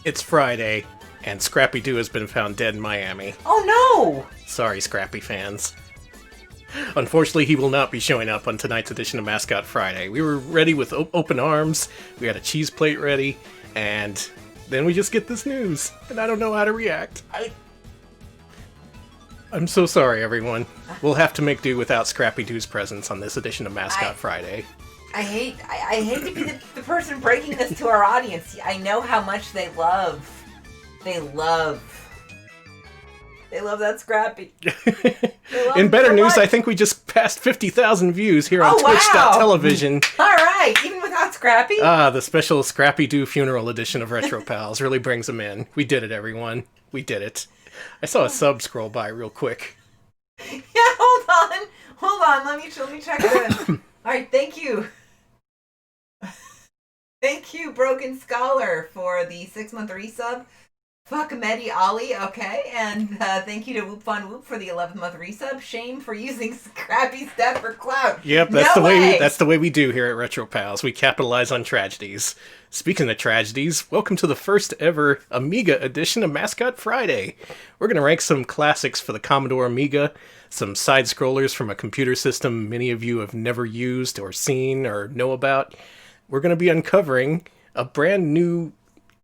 It's Friday, and Scrappy-Doo has been found dead in Miami. Oh no! Sorry, Scrappy fans. Unfortunately, he will not be showing up on tonight's edition of Mascot Friday. We were ready with open arms, we had a cheese plate ready, and then we just get this news, and I don't know how to react. I'm so sorry, everyone. We'll have to make do without Scrappy-Doo's presence on this edition of Mascot Friday. I hate to be the person breaking this to our audience. I know how much they love that Scrappy. In better news, I think we just passed 50,000 views here on Twitch.television. Alright, even without Scrappy? The special Scrappy-Doo funeral edition of Retro Pals really brings them in. We did it, everyone. We did it. I saw a sub scroll by real quick. Yeah, hold on. Let me check this. Alright, thank you. Thank you, Broken Scholar, for the 6-month resub. Fuck Mehdi Ali, okay. And thank you to Whoop Fun Whoop for the 11th-month resub. Shame for using Scrappy's death for clout. Yep, that's the way we do here at Retro Pals. We capitalize on tragedies. Speaking of tragedies, welcome to the first ever Amiga edition of Mascot Friday. We're going to rank some classics for the Commodore Amiga, some side-scrollers from a computer system many of you have never used or seen or know about. We're going to be uncovering a brand new,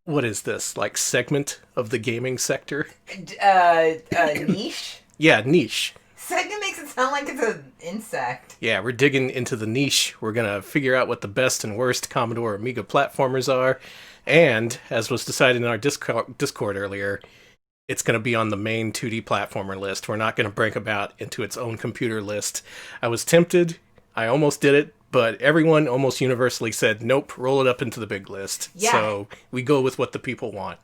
what is this, like segment of the gaming sector? Niche? Yeah, niche. Segment makes it sound like it's an insect. Yeah, we're digging into the niche. We're going to figure out what the best and worst Commodore Amiga platformers are. And, as was decided in our Discord earlier, it's going to be on the main 2D platformer list. We're not going to break them out into its own computer list. I was tempted. I almost did it. But everyone almost universally said, nope, roll it up into the big list. Yeah. So we go with what the people want.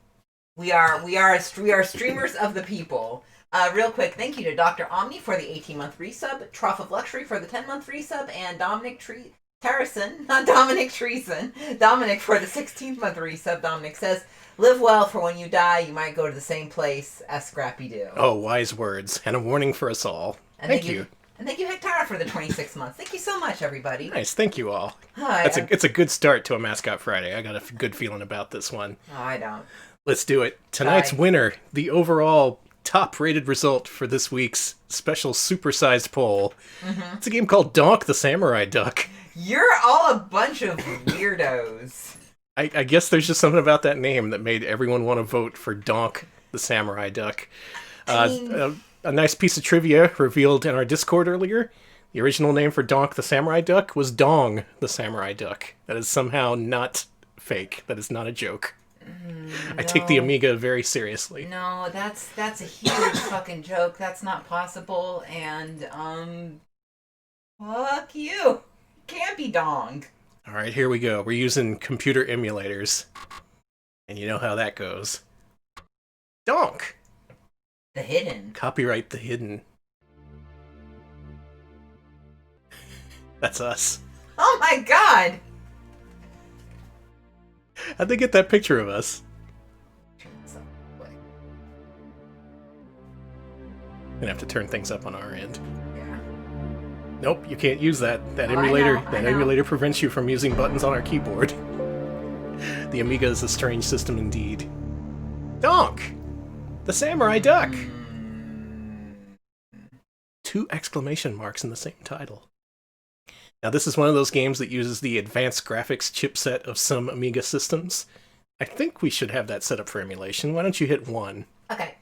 We are streamers of the people. Real quick, thank you to Dr. Omni for the 18-month resub, Trough of Luxury for the 10-month resub, and Dominic for the 16th-month resub. Dominic says, live well, for when you die, you might go to the same place as Scrappy-Doo. Oh, wise words, and a warning for us all. And thank you. And thank you, Hectara, for the 26 months. Thank you so much, everybody. Nice, thank you all. Hi, it's a good start to a Mascot Friday. I got a good feeling about this one. Oh, I don't. Let's do it. Tonight's winner, the overall top-rated result for this week's special supersized poll. Mm-hmm. It's a game called Donk the Samurai Duck. You're all a bunch of weirdos. I guess there's just something about that name that made everyone want to vote for Donk the Samurai Duck. A nice piece of trivia revealed in our Discord earlier. The original name for Donk the Samurai Duck was Dong the Samurai Duck. That is somehow not fake. That is not a joke. No. I take the Amiga very seriously. No, that's a huge fucking joke. That's not possible. And, fuck you. Can't be Dong. Alright, here we go. We're using computer emulators. And you know how that goes. Donk! The Hidden. Copyright The Hidden. That's us. Oh my god! How'd they get that picture of us? Gonna have to turn things up on our end. Yeah. Nope, you can't use that. That emulator prevents you from using buttons on our keyboard. The Amiga is a strange system indeed. Donk! The Samurai Duck! 2 exclamation marks in the same title. Now this is one of those games that uses the advanced graphics chipset of some Amiga systems. I think we should have that set up for emulation. Why don't you hit 1? Okay.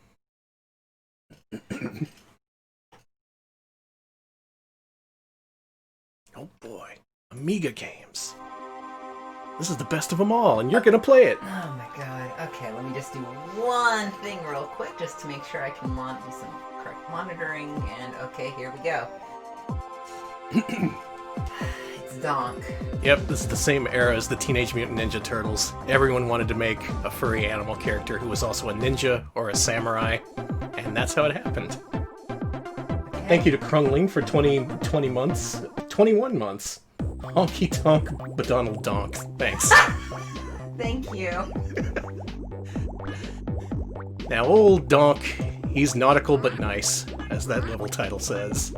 Oh boy. Amiga games. This is the best of them all, and you're gonna play it. Oh my god. Okay, let me just do one thing real quick, just to make sure I can do some correct monitoring, and okay, here we go. It's Donk. Yep, this is the same era as the Teenage Mutant Ninja Turtles. Everyone wanted to make a furry animal character who was also a ninja or a samurai, and that's how it happened. Okay. Thank you to Krungling for 21 months. Honky Tonk Badonald Donk. Thanks. Thank you. Now, old Donk, he's nautical but nice, as that level title says.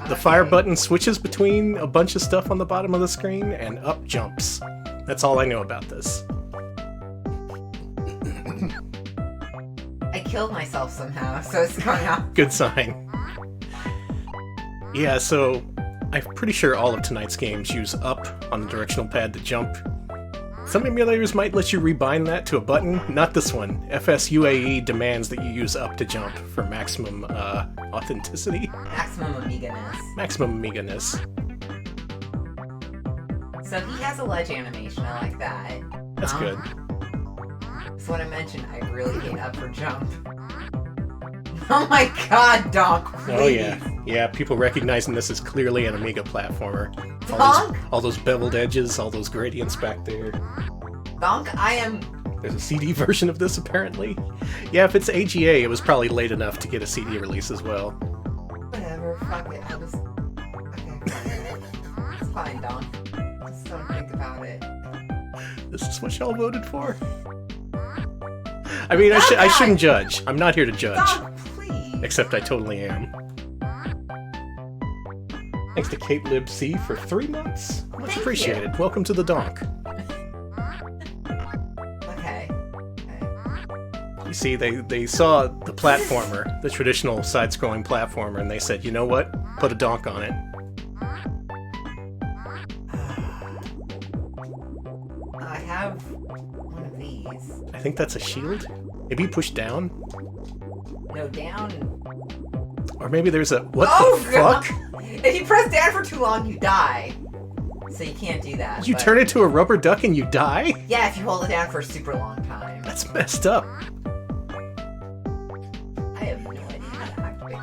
The fire button switches between a bunch of stuff on the bottom of the screen, and up jumps. That's all I know about this. killed myself somehow, so it's going off. Good sign. Yeah, so I'm pretty sure all of tonight's games use up on the directional pad to jump. Some emulators might let you rebind that to a button. Not this one. FSUAE demands that you use up to jump for maximum authenticity. Maximum Amiga-ness. Maximum Amiga-ness. So he has a ledge animation, I like that. That's good. So what I mentioned, I really hate up for jump. Oh my god, Donk, please. Oh yeah. Yeah, people recognizing this as clearly an Amiga platformer. Donk? All those beveled edges, all those gradients back there. Donk, I am... There's a CD version of this, apparently. Yeah, if it's AGA, it was probably late enough to get a CD release as well. Whatever, fuck it, I'll just... Okay, it's fine, Donk. Just don't think about it. This is what y'all voted for? I mean, I shouldn't judge. I'm not here to judge. Donk, please. Except I totally am. Thanks to Kate Lib C for 3 months. Much appreciated. Welcome to the Donk. Okay. You see, they saw the platformer, the traditional side-scrolling platformer, and they said, you know what? Put a Donk on it. I have one of these. I think that's a shield? Maybe push down? No, down. Or maybe there's a... What the God. fuck? If you press down for too long, you die. So you can't do that. You turn into a rubber duck and you die? Yeah, if you hold it down for a super long time. That's messed up. I have no idea how to activate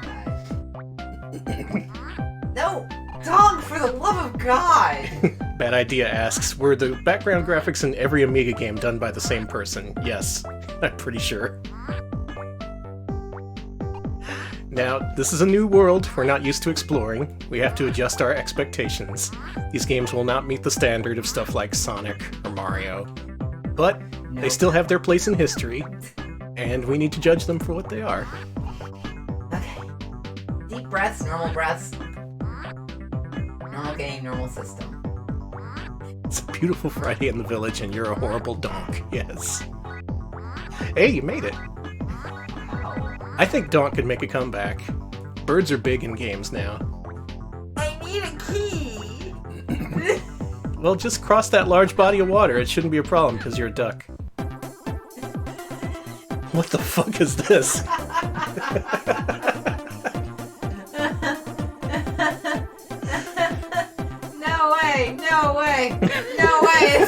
that. No! Donk, for the love of God! Bad Idea asks, were the background graphics in every Amiga game done by the same person? Yes, I'm pretty sure. Now, this is a new world we're not used to exploring. We have to adjust our expectations. These games will not meet the standard of stuff like Sonic or Mario. But they still have their place in history, and we need to judge them for what they are. Okay. Deep breaths, normal breaths. Normal game, normal system. It's a beautiful Friday in the village, and you're a horrible Donk. Yes. Hey, you made it. I think Donk could make a comeback. Birds are big in games now. I need a key! Well, just cross that large body of water. It shouldn't be a problem, because you're a duck. What the fuck is this? No way! No way! No way!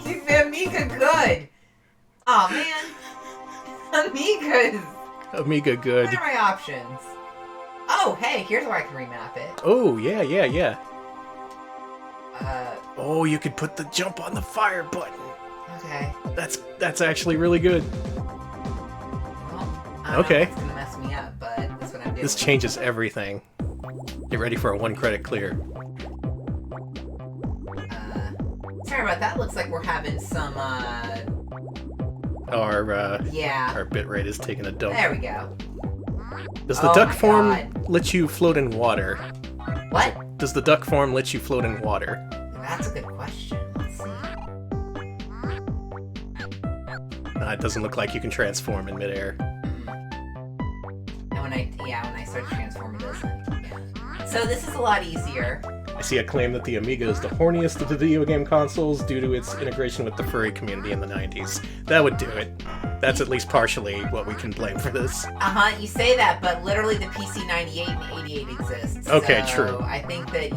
Keep Amiga good! Aw, man. Amiga's... Amiga good. What are my options? Oh, hey, here's where I can remap it. Oh, yeah. Uh, Oh, you could put the jump on the fire button. okay. That's actually really good. Well, I don't know Okay. if it's gonna mess me up, but that's what I'm doing. This changes everything. Get ready for a 1 credit clear. Sorry about that. Looks like we're having some, Our yeah. our bitrate is taking a dump. There we go. Does the Oh duck my form God. let you float in water? What? Does the duck form let you float in water? That's a good question. Let's see. It doesn't look like you can transform in midair. And when I start to transform, it doesn't. Yeah. So this is a lot easier. I see a claim that the Amiga is the horniest of the video game consoles due to its integration with the furry community in the 90s. That would do it. That's at least partially what we can blame for this. You say that, but literally the PC 98 and 88 exists. Okay, so true. I think that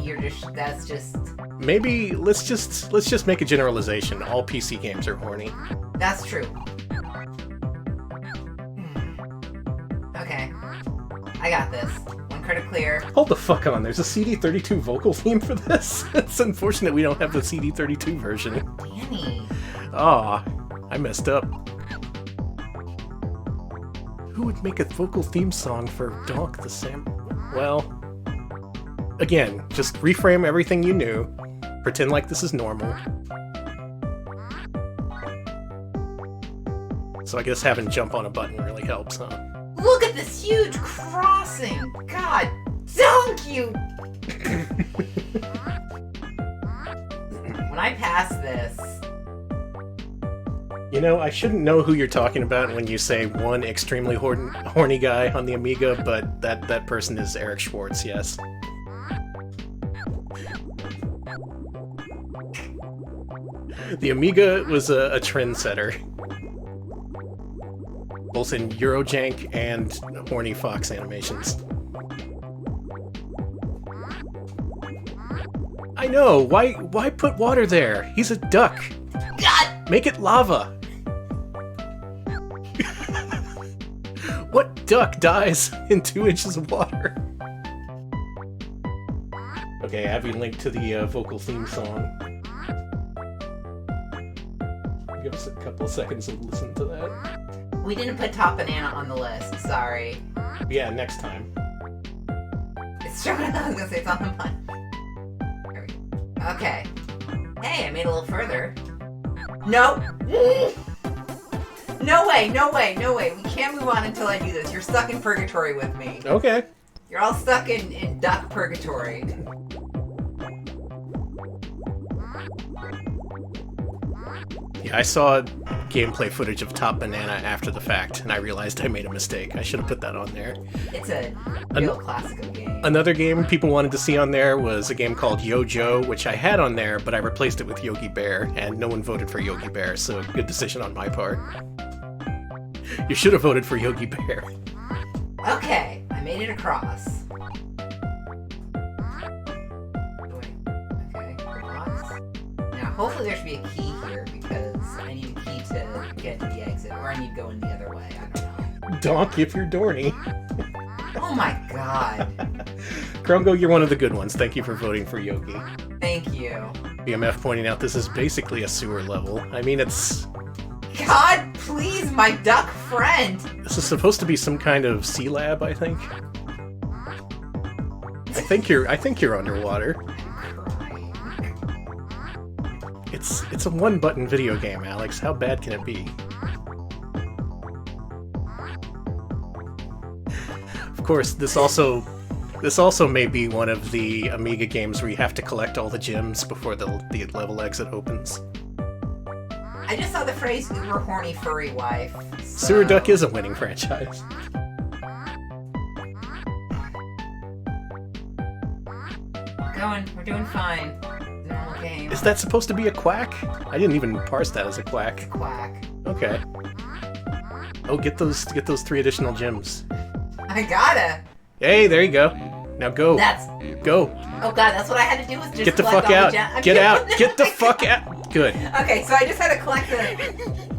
that's just... Maybe let's just make a generalization. All PC games are horny. That's true. Okay. I got this. 1 credit clear. Hold the fuck on, there's a CD32 vocal theme for this? It's unfortunate we don't have the CD32 version. Danny. Aw, I messed up. Who would make a vocal theme song for Donk the Sam? Well, again, just reframe everything you knew. Pretend like this is normal. So I guess having jump on a button really helps, huh? Look at this huge crossing! God, don't you! When I pass this... You know, I shouldn't know who you're talking about when you say one extremely horny guy on the Amiga, but that person is Eric Schwartz, yes. The Amiga was a trendsetter, both in Eurojank and horny Fox animations. I know, why put water there? He's a duck. God! Make it lava. What duck dies in 2 inches of water? Okay, I have you linked to the vocal theme song. Give us a couple of seconds to listen to that. We didn't put Top Banana on the list, sorry. Yeah, next time. It's showing up, I was gonna say it's on the button. There we go. Okay. Hey, I made a little further. No! No way, no way, no way. We can't move on until I do this. You're stuck in purgatory with me. Okay. You're all stuck in duck purgatory. Yeah, I saw gameplay footage of Top Banana after the fact, and I realized I made a mistake. I should have put that on there. It's a real classic of game. Another game people wanted to see on there was a game called Yo-Jo, which I had on there, but I replaced it with Yogi Bear, and no one voted for Yogi Bear, so good decision on my part. You should have voted for Yogi Bear. Okay, I made it across. Wait, okay, relax. Now, hopefully there should be a key here, because I need a key to get to the exit, or I need to go in the other way, I don't know. Donk if you're Dorny. Oh my god. Krumgo, you're one of the good ones. Thank you for voting for Yogi. Thank you. BMF pointing out this is basically a sewer level. I mean, it's... God, please, my duck friend! This is supposed to be some kind of sea lab, I think. I think you're underwater. I'm crying. It's a one-button video game, Alex. How bad can it be? Of course, this also may be one of the Amiga games where you have to collect all the gems before the level exit opens. I just saw the phrase uber horny furry wife. So... Sewer Duck is a winning franchise. We're doing fine. Normal game. Is that supposed to be a quack? I didn't even parse that as a quack. Quack. Okay. Oh, get those 3 additional gems. I gotta. Hey, there you go. Now go. Go. Oh god, that's what I had to do was just Get the collect fuck all out. the gems. Get out. Get the fuck out. Good. Okay, so I just had to collect the...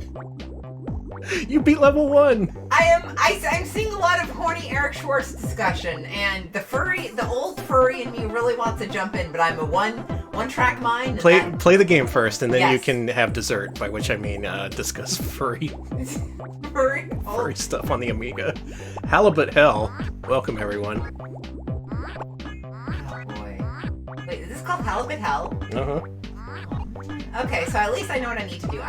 You beat level 1. I'm seeing a lot of horny Eric Schwartz discussion, and the old furry in me really wants to jump in, but I'm a one-track mind. Play the game first, and then Yes. you can have dessert, by which I mean discuss furry furry stuff on the Amiga. Halibut Hell. Welcome, everyone. Oh boy. Wait, is this called Halibut Hell? Uh-huh. Okay, so at least I know what I need to do.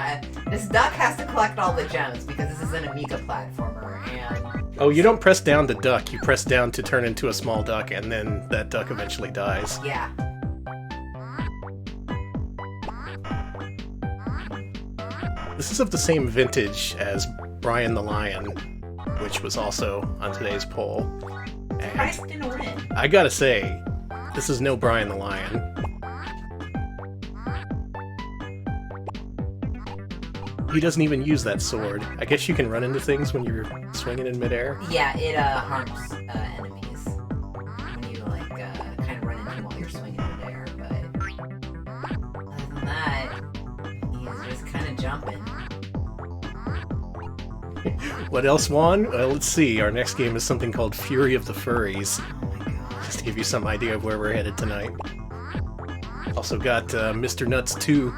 This duck has to collect all the gems because this is an Amiga platformer, and... Oh, you don't press down to duck. You press down to turn into a small duck, and then that duck eventually dies. Yeah. This is of the same vintage as Brian the Lion, which was also on today's poll. And Christ didn't win. I gotta say, this is no Brian the Lion. He doesn't even use that sword. I guess you can run into things when you're swinging in midair. Yeah, it harms enemies when you kind of run into them while you're swinging in midair. But other than that, he's just kind of jumping. What else won? Well, let's see. Our next game is something called Fury of the Furries. Oh my god. Just to give you some idea of where we're headed tonight. Also got Mr. Nuts 2,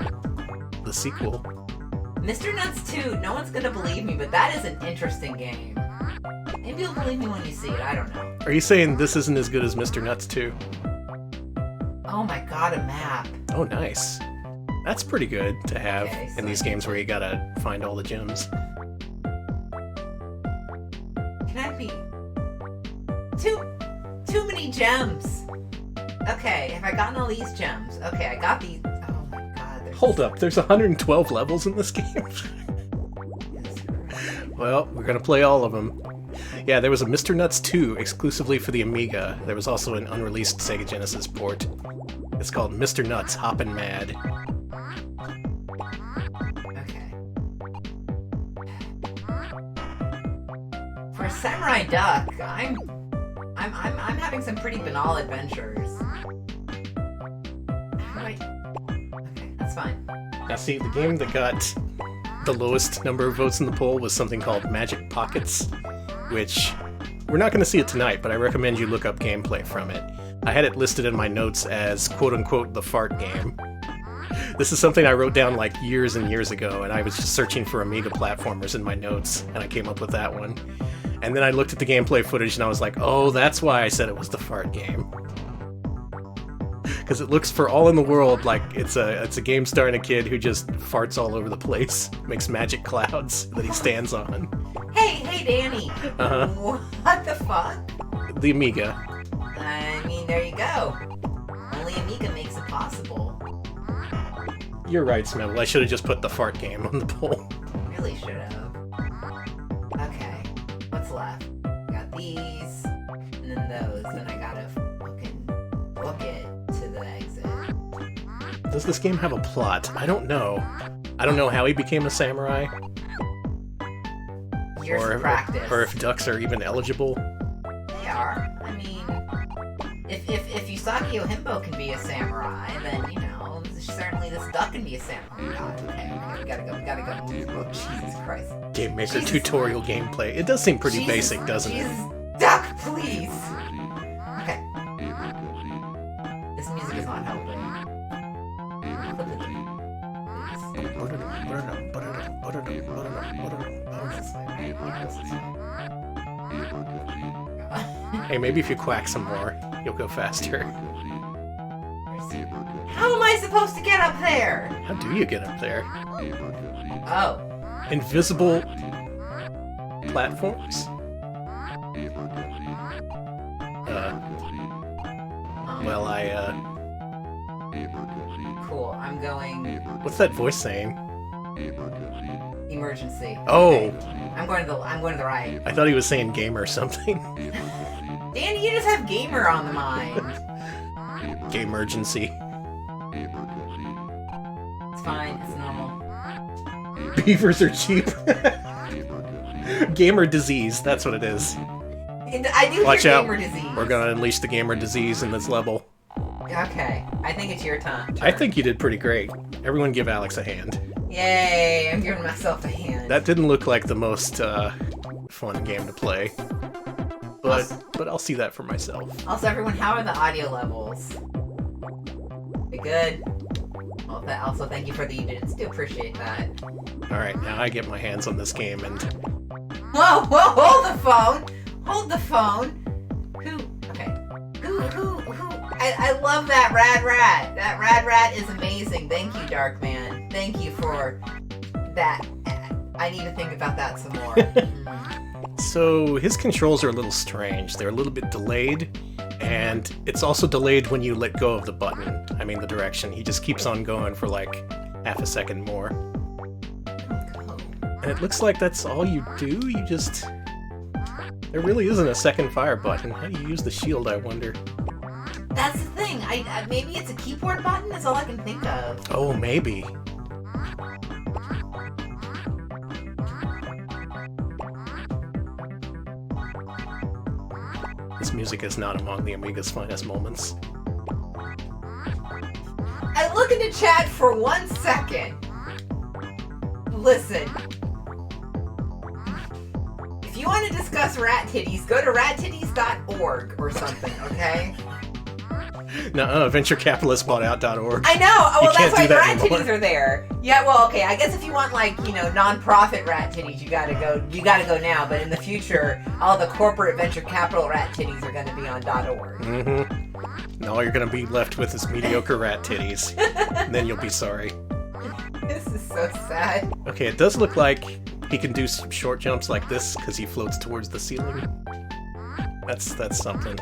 the sequel. Mr. Nuts 2, no one's gonna believe me, but that is an interesting game. Maybe you'll believe me when you see it, I don't know. Are you saying this isn't as good as Mr. Nuts 2? Oh my god, a map. Oh, nice. That's pretty good to have Okay, so in these games where you gotta find all the gems. Can I be... Too many gems! Okay, have I gotten all these gems? Okay, I got these... Oh my god. Hold up, there's 112 levels in this game? Well, we're gonna play all of them. Yeah, there was a Mr. Nuts 2 exclusively for the Amiga. There was also an unreleased Sega Genesis port. It's called Mr. Nuts Hoppin' Mad. Okay. For Samurai Duck, I'm having some pretty banal adventures. Right. Okay, that's fine. Now see, the game that got the lowest number of votes in the poll was something called Magic Pockets, which we're not going to see it tonight, but I recommend you look up gameplay from it. I had it listed in my notes as quote-unquote the fart game. This is something I wrote down like years and years ago, and I was just searching for Amiga platformers in my notes, and I came up with that one. And then I looked at the gameplay footage and I was like, oh, that's why I said it was the fart game. Because it looks for all in the world like it's a game starring a kid who just farts all over the place, makes magic clouds that he stands on. Hey, Danny. Uh-huh. What the fuck? The Amiga. I mean, there you go. Only Amiga makes it possible. You're right, Smebble. I should have just put the fart game on the poll. Really should have. Okay, what's left? Got these, and then those. Then I gotta fucking book it to the exit. Does this game have a plot? I don't know. I don't know how he became a samurai. Years of practice. Or if ducks are even eligible. They are. I mean, if Yusaki Ohimbo can be a samurai, then, you know, certainly this duck can be a samurai. Oh, God, okay, we gotta go. Oh, Jesus Christ. Game Maker tutorial gameplay. It does seem pretty basic, doesn't it? Duck, please! Okay. This music is not helping. Hey, maybe if you quack some more, you'll go faster. How am I supposed to get up there? How do you get up there? Oh. Invisible platforms? Well, Cool, I'm going... What's that voice saying? Emergency. Oh! Okay. I'm going to the right. I thought he was saying game or something. Danny, you just have gamer on the mind. Gamergency. It's fine, it's normal. Beavers are cheap. Gamer disease, that's what it is. I do Watch hear out. gamer disease. We're gonna unleash the gamer disease in this level. Okay, I think it's your turn. I think you did pretty great. Everyone give Alex a hand. Yay, I'm giving myself a hand. That didn't look like the most fun game to play. But I'll see that for myself. Also, everyone, how are the audio levels? They good? Well, also, thank you for the units. Do appreciate that. Alright, now I get my hands on this game and... Whoa, hold the phone! Hold the phone! Who? I love that rad rat. That rad rat is amazing. Thank you, Darkman. Thank you for that. I need to think about that some more. So, his controls are a little strange. They're a little bit delayed, and it's also delayed when you let go of the button. I mean, the direction. He just keeps on going for like half a second more. And it looks like that's all you do? You just... There really isn't a second fire button. How do you use the shield, I wonder? That's the thing. Maybe it's a keyboard button? That's all I can think of. Oh, maybe. This music is not among the Amiga's finest moments. I look into chat for 1 second. Listen. If you want to discuss rat titties, go to rattitties.org or something, okay? Nuh-uh, venturecapitalistboughtout.org. I know! Oh, well, that's why rat anymore. titties are there. Yeah, well, okay, I guess if you want, like, you know, non-profit rat titties, you gotta go now, but in the future, all the corporate venture capital rat titties are gonna be on .org. Mm-hmm. And all you're gonna be left with is mediocre rat titties. And then you'll be sorry. This is so sad. Okay, it does look like he can do some short jumps like this, because he floats towards the ceiling. That's something.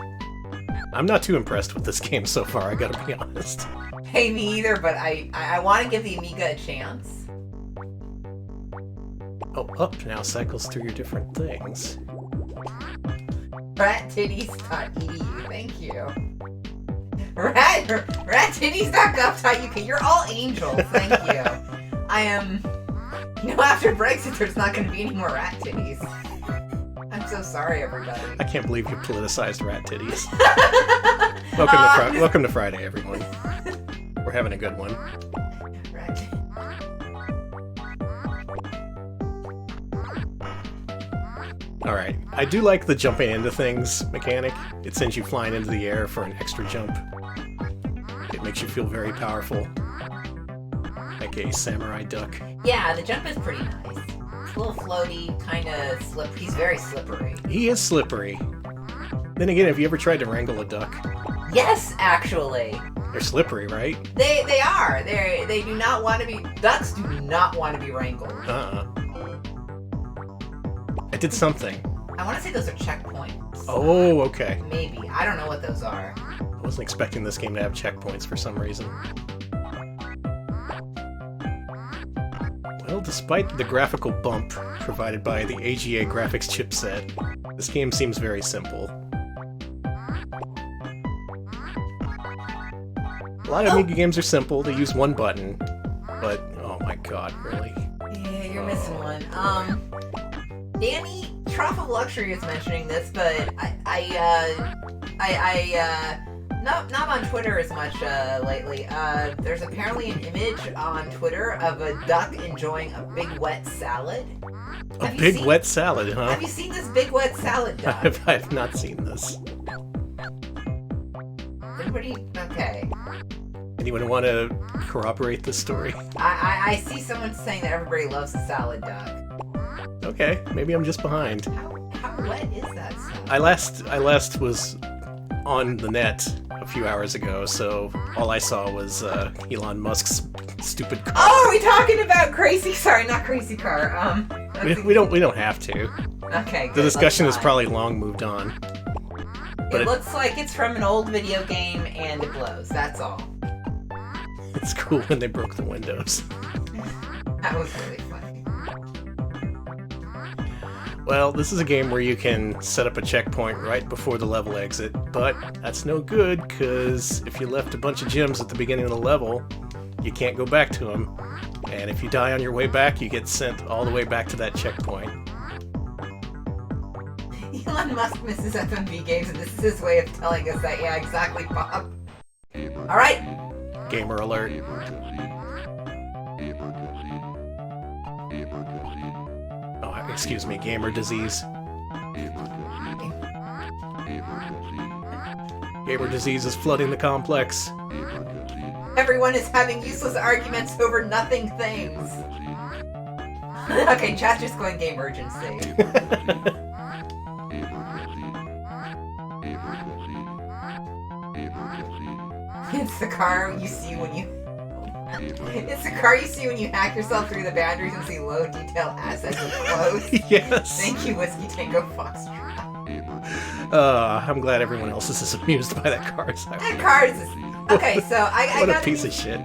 I'm not too impressed with this game so far, I gotta be honest. Hey, me either, but I want to give the Amiga a chance. Oh, up now cycles through your different things. Rattitties.edu, thank you. Rattitties.gov.uk, you're all angels, thank you. I am... after Brexit, there's not going to be any more rat titties. I'm so sorry, everybody. I can't believe you politicized rat titties. Welcome to Friday, everyone. We're having a good one. Alright, I do like the jumping into things mechanic. It sends you flying into the air for an extra jump. It makes you feel very powerful. Like a samurai duck. Yeah, the jump is pretty nice. It's a little floaty, kind of slippery. He's very slippery. He is slippery. Then again, have you ever tried to wrangle a duck? Yes, actually. They're slippery, right? They are. They do not want to be... Ducks do not want to be wrangled. I did something. I want to say those are checkpoints. Oh, okay. Maybe. I don't know what those are. I wasn't expecting this game to have checkpoints for some reason. Well, despite the graphical bump provided by the AGA graphics chipset, this game seems very simple. A lot of Amiga games are simple, they use one button, but oh my god, really? Yeah, you're missing one. Danny, Trough of Luxury is mentioning this, but not on Twitter as much lately. There's apparently an image on Twitter of a duck enjoying a big wet salad. Wet salad, huh? Have you seen this big wet salad duck? I have not seen this. Everybody, okay. Anyone want to corroborate this story? I see someone saying that everybody loves the salad duck. Okay, maybe I'm just behind. How wet is that salad? I last was on the net a few hours ago, so all I saw was Elon Musk's stupid car. Oh, are we talking about Crazy? Sorry, not Crazy Car. We don't have to. Okay, good. The discussion has probably long moved on. It looks like it's from an old video game and it blows. That's all. It's cool when they broke the windows. That was really funny. Well, this is a game where you can set up a checkpoint right before the level exit, but that's no good, because if you left a bunch of gems at the beginning of the level, you can't go back to them. And if you die on your way back, you get sent all the way back to that checkpoint. Elon Musk misses FMV games, and this is his way of telling us that, yeah, exactly, Bob. Alright. Gamer alert. Oh, excuse me, gamer disease. Gamer disease is flooding the complex. Everyone is having useless arguments over nothing things. Okay, chat's just going game urgency. It's the car you see when you... It's the car you see when you hack yourself through the boundaries and see low detail assets up close. Yes. Thank you, Whiskey Tango Foxtrot. I'm glad everyone else is as amused by that car as I am. That car is... Okay, so I What got a piece of shit.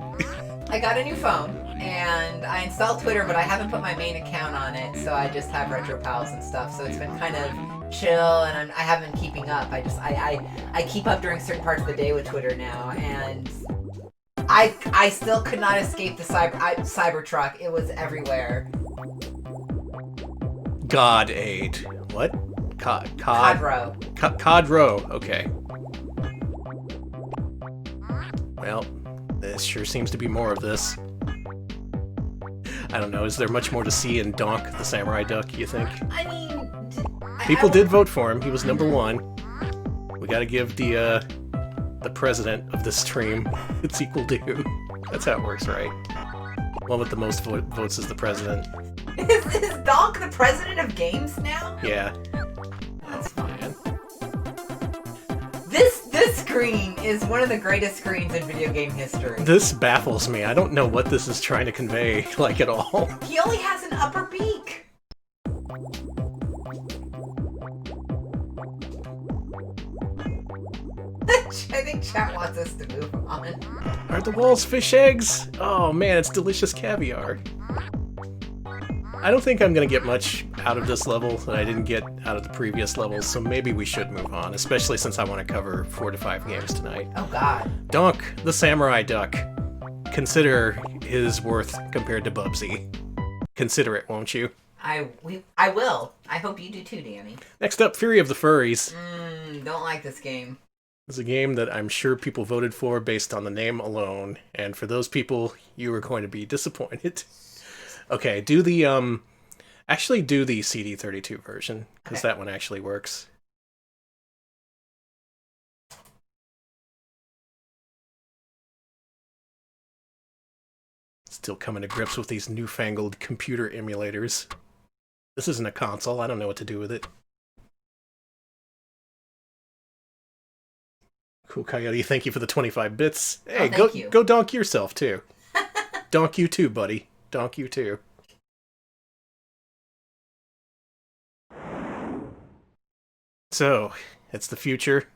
I got a new phone, and I installed Twitter, but I haven't put my main account on it, so I just have Retro Pals and stuff, so it's been kind of chill, and I haven't been keeping up. I keep up during certain parts of the day with Twitter now, and I still could not escape the Cybertruck. It was everywhere. God aid. What? Codro. Codro, okay. Well, there sure seems to be more of this. I don't know, is there much more to see in Donk, the samurai duck, you think? I mean... People did vote for him, he was number one. We gotta give the president of this stream its equal due. That's how it works, right? One with the most votes is the president. Is Donk the president of games now? Yeah. That's fine. This screen is one of the greatest screens in video game history. This baffles me. I don't know what this is trying to convey, like, at all. He only has an upper beak. I think chat wants us to move on. Are the walls fish eggs? Oh man, it's delicious caviar. I don't think I'm going to get much out of this level that I didn't get out of the previous levels, so maybe we should move on, especially since I want to cover 4 to 5 games tonight. Oh god. Donk, the samurai duck. Consider his worth compared to Bubsy. Consider it, won't you? I will. I hope you do too, Danny. Next up, Fury of the Furries. Don't like this game. It's a game that I'm sure people voted for based on the name alone, and for those people, you are going to be disappointed. Okay, do the, actually do the CD32 version, because that one actually works. Still coming to grips with these newfangled computer emulators. This isn't a console, I don't know what to do with it. Cool Coyote, thank you for the 25 bits. Hey, go donk yourself, too. Donk you too, buddy. Donk you too. So, it's the future.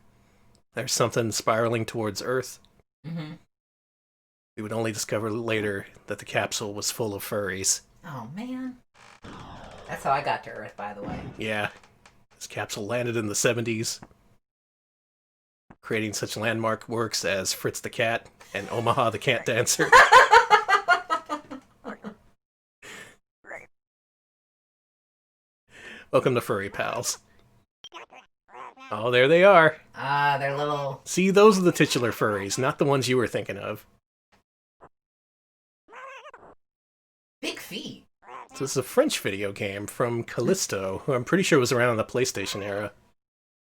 There's something spiraling towards Earth. Mm-hmm. We would only discover later that the capsule was full of furries. Oh, man. That's how I got to Earth, by the way. Yeah. This capsule landed in the 70s, creating such landmark works as Fritz the Cat and Omaha the Cat Dancer. Welcome to Furry Pals. Oh, there they are. They're little... See, those are the titular furries, not the ones you were thinking of. Big feet. So this is a French video game from Callisto, who I'm pretty sure was around in the PlayStation era.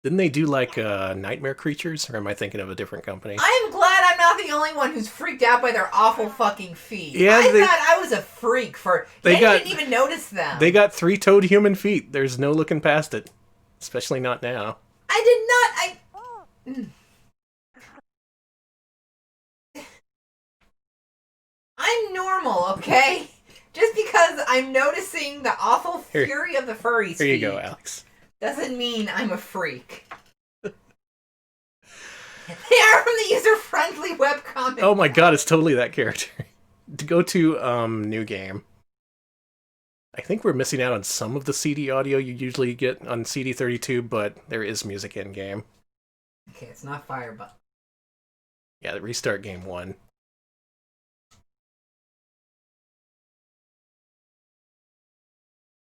Didn't they do, like, Nightmare Creatures? Or am I thinking of a different company? I'm glad I'm not the only one who's freaked out by their awful fucking feet. Yeah, I thought I was a freak for... I didn't even notice them. They got 3-toed human feet. There's no looking past it. Especially not now. I did not... I'm normal, okay? Just because I'm noticing the awful fury of the furries. Here you go, Alex. Doesn't mean I'm a freak. They are from the user-friendly webcomic. Oh my god, it's totally that character. To go to new game. I think we're missing out on some of the CD audio you usually get on CD32, but there is music in game. Okay, it's not Fireball. Yeah, the restart game 1.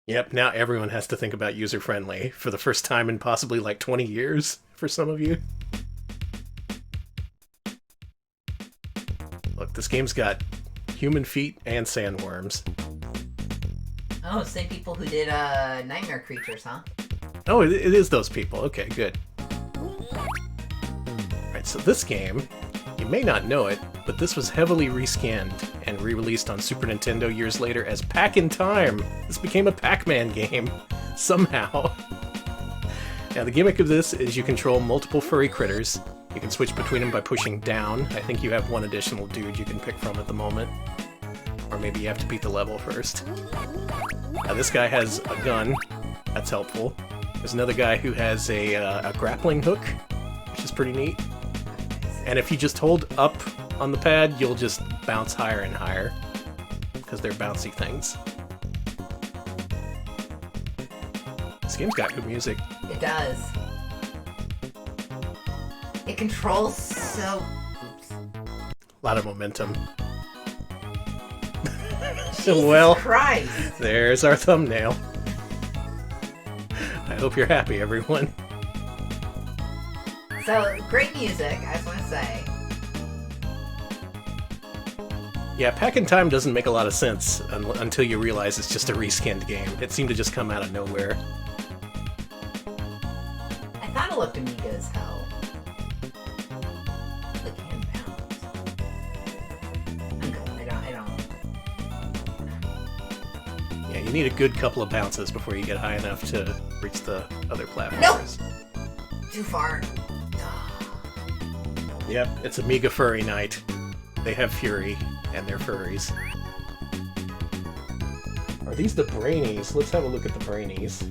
Yep, now everyone has to think about user-friendly for the first time in possibly like 20 years for some of you. Look, this game's got human feet and sandworms. Oh, same people who did Nightmare Creatures, huh? Oh, it is those people. Okay, good. Alright, so this game, you may not know it, but this was heavily reskinned and re-released on Super Nintendo years later as Pack-in-Time. This became a Pac-Man game, somehow. Now, the gimmick of this is you control multiple furry critters. You can switch between them by pushing down. I think you have one additional dude you can pick from at the moment. Or maybe you have to beat the level first. Now, this guy has a gun. That's helpful. There's another guy who has a grappling hook, which is pretty neat. And if you just hold up on the pad, you'll just bounce higher and higher, because they're bouncy things. This game's got good music. It does. It controls so... Oops. A lot of momentum. Jesus Well, Christ. There's our thumbnail. I hope you're happy, everyone. So, great music, I just want to say. Yeah, Pack-in-Time doesn't make a lot of sense until you realize it's just a reskinned game. It seemed to just come out of nowhere. I thought it looked Amiga as hell. Look at him bounce. I'm good. I don't... Yeah, you need a good couple of bounces before you get high enough to reach the other platforms. Nope! Too far. Yep, it's Amiga Furry Night. They have Fury, and they're furries. Are these the brainies? Let's have a look at the brainies.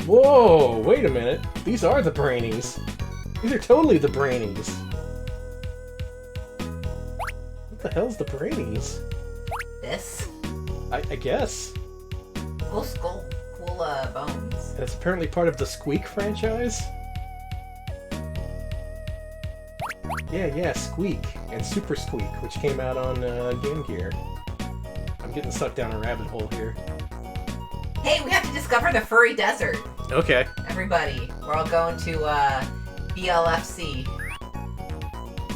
Whoa, wait a minute. These are the brainies. These are totally the brainies. What the hell's the brainies? this. I guess. Cool skull. Cool bones. That's apparently part of the Squeak franchise. Yeah, Squeak and Super Squeak, which came out on Game Gear. I'm getting sucked down a rabbit hole here. Hey, we have to discover the furry desert. Okay. Everybody, we're all going to BLFC.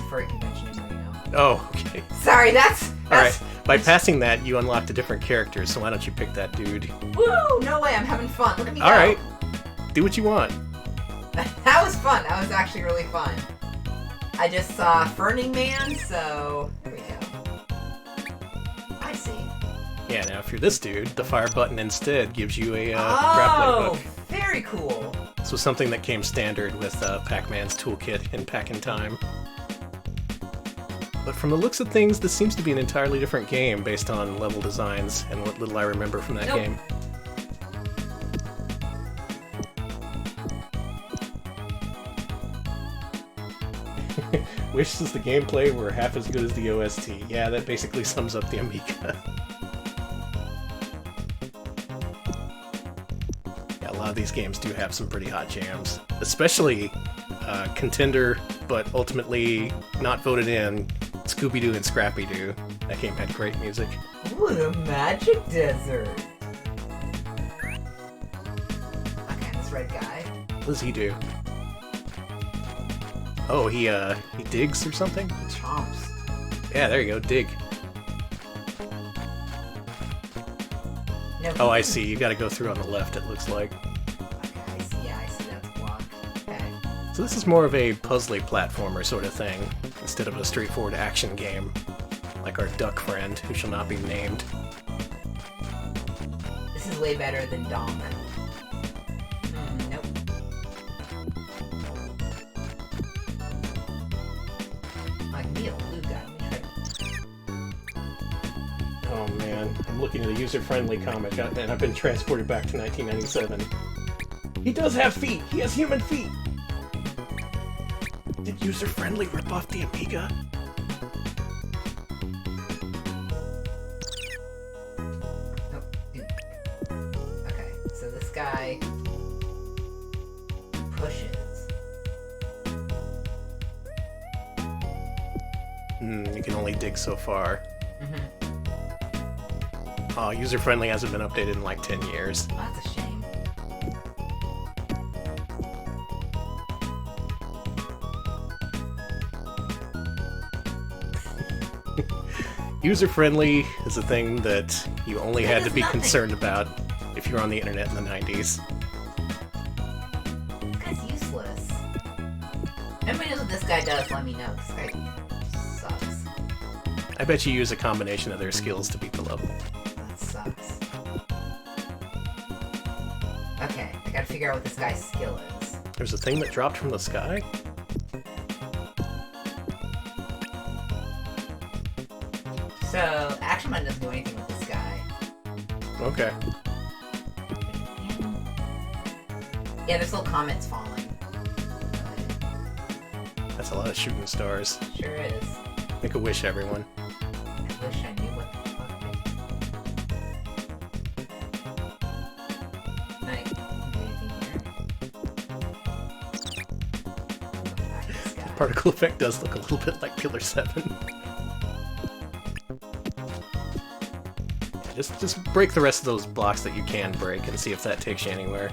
Furry convention, so you know. Oh, okay. Sorry, that's Alright, by passing that, you unlocked a different character, so why don't you pick that dude? Woo! No way, I'm having fun. Look at me go. Alright, do what you want. That was fun. That was actually really fun. I just saw Ferning Man, so there we go. I see. Yeah, now if you're this dude, the fire button instead gives you a grappling hook. Very cool. This was something that came standard with Pac-Man's toolkit in Pac-in-Time. But from the looks of things, this seems to be an entirely different game based on level designs and what little I remember from that game. Wishes the gameplay were half as good as the OST. Yeah, that basically sums up the Amiga. Yeah, a lot of these games do have some pretty hot jams. Especially contender, but ultimately not voted in, Scooby-Doo and Scrappy-Doo. That game had great music. Ooh, the magic desert. Okay, this red guy. What does he do? Oh, he digs or something? Chomps. Yeah, there you go, dig. No, Oh, I see. You gotta go through on the left, it looks like. Okay, I see. Yeah, I see that's block. Okay. So this is more of a puzzly platformer sort of thing, instead of a straightforward action game, like our duck friend, who shall not be named. This is way better than Donk. Nope. I can be a blue guy. Let me try. Oh man, I'm looking at a user-friendly comic, and I've been transported back to 1997. He does have feet! He has human feet! Did user-friendly rip off the Amiga? Nope. Okay, so this guy pushes. You can only dig so far. Mm-hmm. Oh, user-friendly hasn't been updated in like 10 years. Oh, that's a shame. User-friendly is a thing that you only had to be nothing. concerned about if you were on the internet in the 90s. This guy's useless. Everybody knows what this guy does, let me know. This guy sucks. I bet you use a combination of their skills to beat the level. That sucks. Okay, I gotta figure out what this guy's skill is. There's a thing that dropped from the sky? So, Action Man doesn't do anything with this guy. Okay. Yeah, there's little comets falling. That's a lot of shooting stars. Sure is. Make a wish, everyone. I wish I knew what the fuck I can do anything here. The particle effect does look a little bit like Killer 7. Just break the rest of those blocks that you can break and see if that takes you anywhere.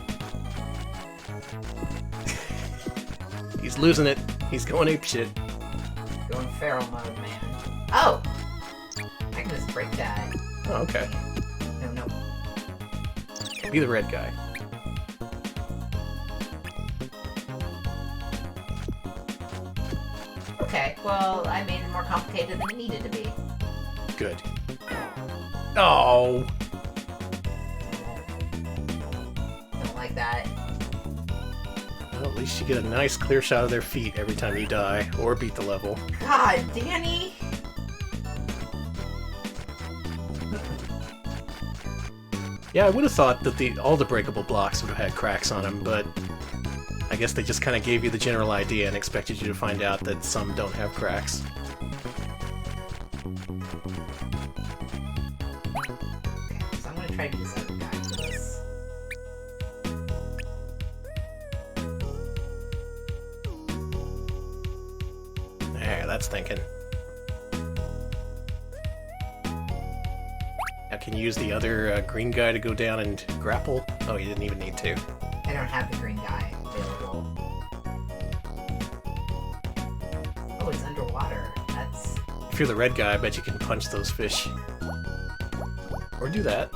He's losing it. He's going apeshit. Going feral mode, man. Oh! I can just break that. Oh, okay. No. Be the red guy. Okay, well, I made it more complicated than it needed to be. Good. Oh! Don't like that. Well, at least you get a nice clear shot of their feet every time you die, or beat the level. God, Danny! Yeah, I would have thought that all the breakable blocks would have had cracks on them, but I guess they just kind of gave you the general idea and expected you to find out that some don't have cracks. that's thinking. Now, can you use the other green guy to go down and grapple? Oh, you didn't even need to. I don't have the green guy available. Oh, it's underwater. That's... If you're the red guy, I bet you can punch those fish. Or do that.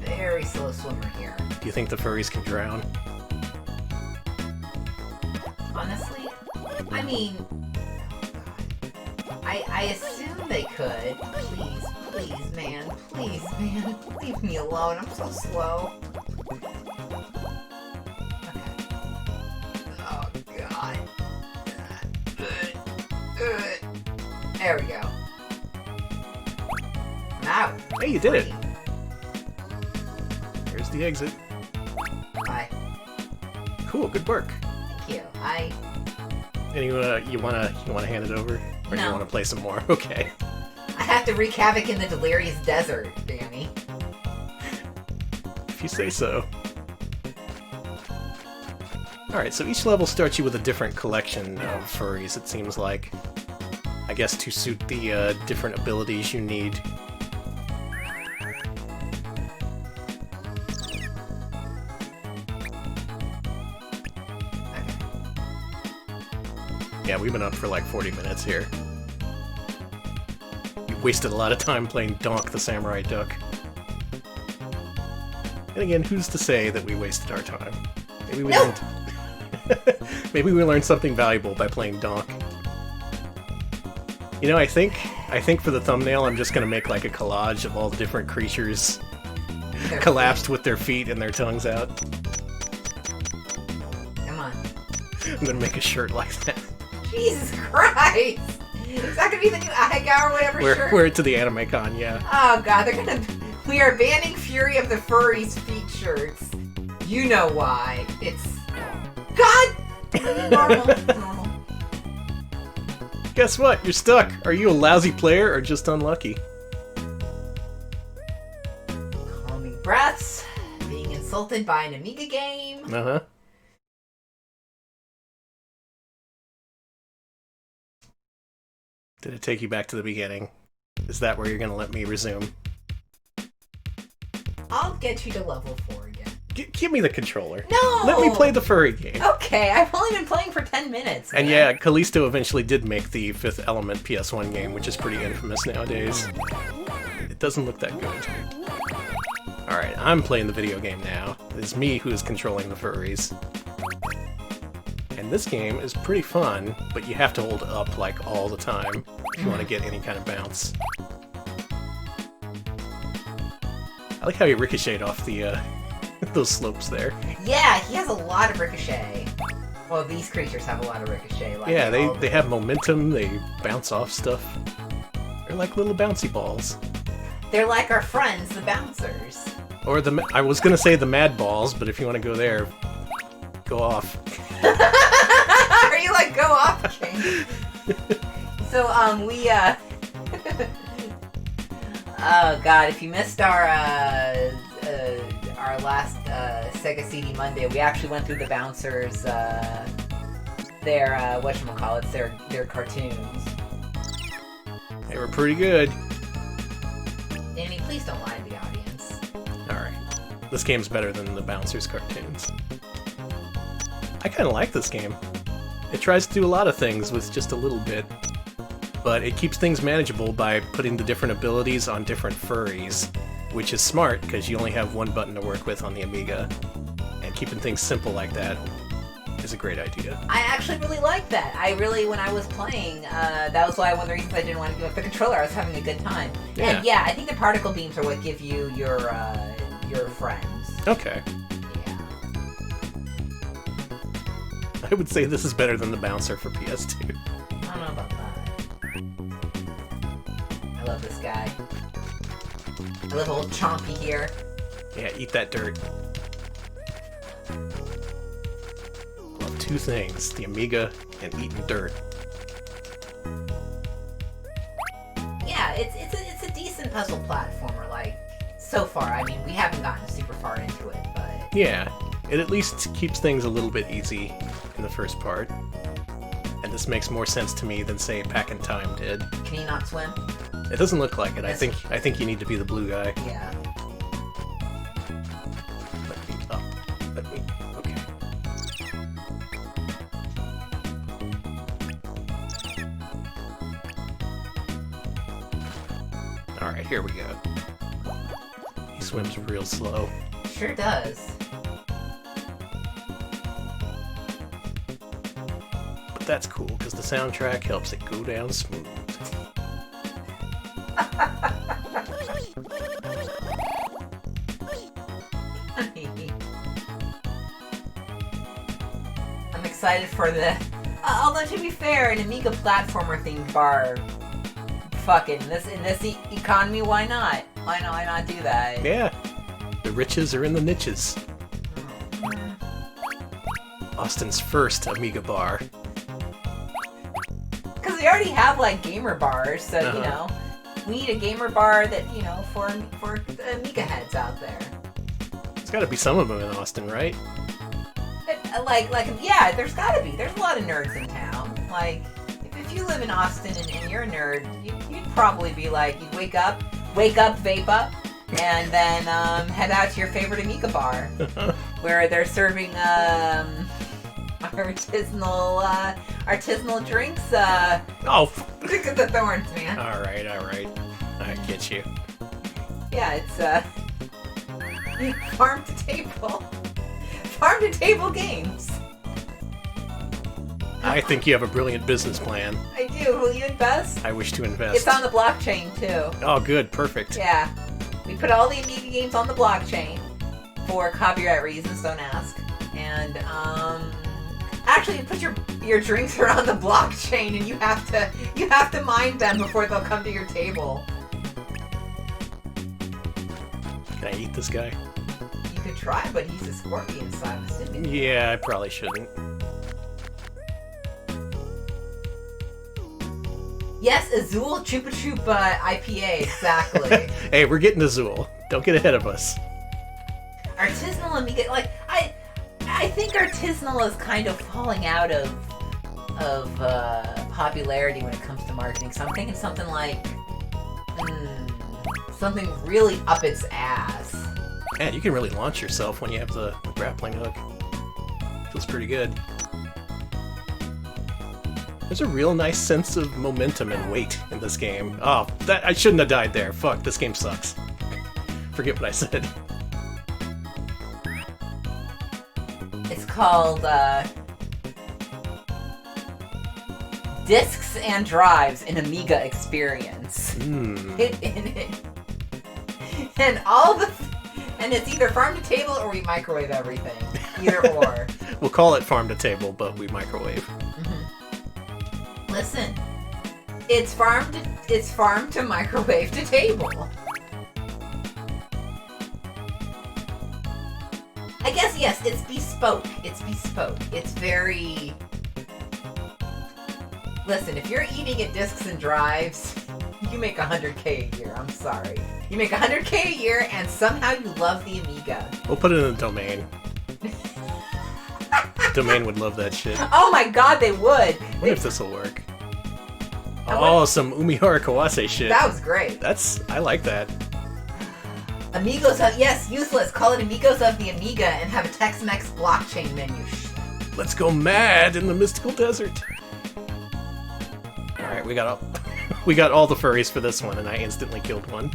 Very slow swimmer here. Do you think the furries can drown? Honestly, I mean... I assume they could. Please, please, man. Please, man. Leave me alone. I'm so slow. Oh, God. There we go. I'm out. Hey, you did it! Here's the exit. Bye. Cool, good work. Thank you. And you wanna hand it over? Or do you No. wanna play some more? Okay. I have to wreak havoc in the delirious desert, Danny. If you say so. Alright, so each level starts you with a different collection of furries, it seems like. I guess to suit the different abilities you need. Yeah, we've been up for like 40 minutes here. We wasted a lot of time playing Donk the Samurai Duck. And again, who's to say that we wasted our time? Maybe we learned... Maybe we learned something valuable by playing Donk. You know, I think for the thumbnail I'm just gonna make like a collage of all the different creatures collapsed with their feet and their tongues out. Come on. I'm gonna make a shirt like that. Jesus Christ! Is that gonna be the new Aiga or whatever shirt? Wear it to the Anime Con, yeah. Oh God, they're gonna... We are banning Fury of the Furries feet shirts. You know why. It's... God! Normal. Guess what? You're stuck. Are you a lousy player or just unlucky? Calming breaths. Being insulted by an Amiga game. Uh-huh. Did it take you back to the beginning? Is that where you're gonna let me resume? I'll get you to level 4 again. Give me the controller. No! Let me play the furry game. Okay, I've only been playing for 10 minutes. And man. yeah, Callisto eventually did make the Fifth Element PS1 game, which is pretty infamous nowadays. It doesn't look that good. Alright, I'm playing the video game now. It's me who is controlling the furries. And this game is pretty fun, but you have to hold up, like, all the time if you want to get any kind of bounce. I like how he ricocheted off the, those slopes there. Yeah, he has a lot of ricochet. Well, these creatures have a lot of ricochet. Like Yeah, they have momentum, they bounce off stuff. They're like little bouncy balls. They're like our friends, the bouncers. Or I was gonna say the mad balls, but if you want to go there, go off. Are you like, go off, King? So, oh God, if you missed our last Sega CD Monday, we actually went through the bouncers, their whatchamacallits, their cartoons. They were pretty good. Danny, please don't lie to the audience. Alright. This game's better than the Bouncers cartoons. I kinda like this game. It tries to do a lot of things with just a little bit, but it keeps things manageable by putting the different abilities on different furries, which is smart because you only have one button to work with on the Amiga, and keeping things simple like that is a great idea. I actually really like that. When I was playing, that was one of the reasons I didn't want to give up the controller. I was having a good time. Yeah. And yeah, I think the particle beams are what give you your friends. Okay. Yeah. I would say this is better than the Bouncer for PS2. I don't know about that. I love this guy. I love old Chompy here. Yeah, eat that dirt. Love two things, the Amiga and eating dirt. Yeah, it's a decent puzzle platformer. Like, so far. I mean, we haven't gotten super far into it, but... Yeah, it at least keeps things a little bit easy in the first part. And this makes more sense to me than, say, Pack in Time did. Can you not swim? It doesn't look like it. I think you need to be the blue guy. Yeah. Let me up. Let me... Okay. Alright, here we go. He swims real slow. Sure does. But that's cool, because the soundtrack helps it go down smooth. I'm excited for the... although, to be fair, an Amiga Platformer themed bar... Fucking, in this economy, why not? Why not do that? Yeah. The riches are in the niches. Austin's first Amiga bar. Because we already have, like, gamer bars, so, you know, we need a gamer bar that, you know, for the Amiga heads out there. There's gotta be some of them in Austin, right? Yeah, there's gotta be. There's a lot of nerds in town. Like, if you live in Austin and you're a nerd, you'd probably be like, you'd wake up, vape up, and then head out to your favorite Amiga bar, where they're serving artisanal drinks. Look at the thorns, man. All right. I get you. Yeah, it's farm to table games. I think you have a brilliant business plan. I do. Will you invest? I wish to invest. It's on the blockchain too. Oh, good. Perfect. Yeah. We put all the Amiga games on the blockchain for copyright reasons, don't ask. And, actually you put your drinks are on the blockchain and you have to mine them before they'll come to your table. Can I eat this guy? You could try, but he's a scorpion, so I'm assuming. Yeah, I probably shouldn't. Yes, Azul Chupa Chupa IPA, exactly. Hey, we're getting Azul. Don't get ahead of us. Artisanal Amiga, like, I think artisanal is kind of falling out of popularity when it comes to marketing. So I'm thinking something like, something really up its ass. Yeah, you can really launch yourself when you have the grappling hook. Feels pretty good. There's a real nice sense of momentum and weight in this game. Oh, I shouldn't have died there. Fuck, this game sucks. Forget what I said. It's called, Discs and Drives, an Amiga Experience. And it's either farm to table or we microwave everything. Either or. We'll call it farm to table, but we microwave. Listen, it's farm to microwave to table. I guess, yes, it's bespoke. It's very... Listen, if you're eating at Discs and Drives, you make $100K a year. I'm sorry. You make $100K a year and somehow you love the Amiga. We'll put it in the domain. Domain would love that shit. Oh my god, they would. I wonder if this will work. Oh, some Umihara Kawase shit. That was great. I like that. Amigos of... Yes, useless. Call it Amigos of the Amiga and have a Tex-Mex blockchain menu. Let's go mad in the mystical desert. Alright, we got all the furries for this one, and I instantly killed one.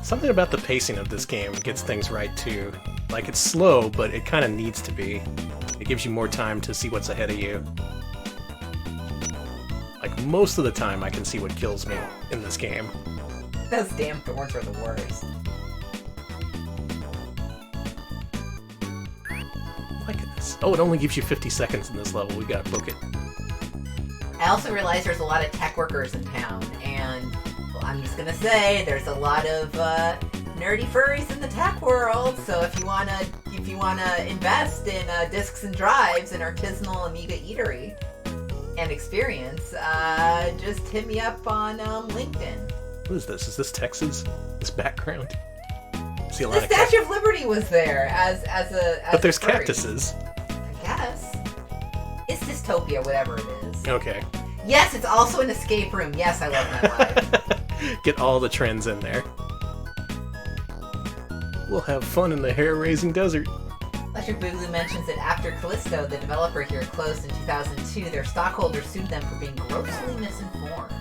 Something about the pacing of this game gets things right, too. Like, it's slow, but it kind of needs to be. It gives you more time to see what's ahead of you. Like, most of the time I can see what kills me in this game. Those damn thorns are the worst. Look at this. Oh, it only gives you 50 seconds in this level. We gotta book it. I also realize there's a lot of tech workers in town, and well, I'm just gonna say there's a lot of nerdy furries in the tech world. So if you wanna invest in Discs and Drives, an artisanal Amiga eatery, and experience, just hit me up on LinkedIn. What is this? Is this Texas? This background? See a lot The of Statue of Liberty was there as a. But there's a furry. cactuses. I guess. It's dystopia, whatever it is. Okay. Yes, it's also an escape room. Yes, I love my life. Get all the trends in there. We'll have fun in the hair-raising desert. Electric Boogaloo mentions that after Callisto, the developer here, closed in 2002, their stockholders sued them for being grossly misinformed.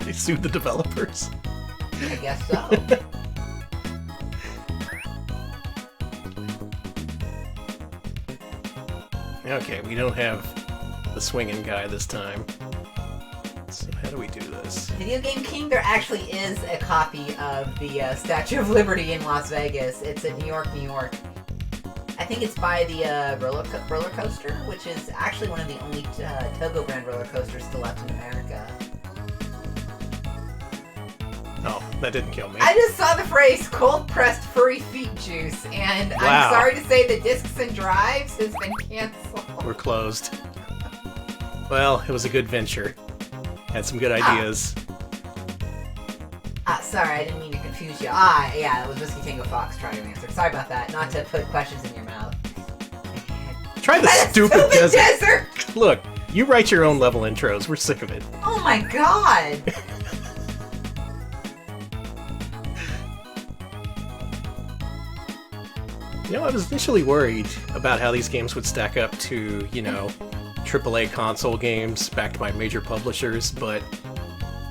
They sued the developers. I guess so. Okay, we don't have the swinging guy this time. So how do we do this? Video Game King, there actually is a copy of the Statue of Liberty in Las Vegas. It's in New York, New York. I think it's by the roller coaster, which is actually one of the only Togo brand roller coasters still left in America. Oh, that didn't kill me. I just saw the phrase cold-pressed furry feet juice, and Wow. I'm sorry to say the discs and drives has been canceled. We're closed. Well, it was a good venture. Had some good ideas. Sorry, I didn't mean to confuse you. Yeah, it was Whiskey Tango Fox trying to answer. Sorry about that. Not to put questions in your mouth. Try the That stupid desert. desert! Look, you write your own level intros. We're sick of it. Oh my god! You know, I was initially worried about how these games would stack up to, you know, AAA console games backed by major publishers, but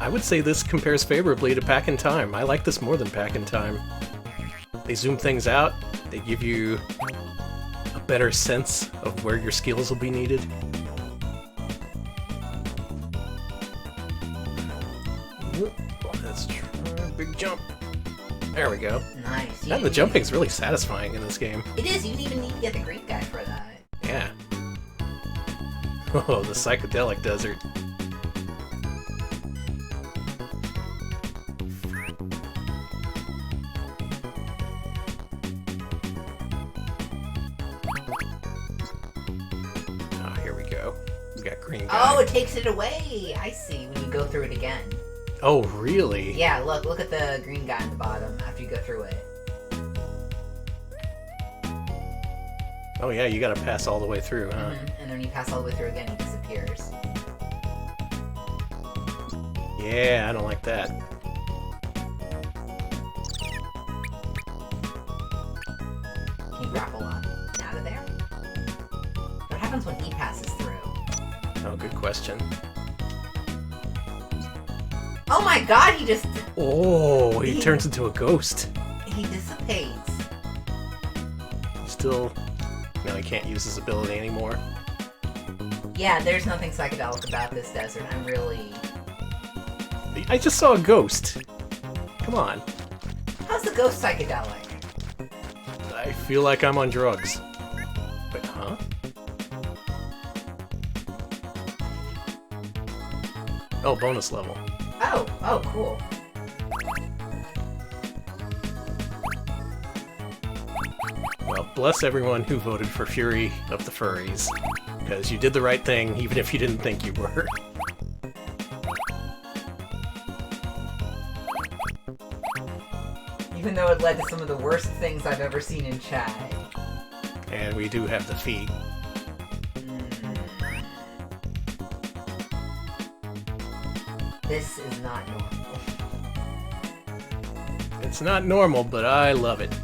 I would say this compares favorably to Pack in Time. I like this more than Pack in Time. They zoom things out, they give you a better sense of where your skills will be needed. Let's try a big jump. There we go. Nice. And the jumping's really satisfying in this game. It is. You didn't even need to get the green guy for that. Yeah. Oh, the psychedelic desert. Oh, here we go. We got green guy. Oh, it takes it away. I see. When you go through it again. Oh, really? Yeah. Look at the green guy on the bottom after you go through it. Oh, yeah, you gotta pass all the way through, huh? Mm-hmm. And then when you pass all the way through again, he disappears. Yeah, I don't like that. Can you grapple up and out of there? What happens when he passes through? Oh, good question. Oh my god, he just... Oh, he turns into a ghost. He dissipates. Still... No, he can't use his ability anymore. Yeah, there's nothing psychedelic about this desert. I'm really... I just saw a ghost. Come on. How's the ghost psychedelic? I feel like I'm on drugs. Wait, huh? Oh, bonus level. Oh, cool. Well, bless everyone who voted for Fury of the Furries. Because you did the right thing, even if you didn't think you were. Even though it led to some of the worst things I've ever seen in chat. And we do have the feet. This is not normal. It's not normal, but I love it.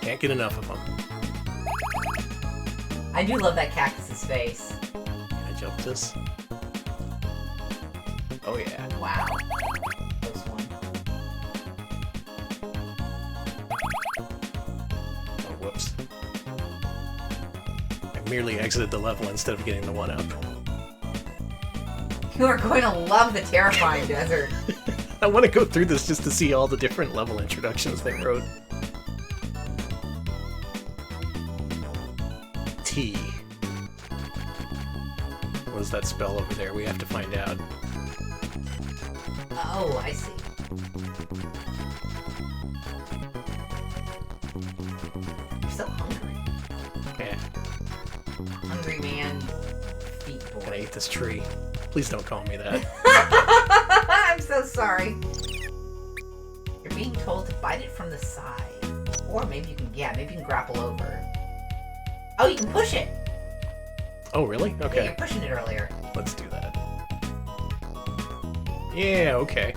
Can't get enough of them. I do love that cactus's face. Can I jump this? Oh yeah. Wow. Close one. Oh, whoops. I merely exited the level instead of getting the one up. You are going to love the terrifying desert. I want to go through this just to see all the different level introductions they wrote. T. What does that spell over there? We have to find out. Oh, I see. so hungry. Yeah. Hungry man. Feet boy. Gonna eat this tree. Please don't call me that. I'm so sorry. You're being told to bite it from the side. Or maybe you can grapple over. Oh, you can push it! Oh, really? Yeah, Okay. you're pushing it earlier. Let's do that. Yeah, okay.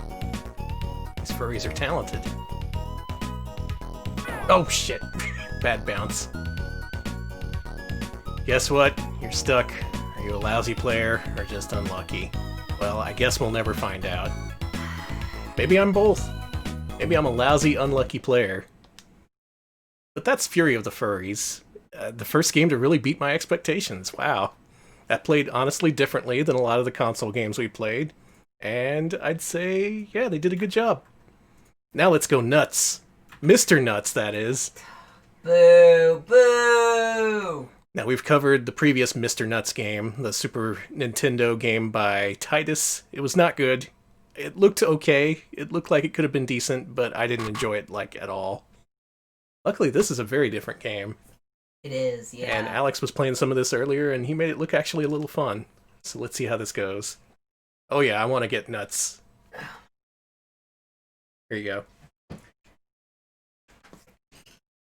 These furries are talented. Oh, shit. Bad bounce. Guess what? You're stuck. Are you a lousy player or just unlucky? Well, I guess we'll never find out. Maybe I'm both. Maybe I'm a lousy, unlucky player. But that's Fury of the Furries. The first game to really beat my expectations. Wow. That played honestly differently than a lot of the console games we played. And I'd say, yeah, they did a good job. Now let's go nuts. Mr. Nuts, that is. Boo! Boo! Now, we've covered the previous Mr. Nuts game, the Super Nintendo game by Titus. It was not good. It looked okay. It looked like it could have been decent, but I didn't enjoy it, at all. Luckily, this is a very different game. It is, yeah. And Alex was playing some of this earlier, and he made it look actually a little fun. So let's see how this goes. Oh yeah, I want to get nuts. Here you go.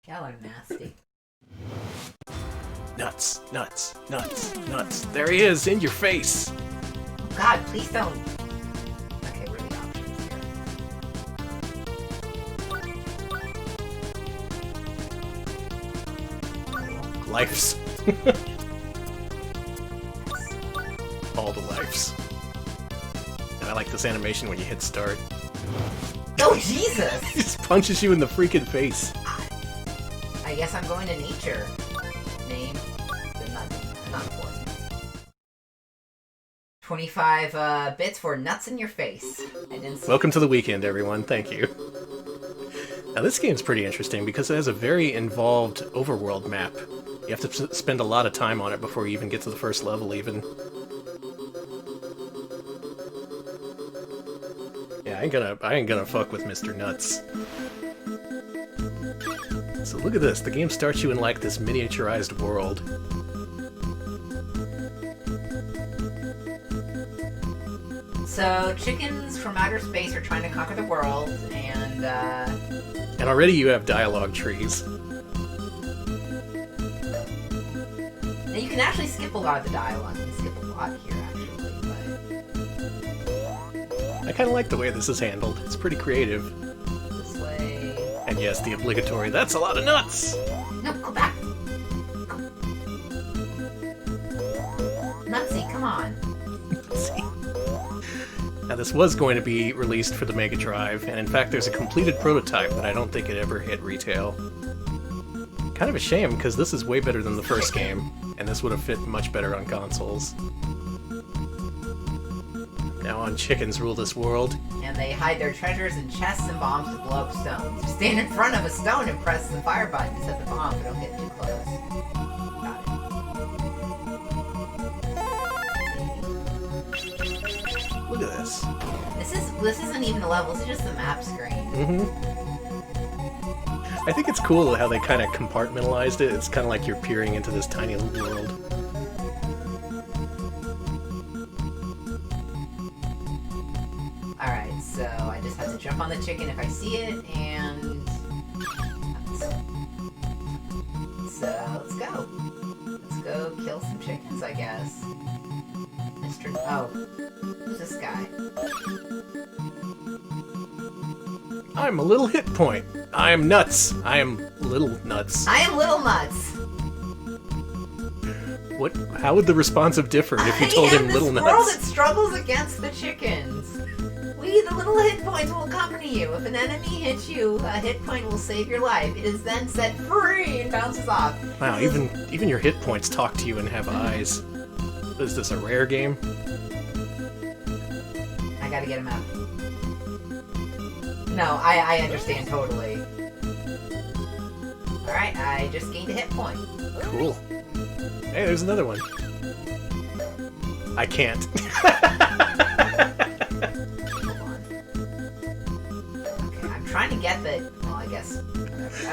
Y'all are nasty. Nuts, nuts, nuts, nuts. There he is, in your face. Oh God, please don't. Okay, what are the options here? Lives. All the lives. And I like this animation when you hit start. Oh, Jesus! He just punches you in the freaking face. I guess I'm going to nature. Name. Not important. 25 bits for nuts in your face. I didn't see. Welcome to the weekend, everyone. Thank you. Now, this game's pretty interesting because it has a very involved overworld map. You have to spend a lot of time on it before you even get to the first level, even. Yeah, I ain't gonna fuck with Mr. Nuts. So look at this. The game starts you in like this miniaturized world. So, chickens from outer space are trying to conquer the world, and already you have dialogue trees. now you can actually skip a lot of the dialogue. You can skip a lot here, actually, but I kind of like the way this is handled. It's pretty creative. this way... And yes, the obligatory, that's a lot of nuts! No, go back! Nutsy, come on. See? Now, this was going to be released for the Mega Drive, and in fact, there's a completed prototype that I don't think it ever hit retail. Kind of a shame, because this is way better than the first game, and this would have fit much better on consoles. Now on chickens rule this world. And they hide their treasures in chests and bombs to blow up stones. You stand in front of a stone and press the fire button to set the bomb, but don't get too close. Got it. Look at this. This isn't even a level, this is just the map screen. I think it's cool how they kind of compartmentalized it. It's kind of like you're peering into this tiny little world. Alright, so I just have to jump on the chicken if I see it, and... So, let's go. Let's go kill some chickens, I guess. Mr. Oh, who's this guy? I'm a little hit point. I am nuts. I am little nuts. I am Little Nuts! What? How would the responsive differ if you told him little I am the squirrel nuts? that struggles against the chickens. We, the little hit points, will accompany you. If an enemy hits you, a hit point will save your life. It is then set free and bounces off. Wow, even your hit points talk to you and have eyes. Is this a rare game? I gotta get him out. No, I understand totally. Alright, I just gained a hit point. Cool. Hey, there's another one. I can't. Hold on. Okay, I'm trying to get the... Well, I guess.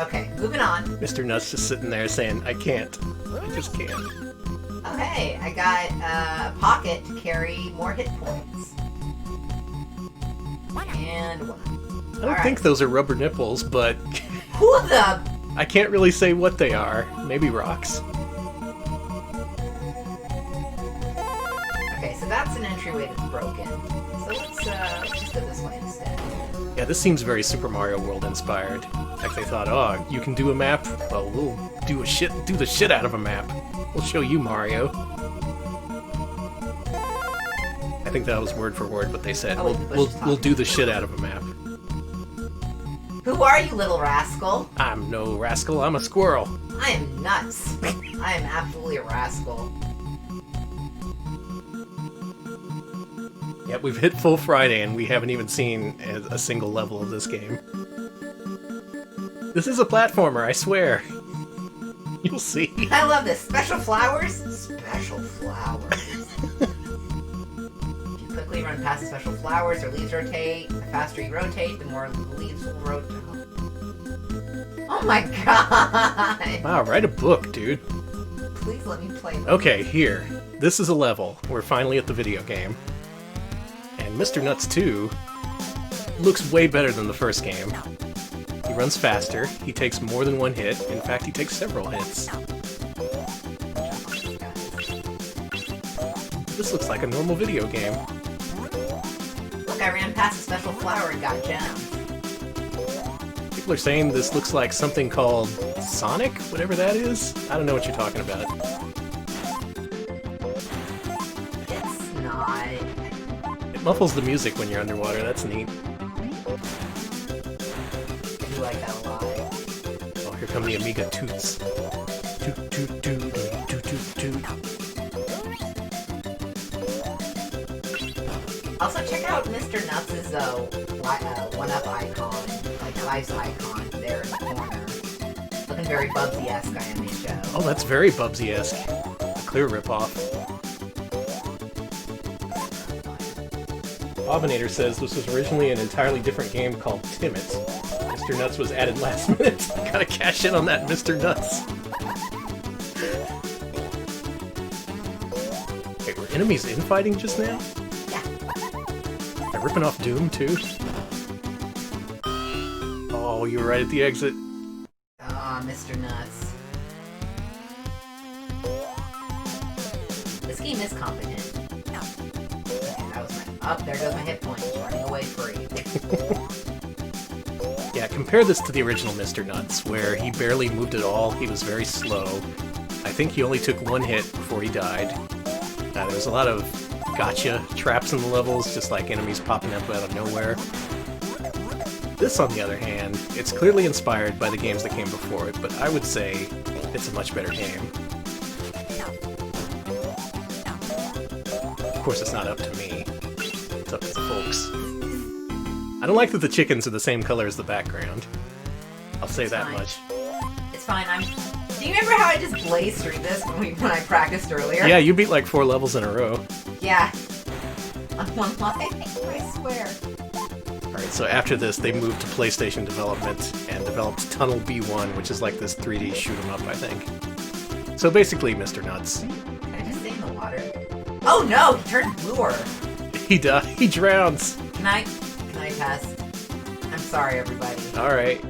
Okay, moving on. Mr. Nuts just sitting there saying, I can't. I just can't. Okay, I got a pocket to carry more hit points. And one. I don't think those are rubber nipples, but Who the... I can't really say what they are. Maybe rocks. Okay, so that's an entryway that's broken. So let's just go this way instead. Yeah, this seems very Super Mario World inspired. Like they thought, oh, you can do a map? Well, we'll do the shit out of a map. We'll show you, Mario. I think that was word for word what they said. We'll do the shit out of a map. Who are you, little rascal? I'm no rascal, I'm a squirrel. I am nuts. I am absolutely a rascal. Yep, we've hit full Friday and we haven't even seen a single level of this game. This is a platformer, I swear. You'll see. I love this. Special flowers? Special flowers. If you quickly run past the special flowers or leaves rotate, the faster you rotate, the more leaves will rotate. Oh my god! Wow, write a book, dude. Please let me play this. Okay, here. This is a level. We're finally at the video game. And Mr. Nuts 2 looks way better than the first game. He runs faster, he takes more than one hit, in fact he takes several hits. This looks like a normal video game. Look, I ran past a special flower and got gems. People are saying this looks like something called Sonic, whatever that is. I don't know what you're talking about. It's not. It muffles the music when you're underwater, that's neat. I do like that a lot. Oh, here come the Amiga toots. Toot, toot, toot, toot, toot, toot. Also, check out Mr. Nuts' one-up icon, like life's icon, there in the corner. Looking very Bubsy-esque, I may show. Oh, that's very Bubsy-esque. A clear ripoff. Bobbinator says this was originally an entirely different game called Timmit. Mr. Nuts was added last minute. Gotta cash in on that, Mr. Nuts. Wait, were enemies infighting just now? Yeah. They're ripping off Doom, too? Oh, you were right at the exit. Ah, Mr. Nuts. This game is competent. Okay, that was my... Oh, there goes my hit point. It's running away free. Yeah, compare this to the original Mr. Nuts, where he barely moved at all, he was very slow. I think he only took one hit before he died. There was a lot of gotcha traps in the levels, just like enemies popping up out of nowhere. This, on the other hand, it's clearly inspired by the games that came before it, but I would say it's a much better game. Of course, it's not up to me. It's up to the folks. I don't like that the chickens are the same color as the background. I'll say that much. It's fine, Do you remember how I just blazed through this when I practiced earlier? Yeah, you beat like 4 levels in a row. Yeah. On one line, I swear. Alright, so after this, they moved to PlayStation development and developed Tunnel B1, which is like this 3D shoot 'em up, I think. So basically, Mr. Nuts. Can I just stay in the water? Oh no, he turned bluer. He drowns. Can I pass? I'm sorry, everybody. Alright.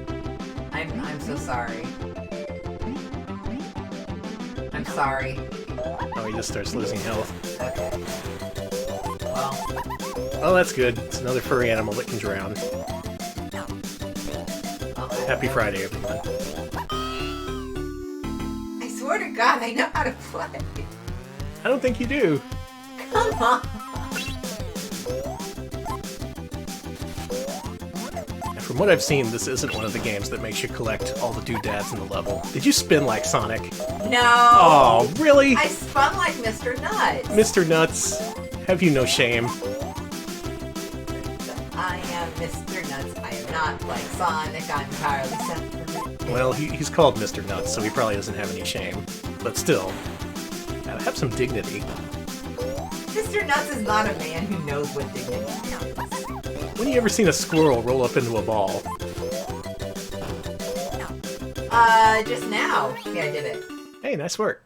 I'm so sorry. I'm sorry. Oh, he just starts losing health. Okay. Well. Oh, that's good. It's another furry animal that can drown. Okay. Happy Friday, everyone. I swear to God, I know how to play. I don't think you do. Come on. From what I've seen, this isn't one of the games that makes you collect all the doodads in the level. Did you spin like Sonic? No! Oh, really? I spun like Mr. Nuts! Mr. Nuts, have you no shame? I am Mr. Nuts. I am not like Sonic. I'm entirely separate. Well, he's called Mr. Nuts, so he probably doesn't have any shame. But still, gotta have some dignity. Mr. Nuts is not a man who knows what dignity counts. When have you ever seen a squirrel roll up into a ball? Just now. Yeah, I did it. Hey, nice work.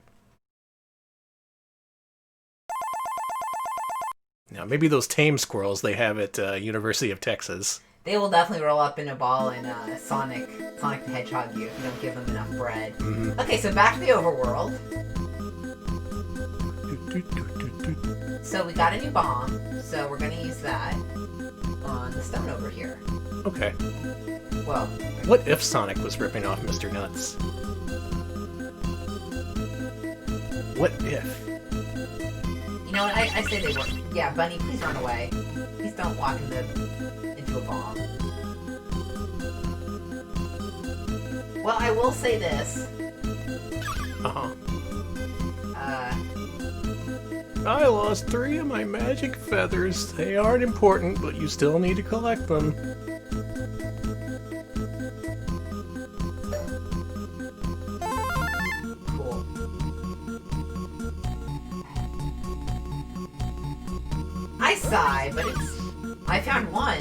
Now, maybe those tame squirrels they have at University of Texas. They will definitely roll up in a ball and Sonic the Hedgehog you if you don't give them enough bread. Mm-hmm. Okay, so back to the overworld. So we got a new bomb, so we're gonna use that on the stone over here. Okay. Well, What if Sonic was ripping off Mr. Nuts? What if? you know what? I say they work. Yeah, Bunny, please run away. Please don't walk into a bomb. Well, I will say this. Uh-huh. Uh, I lost 3 of my magic feathers. They aren't important, but you still need to collect them. cool. I sigh, but I found one.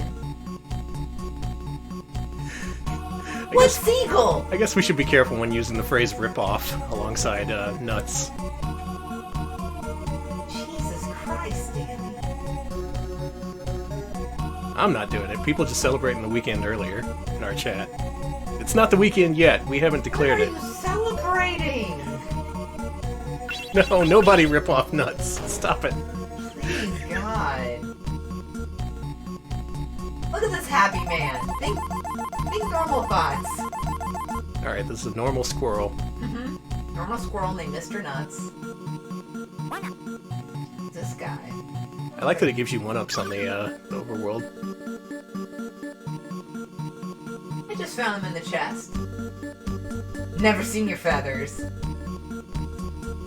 What seagull? I guess we should be careful when using the phrase rip-off alongside nuts. Jesus Christ, Danny. I'm not doing it. People just celebrating the weekend earlier in our chat. It's not the weekend yet. We haven't declared What it. are you celebrating? No, nobody rip off nuts. Stop it. Please, God. Look at this happy man. Think normal thoughts. Alright, this is a normal squirrel. Mm-hmm. Normal squirrel named Mr. Nuts. This guy. I like that it gives you one-ups on the overworld. I just found them in the chest. Never seen your feathers.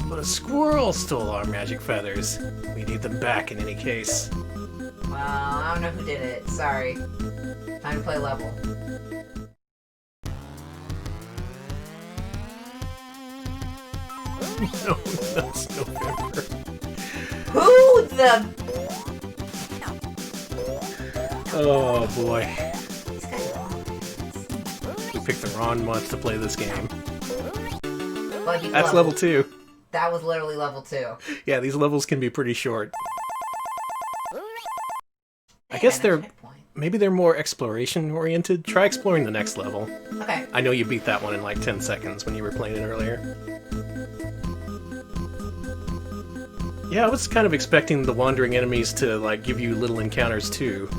But a squirrel stole our magic feathers. We need them back in any case. Well, I don't know who did it. Sorry. Time to play level. No, that's November. Who the... Oh boy. These guys are all... We picked the wrong month to play this game. Well, he's That's level 2. That was literally level 2. Yeah, these levels can be pretty short. I Hey, guess and a they're... checkpoint. Maybe they're more exploration-oriented. Try exploring the next level. Okay. I know you beat that one in like 10 seconds when you were playing it earlier. Yeah, I was kind of expecting the wandering enemies to like give you little encounters too.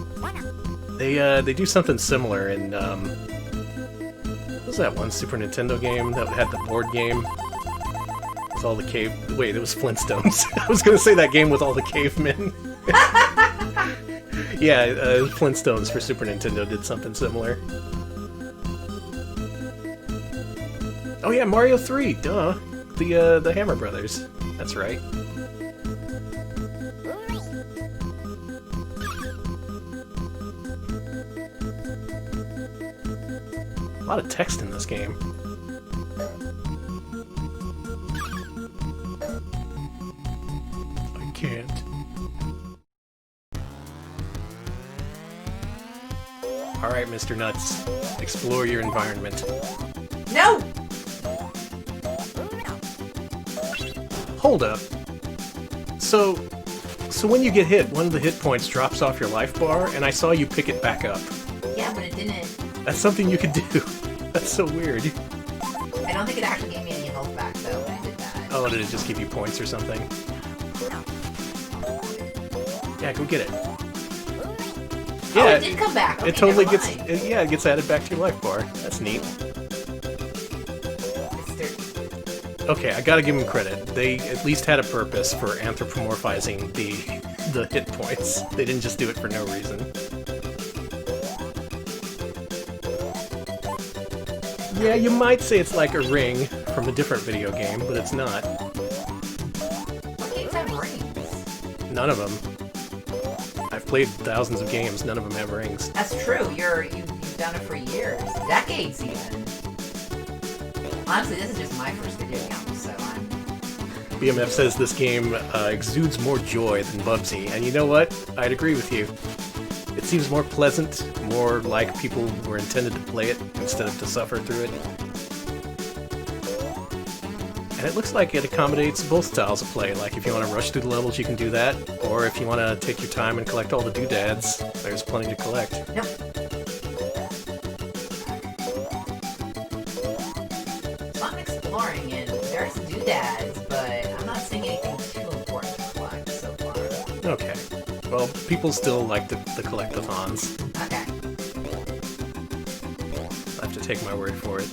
They do something similar in what was that one Super Nintendo game that had the board game with all the cave? Wait, it was Flintstones. I was gonna say that game with all the cavemen. Yeah, Flintstones for Super Nintendo did something similar. Oh yeah, Mario 3, duh. The Hammer Brothers. That's right. A lot of text in this game. I can't. Alright, Mr. Nuts. Explore your environment. No! Hold up. So when you get hit, one of the hit points drops off your life bar, and I saw you pick it back up. Yeah, but it didn't. That's something you could do. That's so weird. I don't think it actually gave me any health back, though, when I did that. Oh, did it just give you points or something? Yeah, go get it. Oh, it did come back. Okay, it totally never gets. mind. Yeah, it gets added back to your life bar. That's neat. Okay, I gotta give them credit. They at least had a purpose for anthropomorphizing the hit points. They didn't just do it for no reason. Yeah, you might say it's like a ring from a different video game, but it's not. What games have rings? None of them. I've played thousands of games. None of them have rings. That's true. You've done it for years. Decades, even. Honestly, this is just my first video game, so I'm... BMF says this game exudes more joy than Bubsy, and you know what? I'd agree with you. It seems more pleasant, more like people were intended to play it instead of to suffer through it. And it looks like it accommodates both styles of play. Like, if you want to rush through the levels, you can do that. Or if you want to take your time and collect all the doodads, there's plenty to collect. Nope. So I'm exploring, and there's doodads, but I'm not seeing anything too important to collect so far. Okay. Well, people still like the collectathons. Okay. I have to take my word for it.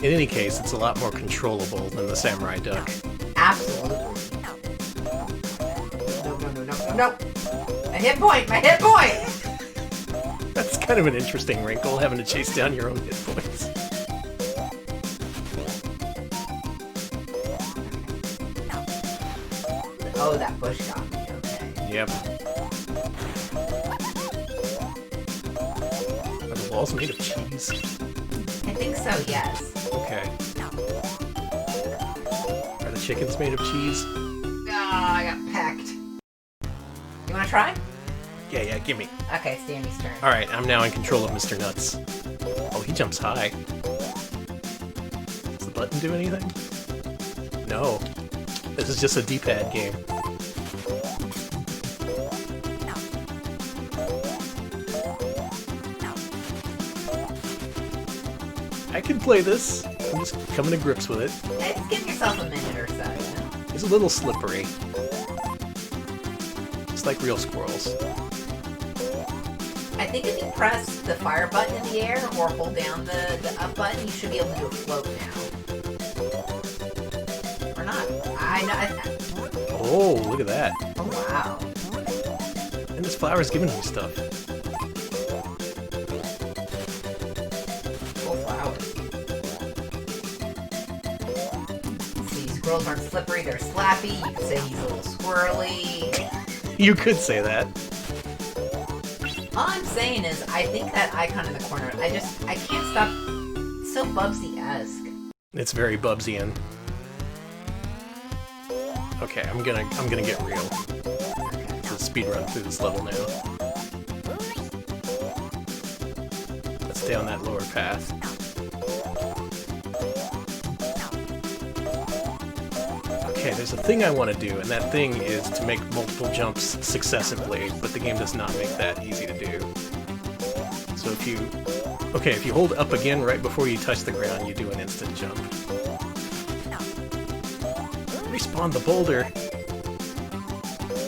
In any case, it's a lot more controllable than the Samurai Duck. Absolutely. No. My hit point! My hit point! That's kind of an interesting wrinkle, having to chase down your own hit points. Oh, that bush got me. Okay. Yep. Are the walls made of cheese? I think so, yes. Okay. Are the chickens made of cheese? Ah, I got pecked. You wanna try? Yeah, gimme. Okay, it's Danny's turn. Alright, I'm now in control of Mr. Nuts. Oh, he jumps high. Does the button do anything? No. This is just a D-pad game. I can play this. I'm just coming to grips with it. Hey, just give yourself a minute or so, you know? It's a little slippery. Just like real squirrels. I think if you press the fire button in the air or hold down the up button, you should be able to do a float now. Or not. I know. Oh, look at that. Oh, wow. And this flower's giving me stuff. Full flower. See, squirrels aren't slippery, they're slappy. You could say he's a little squirrely. You could say that. All I'm saying is, I think that icon in the corner, I can't stop. It's so Bubsy-esque. It's very Bubsy-ian. Okay, I'm gonna get real. Let's speed run through this level now. Let's stay on that lower path. Okay, there's a thing I want to do, and that thing is to make multiple jumps successively, but the game does not make that easy to do. So if you hold up again right before you touch the ground, you do an instant jump. Respawn the boulder!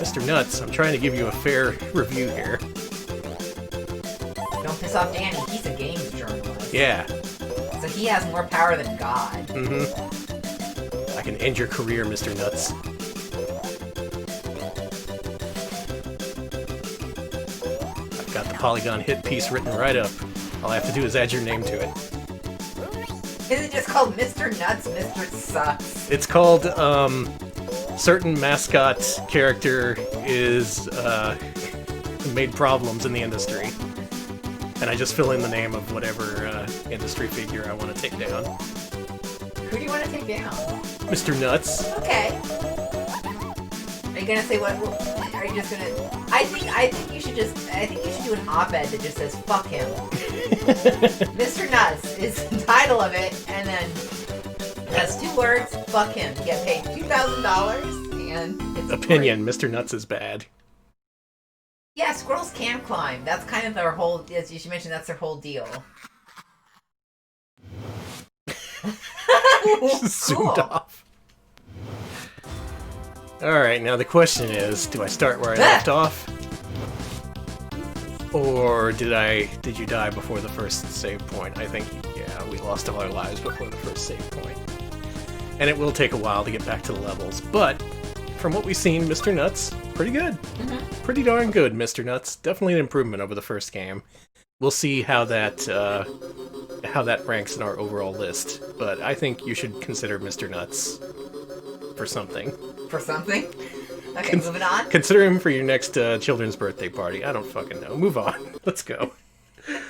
Mr. Nuts, I'm trying to give you a fair review here. Don't piss off Danny, he's a games journalist. Yeah. So he has more power than God. Mm-hmm. I can end your career, Mr. Nuts. I've got the polygon hit piece written right up. All I have to do is add your name to it. Is it just called Mr. Nuts, Mr. Sucks? It's called, certain mascot character is, made problems in the industry. And I just fill in the name of whatever, industry figure I want to take down. Who do you want to take down? Mr. Nuts. Okay. Are you gonna say what? Are you just gonna? I think you should just. I think you should do an op-ed that just says "fuck him." Mr. Nuts is the title of it, and then that's 2 words. Fuck him. You get paid $2,000, and it's Opinion: free. Mr. Nuts is bad. Yeah, squirrels can climb. That's kind of their whole. As you mentioned, that's their whole deal. Zoomed off. Alright, now the question is, do I start where I left off? Or did you die before the first save point? I think, yeah, we lost all our lives before the first save point. And it will take a while to get back to the levels, but from what we've seen, Mr. Nuts, pretty good. Mm-hmm. Pretty darn good, Mr. Nuts. Definitely an improvement over the first game. We'll see how that ranks in our overall list, but I think you should consider Mr. Nuts for something. For something? Okay, moving on. Consider him for your next children's birthday party. I don't fucking know. Move on. Let's go.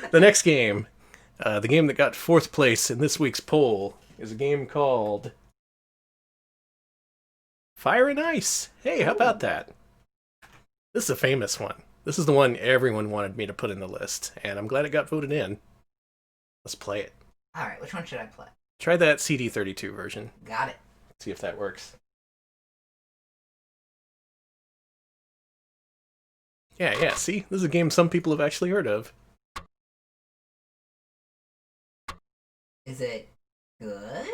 The next game, the game that got 4th place in this week's poll, is a game called Fire and Ice. Hey, how about that? This is a famous one. This is the one everyone wanted me to put in the list, and I'm glad it got voted in. Let's play it. Alright, which one should I play? Try that CD32 version. Got it. See if that works. Yeah, see? This is a game some people have actually heard of. Is it good?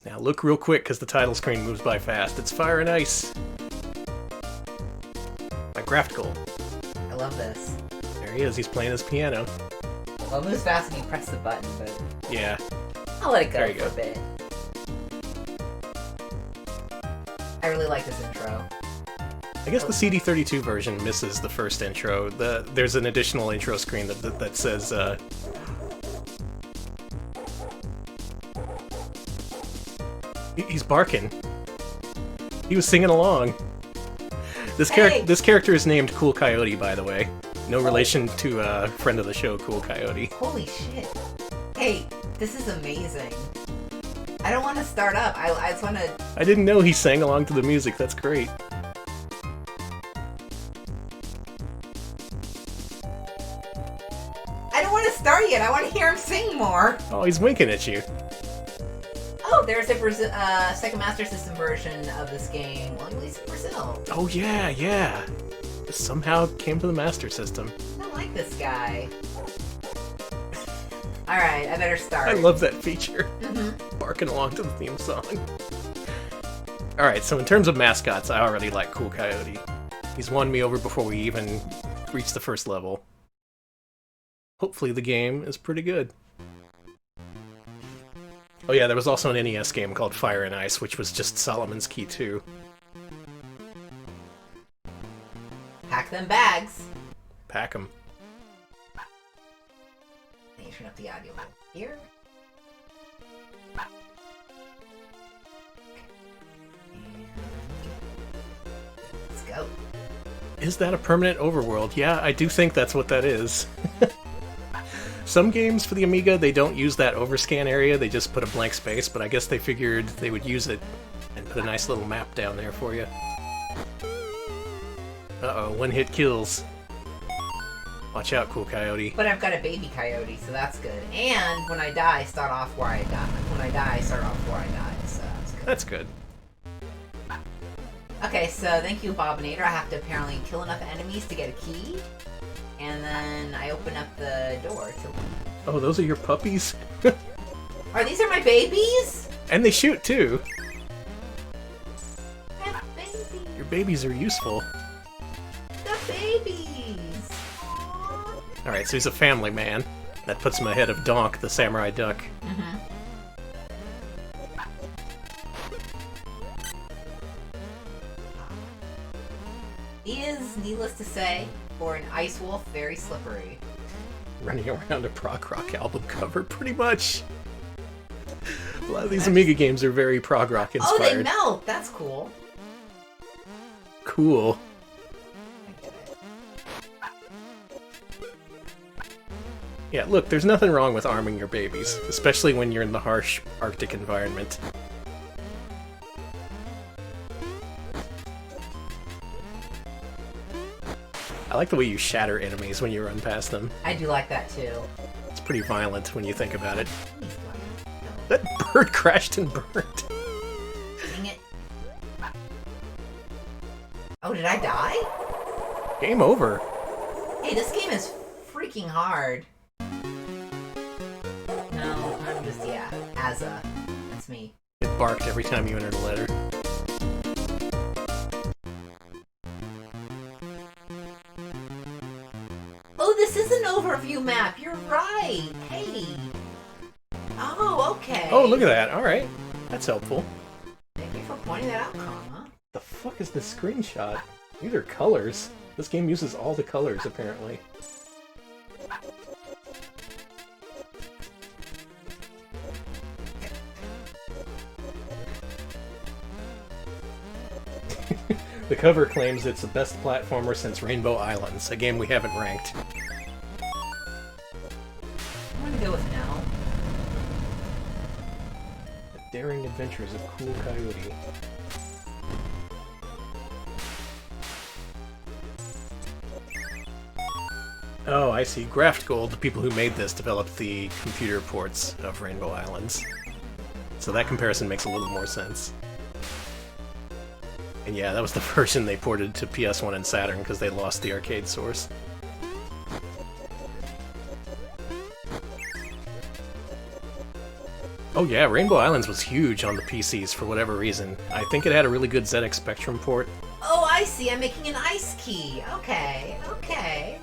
Now look real quick, because the title screen moves by fast. It's Fire and Ice. My Graft goal. I love this. There he is, he's playing his piano. Well, it moves fast when you press the button, but... Yeah. I'll let it There go you for go. a bit. I really like this intro. I guess the CD32 version misses the first intro. There's an additional intro screen that says, He's barking. He was singing along. This character is named Cool Coyote, by the way. No relation to a friend of the show, Cool Coyote. Holy shit. Hey, this is amazing. I don't want to start up. I just want to... I didn't know he sang along to the music. That's great. I don't want to start yet. I want to hear him sing more. Oh, he's winking at you. Oh, there's a Sega Master System version of this game. Well, at least in Brazil. Oh, yeah. This somehow came to the Master System. I don't like this guy. Alright, I better start. I love that feature. Mm-hmm. Barking along to the theme song. Alright, so in terms of mascots, I already like Cool Coyote. He's won me over before we even reached the first level. Hopefully the game is pretty good. Oh yeah, there was also an NES game called Fire and Ice, which was just Solomon's Key 2. Pack them bags. Pack 'em. Let me turn up the audio here. And let's go. Is that a permanent overworld? Yeah, I do think that's what that is. Some games for the Amiga, they don't use that overscan area, they just put a blank space, but I guess they figured they would use it and put a nice little map down there for you. Uh-oh, one-hit kills. Watch out, Cool Coyote. But I've got a baby coyote, so that's good. And when I die, start off where I die. When I die, start off where I die, so that's good. That's good. Okay, so thank you, Bobinator. I have to apparently kill enough enemies to get a key. And then I open up the door to... Oh, those are your puppies? These are my babies? And they shoot, too. I have babies. Your babies are useful. The babies. Aww. Alright, so he's a family man. That puts him ahead of Donk, the samurai duck. Mm-hmm. He is, needless to say, for an ice wolf, very slippery. Running around a prog rock album cover, pretty much. A lot of these Amiga games are very prog rock inspired. Oh, they melt! That's cool. Cool. Yeah, look, there's nothing wrong with arming your babies, especially when you're in the harsh Arctic environment. I like the way you shatter enemies when you run past them. I do like that too. It's pretty violent when you think about it. He's flying. That bird crashed and burned. Dang it. Oh, did I die? Game over. Hey, this game is freaking hard. No, I'm just, yeah, Azza. That's me. It barked every time you entered a letter. Oh, this is an overview map. You're right. Hey. Oh, okay. Oh, look at that. Alright. That's helpful. Thank you for pointing that out, Comma. The fuck is this screenshot? These are colors. This game uses all the colors, apparently. The cover claims it's the best platformer since Rainbow Islands, a game we haven't ranked. I'm gonna go with no. The Daring Adventures of Cool Coyote. Oh, I see. Graft Gold, the people who made this, developed the computer ports of Rainbow Islands. So that comparison makes a little more sense. And yeah, that was the version they ported to PS1 and Saturn because they lost the arcade source. Oh yeah, Rainbow Islands was huge on the PCs for whatever reason. I think it had a really good ZX Spectrum port. Oh, I see. I'm making an ice key. Okay, okay.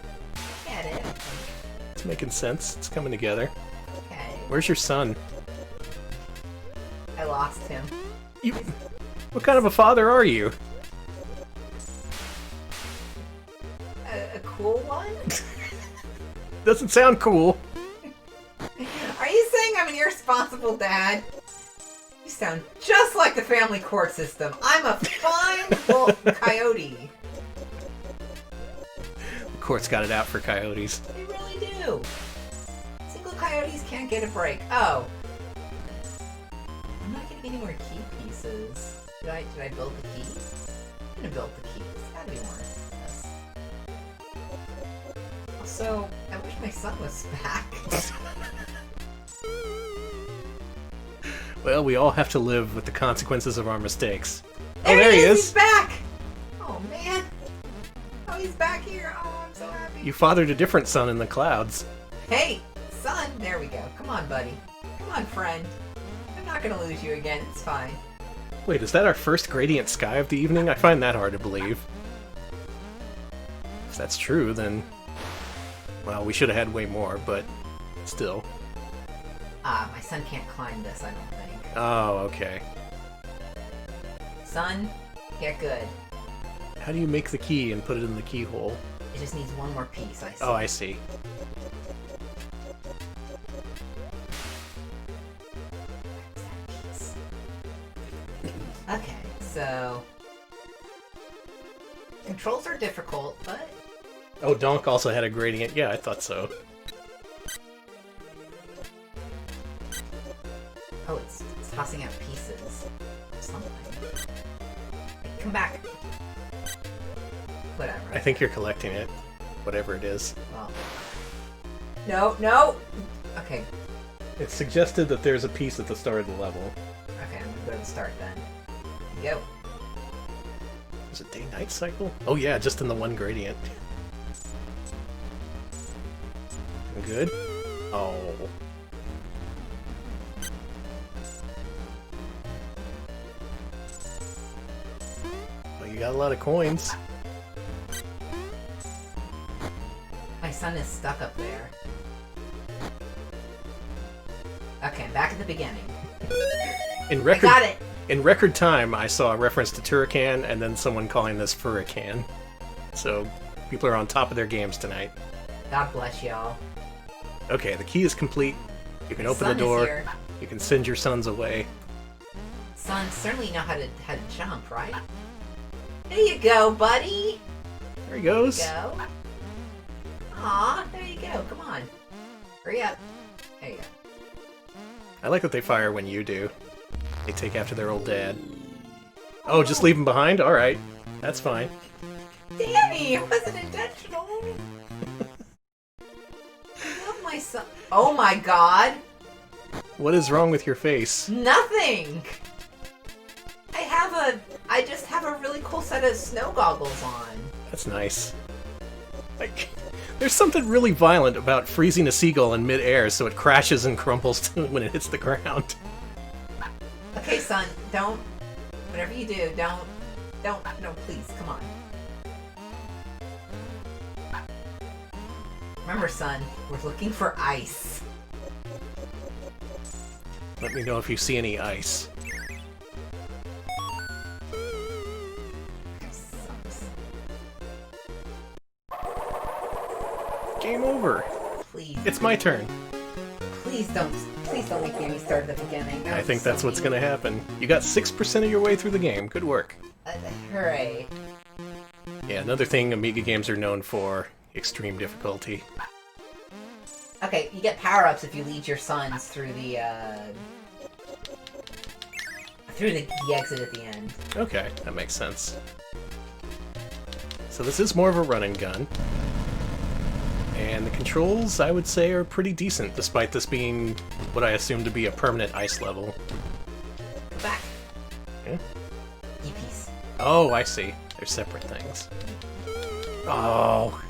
Get it. It's making sense. It's coming together. Okay. Where's your son? I lost him. You... What kind of a father are you? A cool one? Doesn't sound cool. Are you saying I'm an irresponsible dad? You sound just like the family court system. I'm a fine coyote. The court's got it out for coyotes. They really do. Single coyotes can't get a break. Oh. I'm not getting any more key pieces. Did I build the key? I'm gonna build the key. There's gotta be more than this. Also, I wish my son was back. Well, we all have to live with the consequences of our mistakes. There oh, there he is! He's back! Oh, man. Oh, he's back here. Oh, I'm so happy. You fathered a different son in the clouds. Hey, son. There we go. Come on, buddy. Come on, friend. I'm not gonna lose you again. It's fine. Wait, is that our first gradient sky of the evening? I find that hard to believe. If that's true, then... Well, we should have had way more, but still. My son can't climb this, I don't think. Oh, okay. Son, get good. How do you make the key and put it in the keyhole? It just needs one more piece, I see. Oh, I see. Okay, so... Controls are difficult, but... Oh, Donk also had a gradient. Yeah, I thought so. Oh, it's tossing out pieces. Something. Hey, come back. Whatever. I think you're collecting it. Whatever it is. Well... No, no! Okay. It's suggested that there's a piece at the start of the level. Okay, I'm gonna go to the start then. Go. Is it day-night cycle? Oh yeah, just in the one gradient. Good? Oh. Well, you got a lot of coins. My son is stuck up there. Okay, I'm back at the beginning. In record, I got it! In record time, I saw a reference to Turrican and then someone calling this Furrican. So, people are on top of their games tonight. God bless y'all. Okay, the key is complete. You can open the door. You can send your sons away. Sons certainly know how to jump, right? There you go, buddy! There he goes. There you go. Aw, there you go. Come on. Hurry up. There you go. I like that they fire when you do. They take after their old dad. Oh, just leave him behind? Alright. That's fine. Danny, it wasn't intentional. I love my son. Oh my god. What is wrong with your face? Nothing. I just have a really cool set of snow goggles on. That's nice. Like, there's something really violent about freezing a seagull in mid-air so it crashes and crumbles when it hits the ground. Okay, son, don't... Whatever you do, don't... No, please, come on. Remember, son, we're looking for ice. Let me know if you see any ice. Game over. Please. It's my turn. Please don't make me restart at the beginning. I think that's what's gonna happen. You got 6% of your way through the game. Good work. Hooray. Yeah, another thing Amiga games are known for, extreme difficulty. Okay, you get power-ups if you lead your sons through the exit at the end. Okay, that makes sense. So this is more of a run and gun. And And the controls, I would say, are pretty decent, despite this being what I assume to be a permanent ice level. Go back. Yeah. E-piece. Oh, I see. They're separate things. Oh.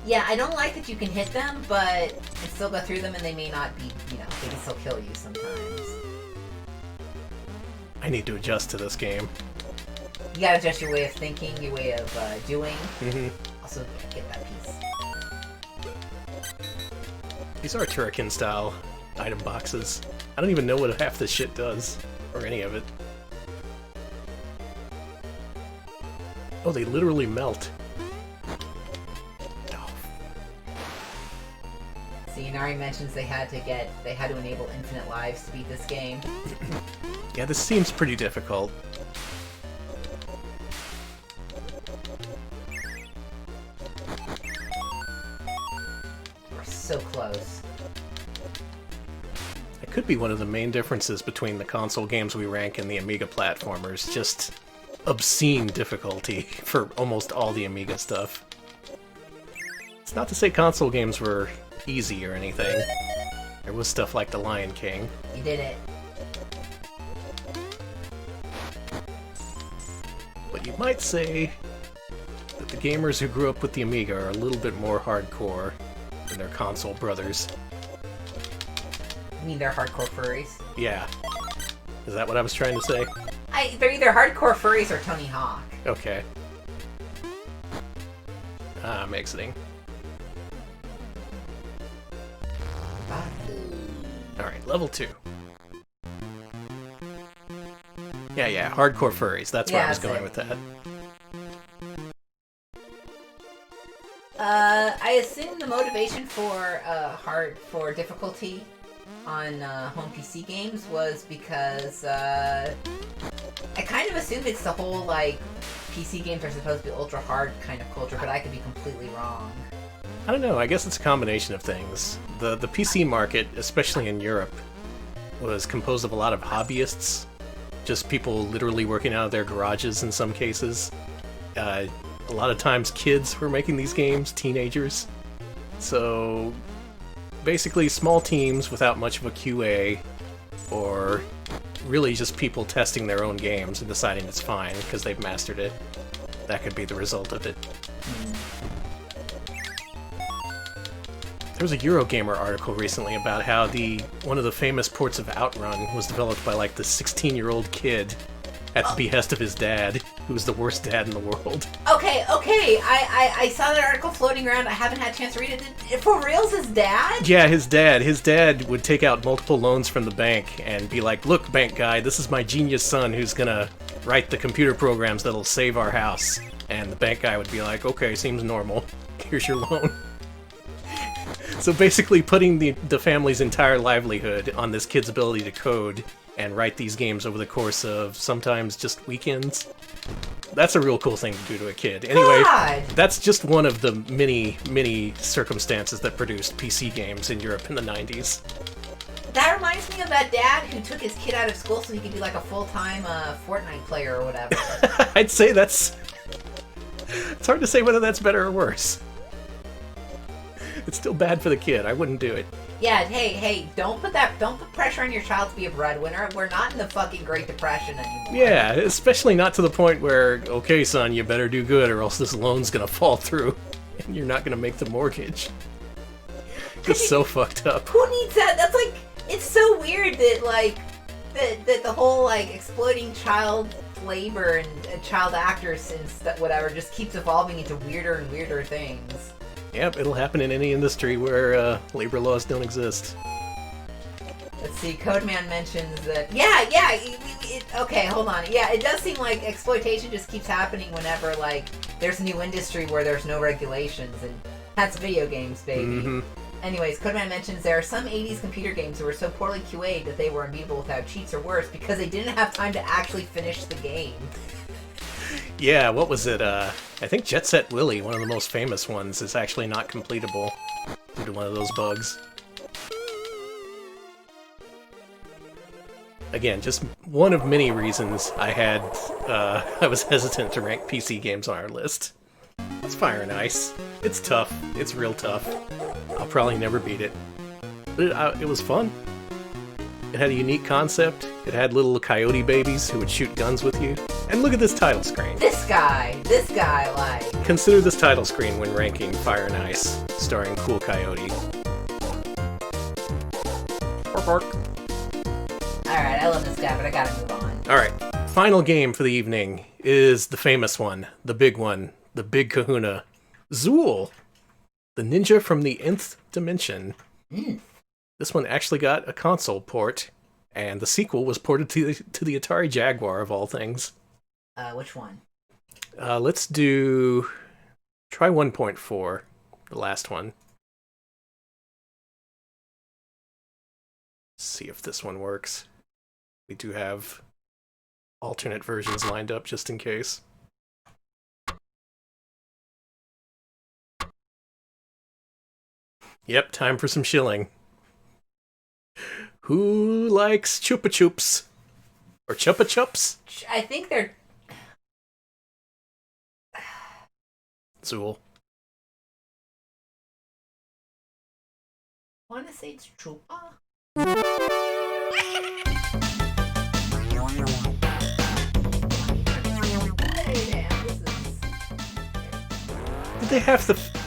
Yeah, I don't like that you can hit them, but and still go through them, and they may not be, they can still kill you sometimes. I need to adjust to this game. You gotta adjust your way of thinking, your way of doing. Mm-hmm. Also, get that piece. These are Turrican-style item boxes. I don't even know what half this shit does, or any of it. Oh, they literally melt. Oh. See, Inari mentions they had to enable infinite lives to beat this game. Yeah, this seems pretty difficult. We're so close. It could be one of the main differences between the console games we rank and the Amiga platformers. Just obscene difficulty for almost all the Amiga stuff. It's not to say console games were easy or anything. There was stuff like The Lion King. You did it. But you might say that the gamers who grew up with the Amiga are a little bit more hardcore than their console brothers. You mean they're hardcore furries? Yeah. Is that what I was trying to say? They're either hardcore furries or Tony Hawk. Okay. I'm exiting. Alright, level 2. Yeah, hardcore furries. That's where I was going with that. I assume the motivation for difficulty on home PC games was because I kind of assumed it's the whole PC games are supposed to be ultra hard kind of culture, but I could be completely wrong. I don't know, I guess it's a combination of things. The PC market, especially in Europe, was composed of a lot of hobbyists. Just people literally working out of their garages in some cases. A lot of times kids were making these games, teenagers. So basically small teams without much of a QA, or really just people testing their own games and deciding it's fine because they've mastered it. That could be the result of it. There was a Eurogamer article recently about how one of the famous ports of Outrun was developed by the 16-year-old kid at the behest of his dad, who was the worst dad in the world. Okay. I saw that article floating around. I haven't had a chance to read it. For reals, his dad? Yeah, his dad. His dad would take out multiple loans from the bank and be like, "Look, bank guy, this is my genius son who's gonna write the computer programs that'll save our house." And the bank guy would be like, "Okay, seems normal. Here's your loan." So basically putting the family's entire livelihood on this kid's ability to code and write these games over the course of sometimes just weekends. That's a real cool thing to do to a kid. Anyway, God. That's just one of the many circumstances that produced PC games in Europe in the 90s. That reminds me of that dad who took his kid out of school so he could be a full-time Fortnite player or whatever. I'd say it's hard to say whether that's better or worse. It's still bad for the kid. I wouldn't do it. Yeah, hey, don't put pressure on your child to be a breadwinner. We're not in the fucking Great Depression anymore. Yeah, especially not to the point where, okay, son, you better do good or else this loan's gonna fall through and you're not gonna make the mortgage. It's so fucked up. Who needs that? That's it's so weird that that the whole exploiting child labor and child actors and whatever just keeps evolving into weirder and weirder things. Yep, it'll happen in any industry where labor laws don't exist. Let's see, Codeman mentions that... Yeah, okay, hold on. Yeah, it does seem like exploitation just keeps happening whenever, there's a new industry where there's no regulations, and that's video games, baby. Mm-hmm. Anyways, Codeman mentions there are some 80s computer games that were so poorly QA'd that they were unbeatable without cheats or worse because they didn't have time to actually finish the game. Yeah, what was it? I think Jet Set Willy, one of the most famous ones, is actually not completable due to one of those bugs. Again, just one of many reasons I was hesitant to rank PC games on our list. It's Fire and Ice. It's tough. It's real tough. I'll probably never beat it. But it was fun. It had a unique concept. It had little coyote babies who would shoot guns with you. And look at this title screen. This guy, like... Consider this title screen when ranking Fire and Ice, starring Cool Coyote. Bark, bark. Alright, I love this guy, but I gotta move on. Alright, final game for the evening is the famous one, the big kahuna. Zool, the ninja from the nth dimension. This one actually got a console port, and the sequel was ported to the Atari Jaguar, of all things. Which one? Let's try 1.4, the last one. See if this one works. We do have alternate versions lined up just in case. Yep, time for some shilling. Who likes Chupa Chups? Or Chupa Chups? I think they're... Zool. I want to say it's Chupa.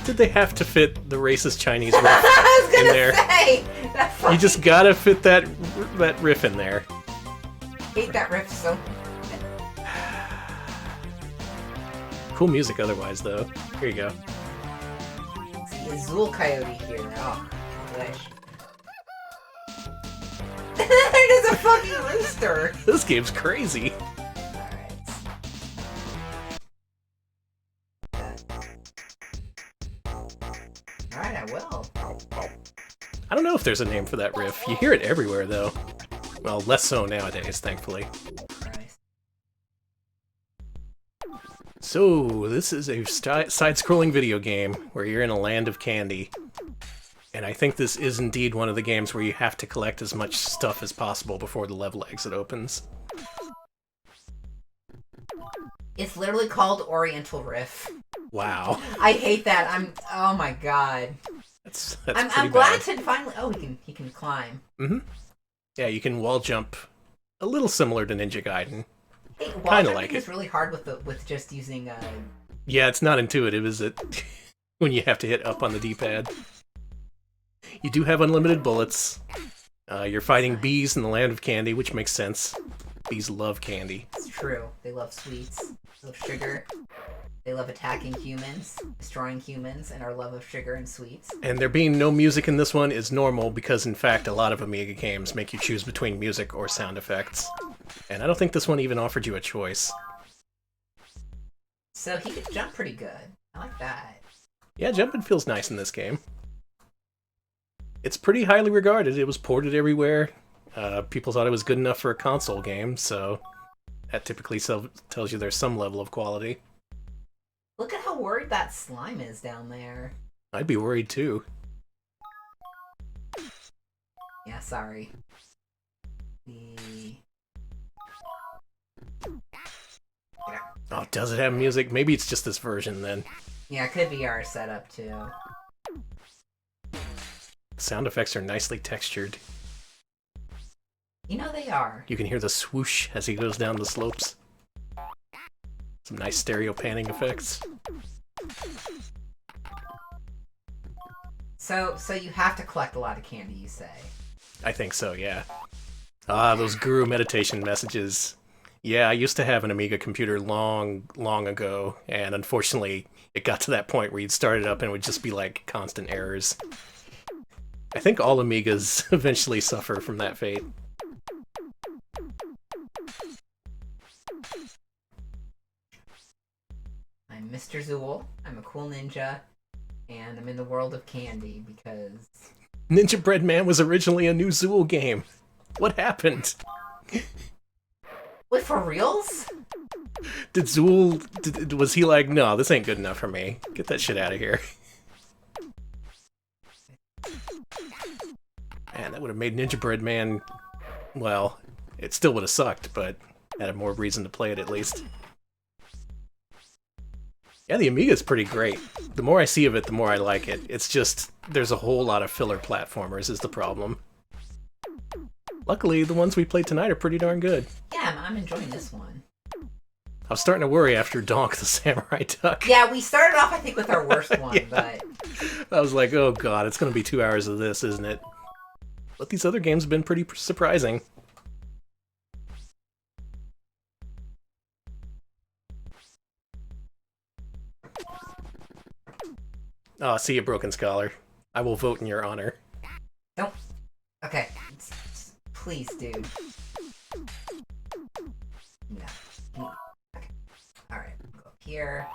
Did they have to fit the racist Chinese riff I was gonna in there? say! You just gotta fit that riff in there. Hate that riff so... Cool music otherwise, though. Here you go. See a Zool Coyote here. Oh, I wish. There's a fucking rooster! This game's crazy. Alright, I will. I don't know if there's a name for that riff. You hear it everywhere, though. Well, less so nowadays, thankfully. Christ. So, this is a side-scrolling video game where you're in a land of candy. And I think this is indeed one of the games where you have to collect as much stuff as possible before the level exit opens. It's literally called Oriental Riff. Wow. I hate that. Oh my god. That's I'm glad to finally... Oh, he can climb. Mm-hmm. Yeah, you can wall jump a little similar to Ninja Gaiden. Hey, wall Kinda jumping like is it. really hard with just using... Yeah, it's not intuitive, is it? When you have to hit up on the D-pad. You do have unlimited bullets. You're fighting bees in the land of candy, which makes sense. Bees love candy. It's true. They love sweets. They love sugar. They love attacking humans, destroying humans, and our love of sugar and sweets. And there being no music in this one is normal because, in fact, a lot of Amiga games make you choose between music or sound effects. And I don't think this one even offered you a choice. So he could jump pretty good. I like that. Yeah, jumping feels nice in this game. It's pretty highly regarded. It was ported everywhere. People thought it was good enough for a console game, so that typically tells you there's some level of quality. Look at how worried that slime is down there. I'd be worried too. Yeah, sorry. Oh, does it have music? Maybe it's just this version then. Yeah, it could be our setup too. Sound effects are nicely textured. You know they are. You can hear the swoosh as he goes down the slopes. Some nice stereo panning effects. So you have to collect a lot of candy, you say? I think so, yeah. Ah, those guru meditation messages. Yeah, I used to have an Amiga computer long ago, and unfortunately, it got to that point where you'd start it up and it would just be like constant errors. I think all Amigas eventually suffer from that fate. I'm Mr. Zool, I'm a cool ninja, and I'm in the world of candy because... Ninja Bread Man was originally a new Zool game. What happened? Wait, for reals? Did Zool... was he like, no, this ain't good enough for me. Get that shit out of here. Man, that would have made Ninja Bread Man... well, it still would have sucked, but had more reason to play it at least. Yeah, the Amiga's pretty great. The more I see of it, the more I like it. It's just, there's a whole lot of filler platformers is the problem. Luckily, the ones we played tonight are pretty darn good. Yeah, I'm enjoying this one. I was starting to worry after Donk the Samurai Duck. Yeah, we started off, I think, with our worst one, Yeah. but... I was like, oh god, it's going to be 2 hours of this, isn't it? But these other games have been pretty surprising. Oh, see you, Broken Scholar. I will vote in your honor. Don't... Okay. Please, dude. Yeah. Okay. Alright, go up here.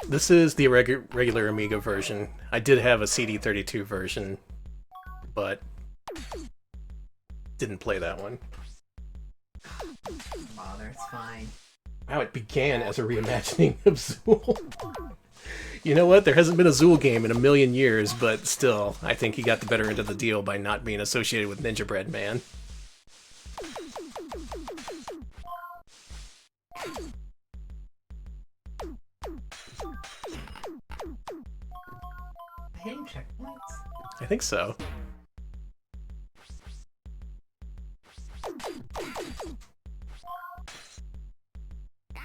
This is the regular Amiga version. I did have a CD32 version, but didn't play that one. Don't bother, it's fine. Wow, it began as a reimagining of Zool. You know what? There hasn't been a Zool game in a million years, but still, I think he got the better end of the deal by not being associated with Ninja Bread Man. Hitting checkpoints? I think so.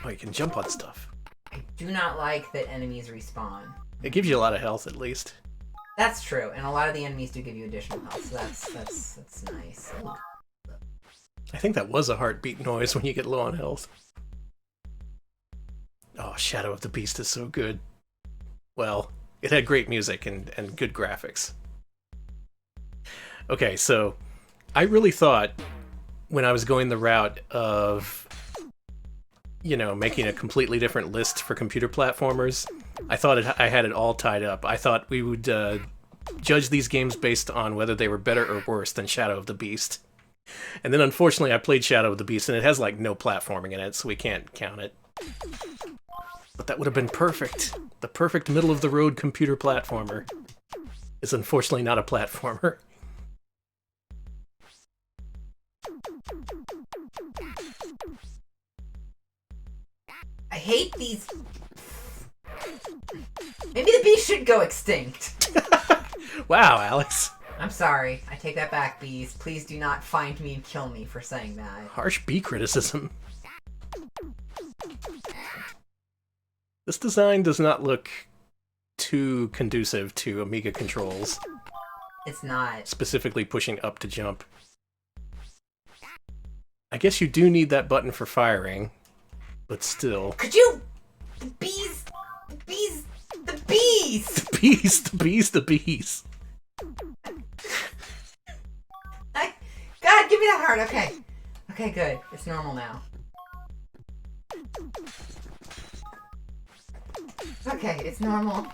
Oh, you can jump on stuff. I do not like that enemies respawn. It gives you a lot of health, at least. That's true, and a lot of the enemies do give you additional health, so that's nice. I think that was a heartbeat noise when you get low on health. Oh, Shadow of the Beast is so good. Well, it had great music and good graphics. Okay, so I really thought when I was going the route of, you know, making a completely different list for computer platformers, I thought I had it all tied up. I thought we would judge these games based on whether they were better or worse than Shadow of the Beast. And then unfortunately I played Shadow of the Beast and it has like no platforming in it, so we can't count it. But that would have been perfect. The perfect middle-of-the-road computer platformer is unfortunately not a platformer. I hate these... Maybe the bees should go extinct. Wow, Alex. I'm sorry. I take that back, bees. Please do not find me and kill me for saying that. Harsh bee criticism. This design does not look too conducive to Amiga controls. It's not. Specifically pushing up to jump. I guess you do need that button for firing, but still. Could you... The bees... The bees... The bees! The bees! The bees! The bees! God, give me that heart. Okay. Okay, good. It's normal now. Okay, it's normal.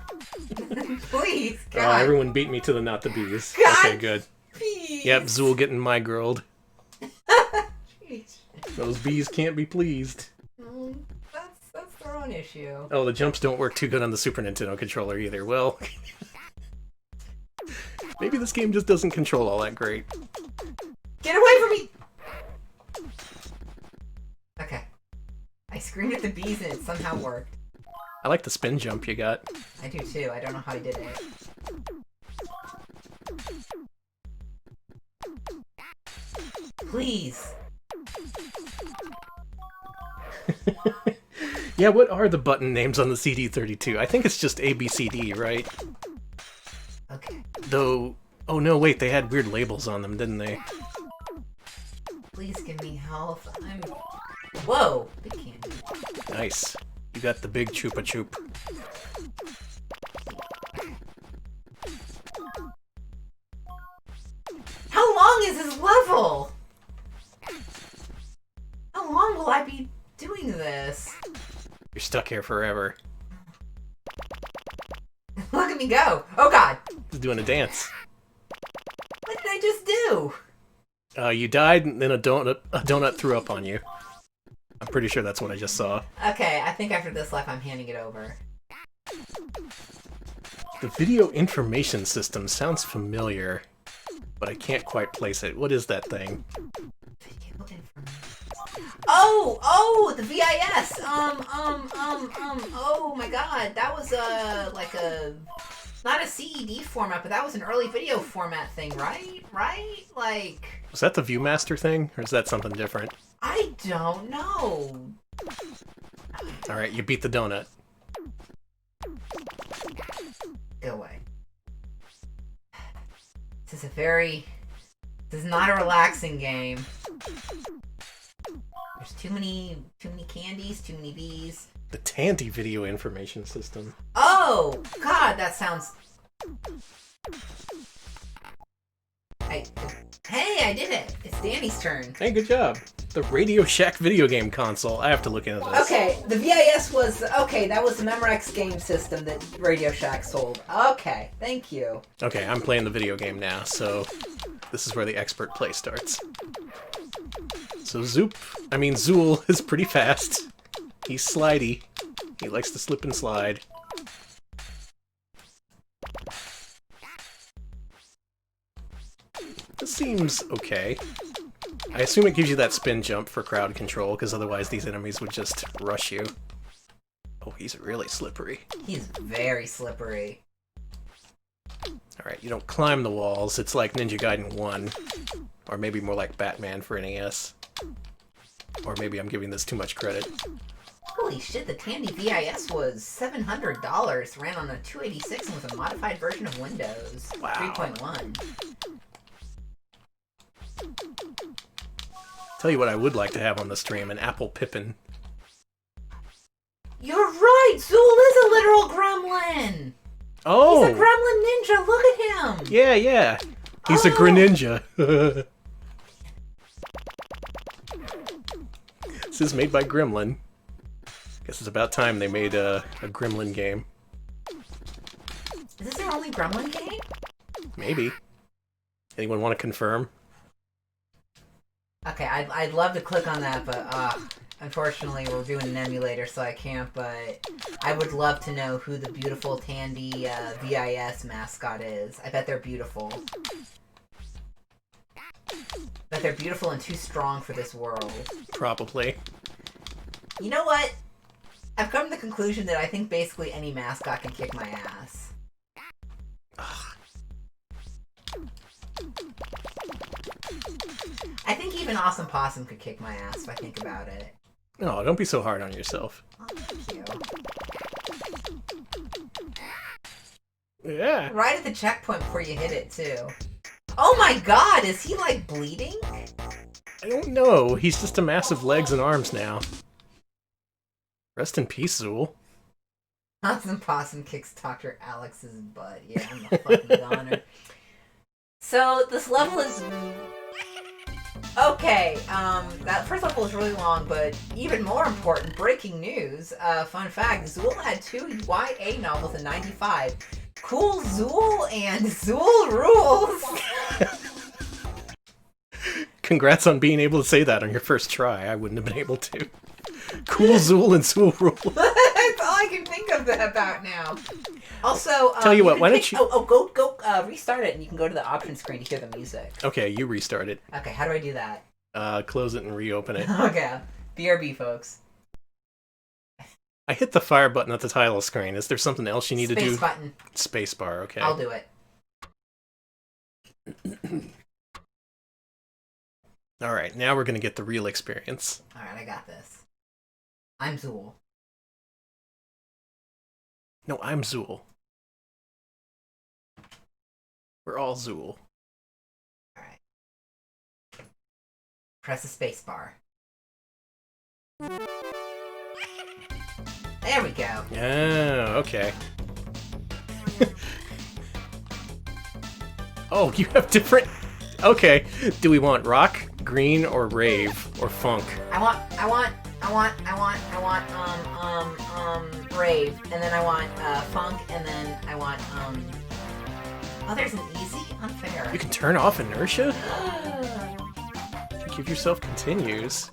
Please, Oh, God. everyone beat me to the not the bees. God, Okay, good. Please. Yep, Zool getting my girled. Jeez. Those bees can't be pleased. That's their own issue. Oh, the jumps don't work too good on the Super Nintendo controller either. Well, maybe this game just doesn't control all that great. Get away from me! Okay. I screamed at the bees and it somehow worked. I like the spin jump you got. I do too. I don't know how I did it. Please. Yeah, what are the button names on the CD32? I think it's just A, B, C, D, right? Okay. Though, oh no, wait, they had weird labels on them, didn't they? Please give me health. I'm... Whoa! Big candy. Nice. You got the big Chupa Chup. How long is this level? How long will I be doing this? You're stuck here forever. Look at me go! Oh god! Just doing a dance. What did I just do? You died, and then a donut threw up on you. I'm pretty sure that's what I just saw. Okay, I think after this life I'm handing it over. The video information system sounds familiar, but I can't quite place it. What is that thing? Video information. Oh! Oh, the VIS. Oh my God, that was like a not a CED format, but that was an early video format thing, right? Right? Like. Was that the ViewMaster thing, or is that something different? I don't know. All right, you beat the donut. Go away. This is not a relaxing game. There's too many candies, too many bees. The Tandy Video Information System. Oh, God, that sounds... Hey, I did it! It's Danny's turn. Hey, good job. The Radio Shack video game console. I have to look into this. Okay, the VIS was... Okay, that was the Memorex game system that Radio Shack sold. Okay, thank you. Okay, I'm playing the video game now, so this is where the expert play starts. So Zool is pretty fast. He's slidey. He likes to slip and slide. This seems okay. I assume it gives you that spin jump for crowd control, because otherwise these enemies would just rush you. Oh, he's really slippery. He's very slippery. Alright, you don't climb the walls. It's like Ninja Gaiden 1. Or maybe more like Batman for NES. Or maybe I'm giving this too much credit. Holy shit, the Tandy VIS was $700. Ran on a 286 and was a modified version of Windows. Wow. 3.1. Tell you what I would like to have on the stream, an Apple Pippin. You're right! Zool is a literal gremlin! Oh! He's a Gremlin Ninja, look at him! Yeah. He's a Greninja. This is made by Gremlin. Guess it's about time they made a Gremlin game. Is this their only Gremlin game? Maybe. Anyone want to confirm? Okay, I'd love to click on that, but unfortunately we're doing an emulator, so I can't, but I would love to know who the beautiful Tandy VIS mascot is. I bet they're beautiful. Bet they're beautiful and too strong for this world. Probably. You know what? I've come to the conclusion that I think basically any mascot can kick my ass. I think even Awesome Possum could kick my ass if I think about it. No, don't be so hard on yourself. Oh, thank you. Yeah. Right at the checkpoint before you hit it, too. Oh my god, is he, like, bleeding? I don't know. He's just a massive legs and arms now. Rest in peace, Zool. Awesome Possum kicks Dr. Alex's butt. Yeah, I'm a fucking goner. So, this level is... Okay, that first level is really long, but even more important, breaking news, fun fact, Zool had 2 YA novels in '95. Cool Zool and Zool Rules! Congrats on being able to say that on your first try. I wouldn't have been able to. Cool Zool and Zool Rules. That's all I can think of about now. Also, tell you what, why don't you... go restart it and you can go to the option screen to hear the music. Okay, you restart it. Okay, how do I do that? Close it and reopen it. Okay, BRB, folks. I hit the fire button at the title screen. Is there something else you need to do? Space button. Spacebar, okay. I'll do it. Alright, now we're gonna get the real experience. Alright, I got this. I'm Zool. No, I'm Zool. We're all Zool. Alright. Press the space bar. There we go. Yeah, okay. Oh, you have different... Okay. Do we want rock, green, or rave, or funk? I want, rave, and then I want, funk, and then I want, oh, there's an easy? Unfair. You can turn off inertia? Give yourself continues.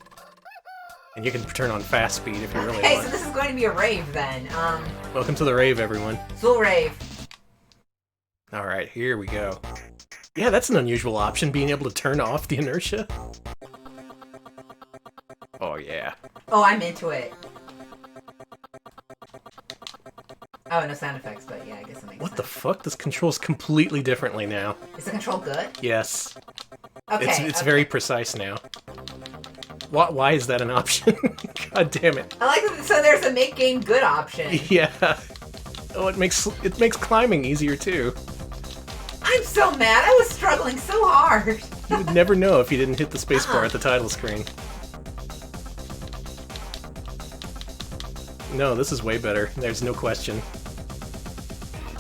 And you can turn on fast speed if you really Okay, want. so this is going to be a rave then. Welcome to the rave, everyone. Zool rave. Alright, here we go. Yeah, that's an unusual option, being able to turn off the inertia. Oh, Oh, yeah. Oh, I'm into it. Oh, no sound effects, but yeah, I guess it makes What sense. the fuck? This controls completely differently now. Is the control good? Yes. Okay. It's very precise now. Why is that an option? God damn it. I like that. So there's a make game good option. Yeah. Oh, it makes climbing easier too. I'm so mad. I was struggling so hard. You would never know if you didn't hit the spacebar at the title screen. No, this is way better. There's no question.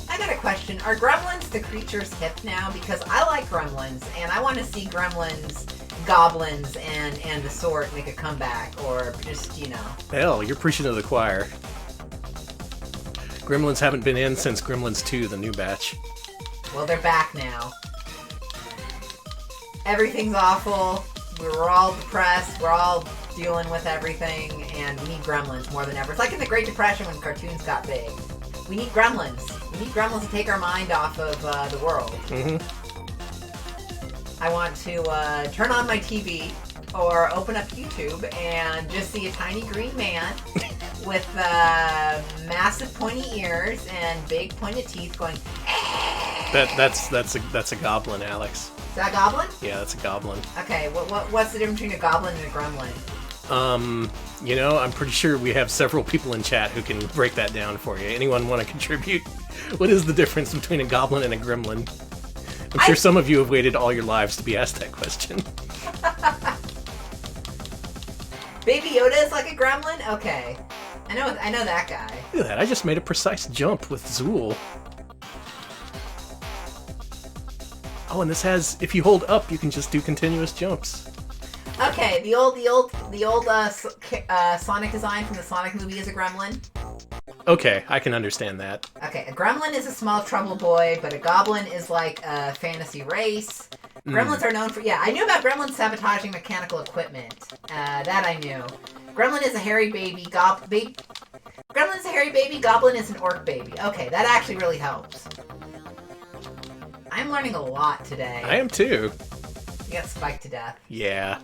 I got a question. Are gremlins the creatures hip now? Because I like gremlins, and I want to see gremlins, goblins, and the sort make a comeback, or just, you know. Hell, you're preaching to the choir. Gremlins haven't been in since Gremlins 2, the new batch. Well, they're back now. Everything's awful. We're all depressed. We're all dealing with everything, and we need gremlins more than ever. It's like in the Great Depression when cartoons got big. We need gremlins. We need gremlins to take our mind off of the world. Mm-hmm. I want to turn on my TV or open up YouTube and just see a tiny green man with massive pointy ears and big pointed teeth going. That's a goblin, Alex. Is that a goblin? Yeah, that's a goblin. Okay, what's the difference between a goblin and a gremlin? You know, I'm pretty sure we have several people in chat who can break that down for you. Anyone want to contribute? What is the difference between a goblin and a gremlin? I'm sure some of you have waited all your lives to be asked that question. Baby Yoda is like a gremlin? Okay. I know that guy. Look at that, I just made a precise jump with Zool. Oh, and this has, if you hold up, you can just do continuous jumps. Okay, the old Sonic design from the Sonic movie is a gremlin. Okay, I can understand that. Okay, a gremlin is a small trouble boy, but a goblin is like a fantasy race. Gremlins are known for... Yeah, I knew about gremlins sabotaging mechanical equipment. That I knew. Gremlin is a hairy baby. Gremlin is a hairy baby. Goblin is an orc baby. Okay, that actually really helps. I'm learning a lot today. I am too. You got spiked to death. Yeah.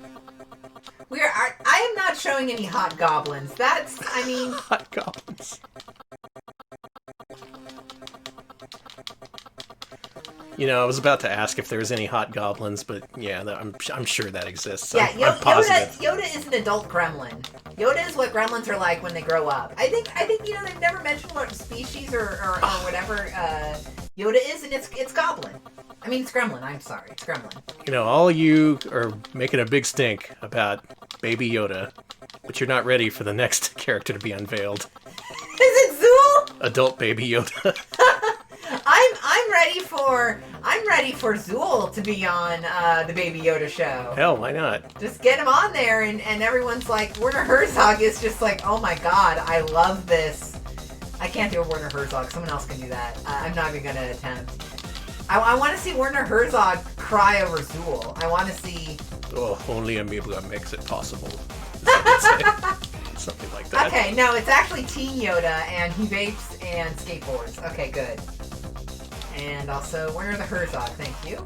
I am not showing any hot goblins. That's... I mean... Hot goblins. You know, I was about to ask if there was any hot goblins, but yeah, I'm sure that exists. Yeah, I'm positive. Yoda is an adult gremlin. Yoda is what gremlins are like when they grow up. I think you know, they've never mentioned what species or whatever Yoda is, and it's goblin. I mean, it's gremlin. I'm sorry, it's gremlin. You know, all you are making a big stink about Baby Yoda, but you're not ready for the next character to be unveiled. Is it Zool? Adult Baby Yoda. I'm ready for Zool to be on the Baby Yoda show. Hell, why not? Just get him on there, and everyone's like, Werner Herzog is just like, oh my god, I love this. I can't do a Werner Herzog. Someone else can do that. I'm not even gonna attempt. I want to see Werner Herzog cry over Zool. I want to see... Oh, only Amiga makes it possible. Something like that. Okay, no, it's actually Teen Yoda, and he vapes and skateboards. Okay, good. And also Werner the Herzog, thank you.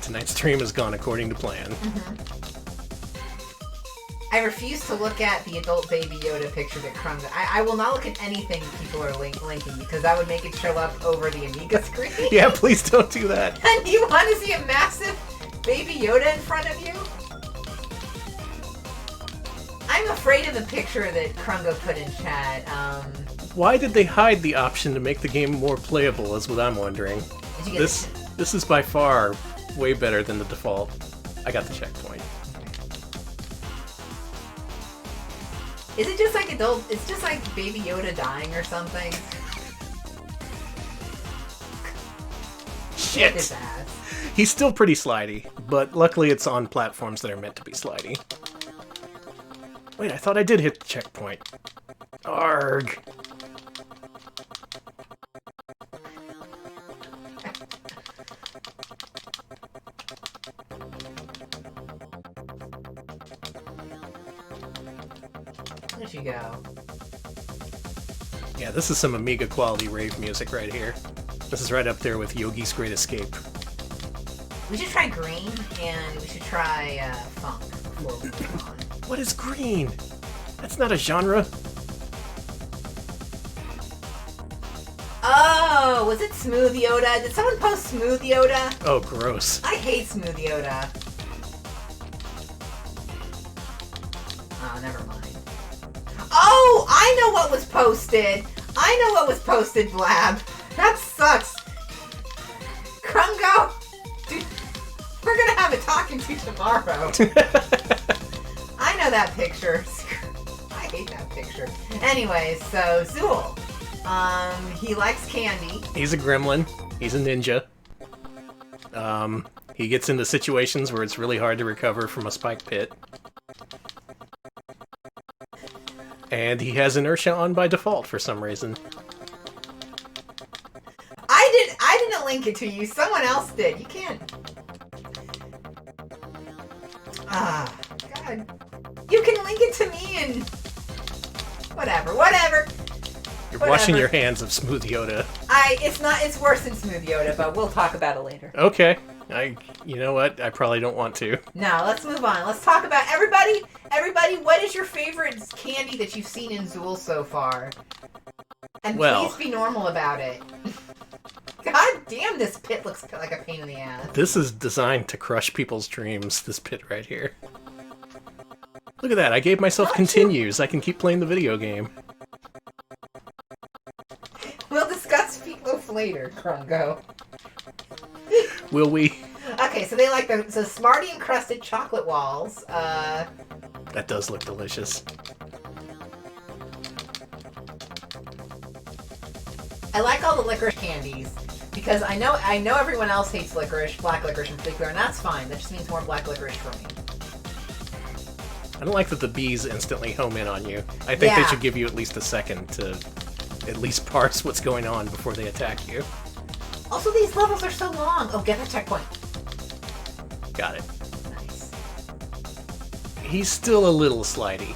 Tonight's stream has gone according to plan. Mm-hmm. I refuse to look at the adult Baby Yoda picture that Crumb... I will not look at anything people are linking, because that would make it show up over the Amiga screen. Yeah, please don't do that. And you want to see a massive Baby Yoda in front of you? I'm afraid of the picture that Krungo put in chat. Why did they hide the option to make the game more playable, is what I'm wondering. Did you get This is by far way better than the default. I got the checkpoint. Is it just like adult... It's just like Baby Yoda dying or something? Shit! His ass. He's still pretty slidey, but luckily it's on platforms that are meant to be slidey. Wait, I thought I did hit the checkpoint. Arg. Where'd you go? Yeah, this is some Amiga quality rave music right here. This is right up there with Yogi's Great Escape. We should try green, and we should try funk before we move on. What is green? That's not a genre. Oh, was it Smooth Yoda? Did someone post Smooth Yoda? Oh, gross. I hate Smooth Yoda. Oh, never mind. Oh, I know what was posted. Blab. That sucks. Krungo, dude, we're gonna have a talking to tomorrow. I know that picture. I hate that picture. Anyways, so Zool. He likes candy. He's a gremlin. He's a ninja. He gets into situations where it's really hard to recover from a spike pit. And he has inertia on by default for some reason. I didn't link it to you. Someone else did. You can't. Ah, God. You can link it to me and whatever. You're washing your hands of Smooth Yoda. It's worse than Smooth Yoda, but we'll talk about it later. Okay. You know what? I probably don't want to. No, let's move on. Let's talk about everybody, what is your favorite candy that you've seen in Zool so far? And please be normal about it. God damn, this pit looks like a pain in the ass. This is designed to crush people's dreams, this pit right here. Look at that, I gave myself continues. I can keep playing the video game. We'll discuss Feetloaf later, Krungo. Will we? Okay, so they like the Smartie encrusted chocolate walls. That does look delicious. I like all the licorice candies because I know everyone else hates licorice, black licorice in particular, and that's fine. That just means more black licorice for me. I don't like that the bees instantly home in on you. I think they should give you at least a second to at least parse what's going on before they attack you. Also, these levels are so long. Oh, get that checkpoint. Got it. Nice. He's still a little slidey.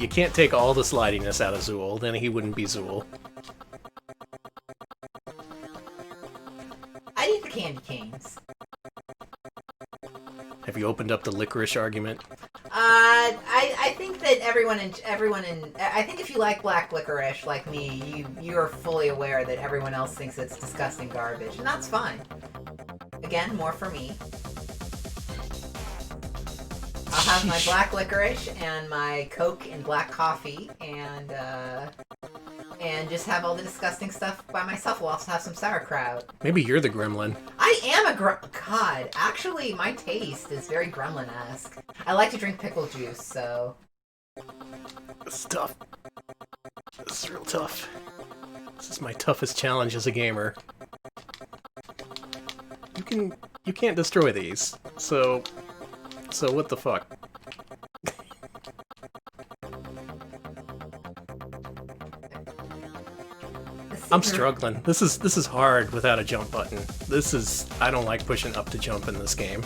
You can't take all the slidiness out of Zool, then he wouldn't be Zool. I need the candy canes. Have you opened up the licorice argument? I think that everyone in I think if you like black licorice like me, you are fully aware that everyone else thinks it's disgusting garbage, and that's fine. Again, more for me. I'll have my black licorice and my Coke and black coffee, and just have all the disgusting stuff by myself. We'll also have some sauerkraut. Maybe you're the gremlin. I am a God, actually, my taste is very gremlin-esque. I like to drink pickle juice, so... This is tough. This is real tough. This is my toughest challenge as a gamer. You can't destroy these, so what the fuck? I'm struggling. This is hard without a jump button. I don't like pushing up to jump in this game.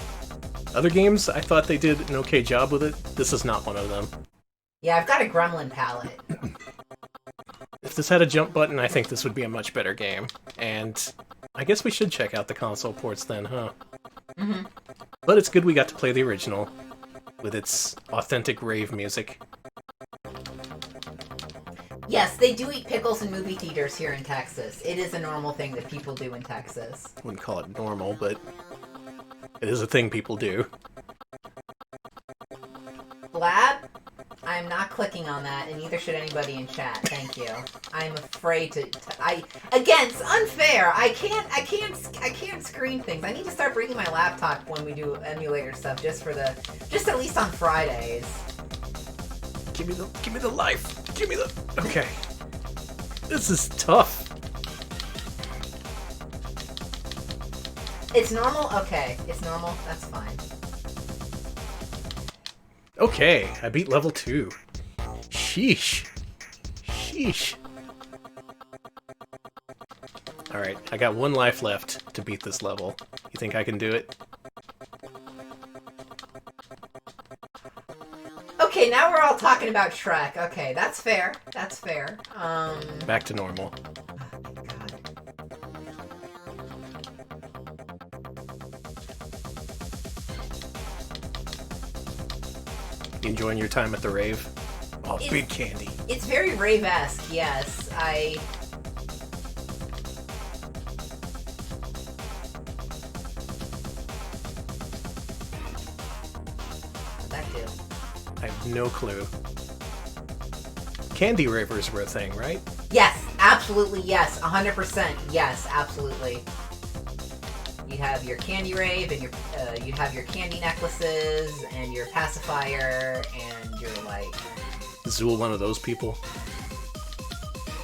Other games, I thought they did an okay job with it. This is not one of them. Yeah, I've got a gremlin palette. If this had a jump button, I think this would be a much better game. And I guess we should check out the console ports then, huh? Mm-hmm. But it's good we got to play the original, with its authentic rave music. Yes, they do eat pickles in movie theaters here in Texas. It is a normal thing that people do in Texas. Wouldn't call it normal, but it is a thing people do. Blab, I'm not clicking on that, and neither should anybody in chat. Thank you. I'm afraid to again, it's unfair. I can't screen things. I need to start bringing my laptop when we do emulator stuff, just at least on Fridays. Give me the life. Give me the... Okay. This is tough. It's normal? Okay. It's normal? That's fine. Okay, I beat level 2. Sheesh. Sheesh. Alright, I got one life left to beat this level. You think I can do it? Okay, now we're all talking about Shrek. Okay, that's fair. That's fair. Back to normal. Oh, You enjoying your time at the rave? Oh, It's- big candy. It's very rave-esque, yes. What'd that do? I have no clue. Candy ravers were a thing, right? Yes, absolutely yes. 100% yes, absolutely. You'd have your candy rave, and you'd have your candy necklaces, and your pacifier, and your, like... Zool one of those people?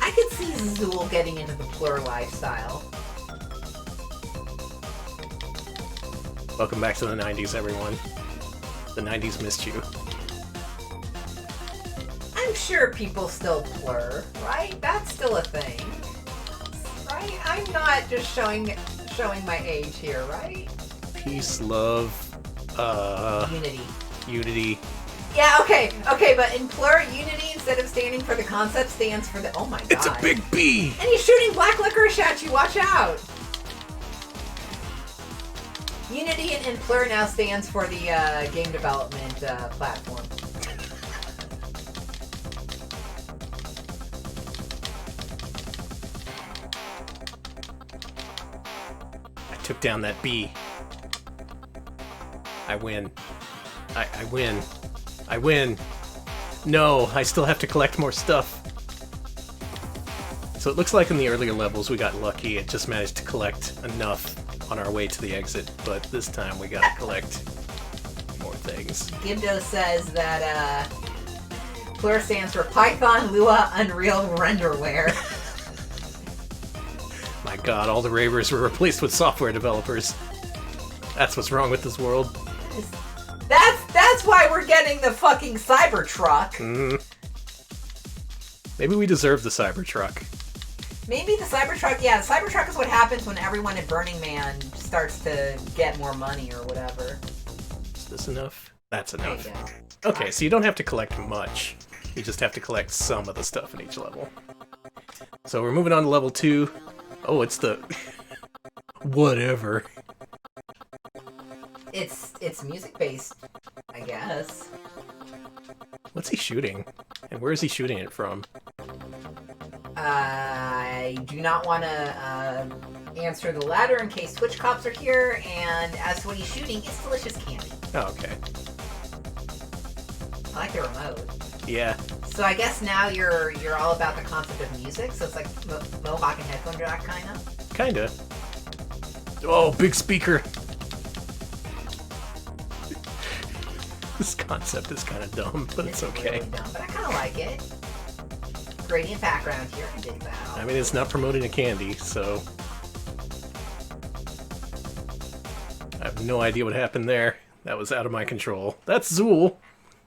I could see Zool getting into the plur lifestyle. Welcome back to the 90s, everyone. The 90s missed you. I'm sure people still plur, right? That's still a thing, right? I'm not just showing my age here, right? Peace, love, Unity. unity. Yeah, okay, but in plur, unity, instead of standing for the concept, stands for the... Oh my god. It's a big B! And he's shooting black licorice at you, watch out! Unity in plur now stands for the game development platform. I took down that B. I win. I win. I win. No, I still have to collect more stuff. So it looks like in the earlier levels we got lucky and just managed to collect enough on our way to the exit, but this time we gotta collect more things. Gibdo says that plur stands for Python, Lua, Unreal, Renderware. My god, all the ravers were replaced with software developers. That's what's wrong with this world. That's why we're getting the fucking Cybertruck. Maybe we deserve the Cybertruck. Maybe the Cybertruck, yeah, the Cybertruck is what happens when everyone at Burning Man starts to get more money or whatever. Is this enough? That's There you enough. go. Okay, so you don't have to collect much. You just have to collect some of the stuff in each level. So we're moving on to level 2. Oh, it's the... whatever. It's music-based, I guess. What's he shooting? And where is he shooting it from? I do not want to answer the latter in case Twitch cops are here, and as to what he's shooting, it's delicious candy. Oh, okay. I like the remote. Yeah. So I guess now you're all about the concept of music, so it's like Mohawk and headphone jack, kind of? Kinda. Oh, big speaker! This concept is kind of dumb, but it's okay. Really dumb, but I kind of like it. Gradient background here, I dig that. I mean, it's not promoting a candy, so... I have no idea what happened there. That was out of my control. That's Zool,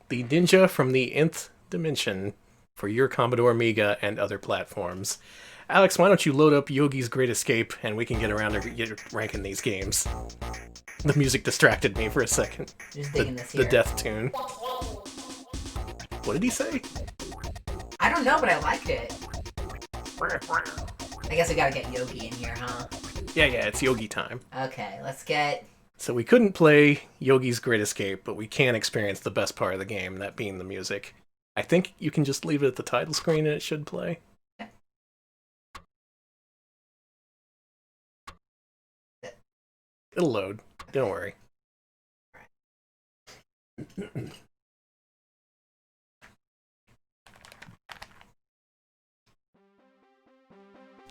the ninja from the nth dimension for your Commodore Amiga and other platforms. Alex, why don't you load up Yogi's Great Escape and we can get around to ranking these games. The music distracted me for a second. Just digging this here. The death tune. What did he say? I don't know, but I liked it. I guess we gotta get Yogi in here, huh? Yeah, it's Yogi time. Okay, let's get... So we couldn't play Yogi's Great Escape, but we can experience the best part of the game, that being the music. I think you can just leave it at the title screen and it should play. It'll load. Don't worry.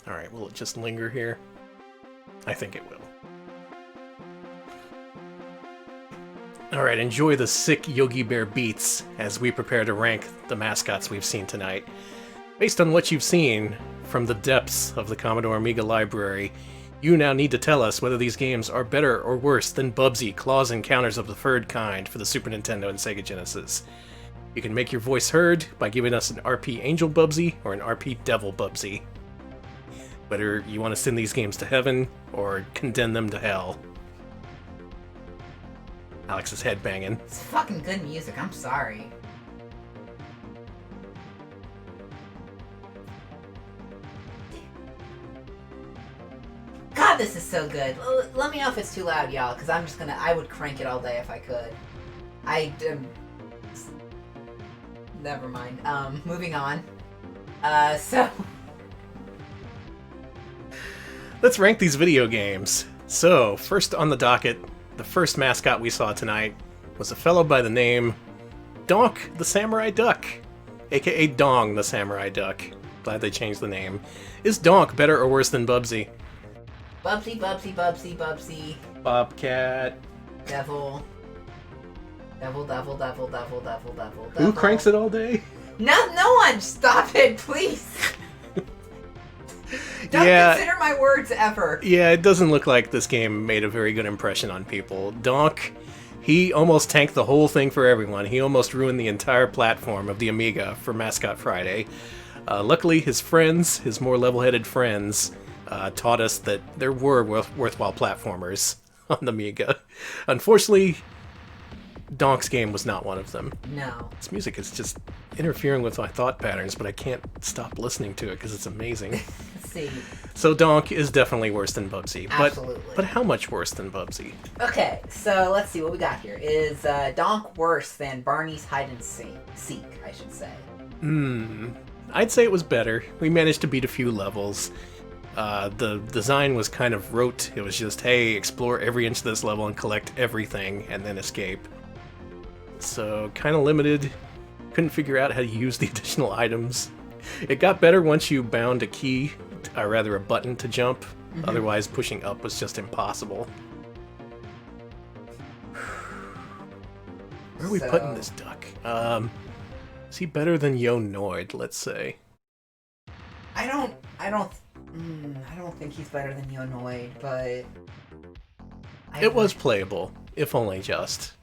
Alright, will it just linger here? I think it will. Alright, enjoy the sick Yogi Bear beats as we prepare to rank the mascots we've seen tonight. Based on what you've seen from the depths of the Commodore Amiga library, you now need to tell us whether these games are better or worse than Bubsy, Claws Encounters of the Furred Kind for the Super Nintendo and Sega Genesis. You can make your voice heard by giving us an RP Angel Bubsy or an RP Devil Bubsy. Whether you want to send these games to heaven or condemn them to hell. Alex is headbanging. It's fucking good music, I'm sorry. God, this is so good. Let me know if it's too loud, y'all, because I would crank it all day if I could. never mind. Moving on. So Let's rank these video games. So, first on the docket, the first mascot we saw tonight was a fellow by the name Donk the Samurai Duck, aka Dong the Samurai Duck. Glad they changed the name. Is Donk better or worse than Bubsy? Bubsy, Bubsy, Bubsy, Bubsy. Bobcat. Devil. Devil. Who cranks it all day? No one! Stop it, please! Don't consider my words ever. Yeah, it doesn't look like this game made a very good impression on people. Donk, he almost tanked the whole thing for everyone. He almost ruined the entire platform of the Amiga for Mascot Friday. Luckily, his friends, his more level-headed friends, taught us that there were worthwhile platformers on the Amiga. Unfortunately, Donk's game was not one of them. No. This music is just interfering with my thought patterns, but I can't stop listening to it because it's amazing. Let's see. So Donk is definitely worse than Bubsy. Absolutely. But how much worse than Bubsy? Okay, so let's see what we got here. Is Donk worse than Barney's Hide and Seek, I should say? I'd say it was better. We managed to beat a few levels. The design was kind of rote. It was just, hey, explore every inch of this level and collect everything, and then escape. So, kind of limited. Couldn't figure out how to use the additional items. It got better once you bound a key, or rather a button to jump. Otherwise, pushing up was just impossible. Where are we putting this duck? Is he better than Yonoid, let's say? I don't think he's better than Yonoid, but It was playable, if only just.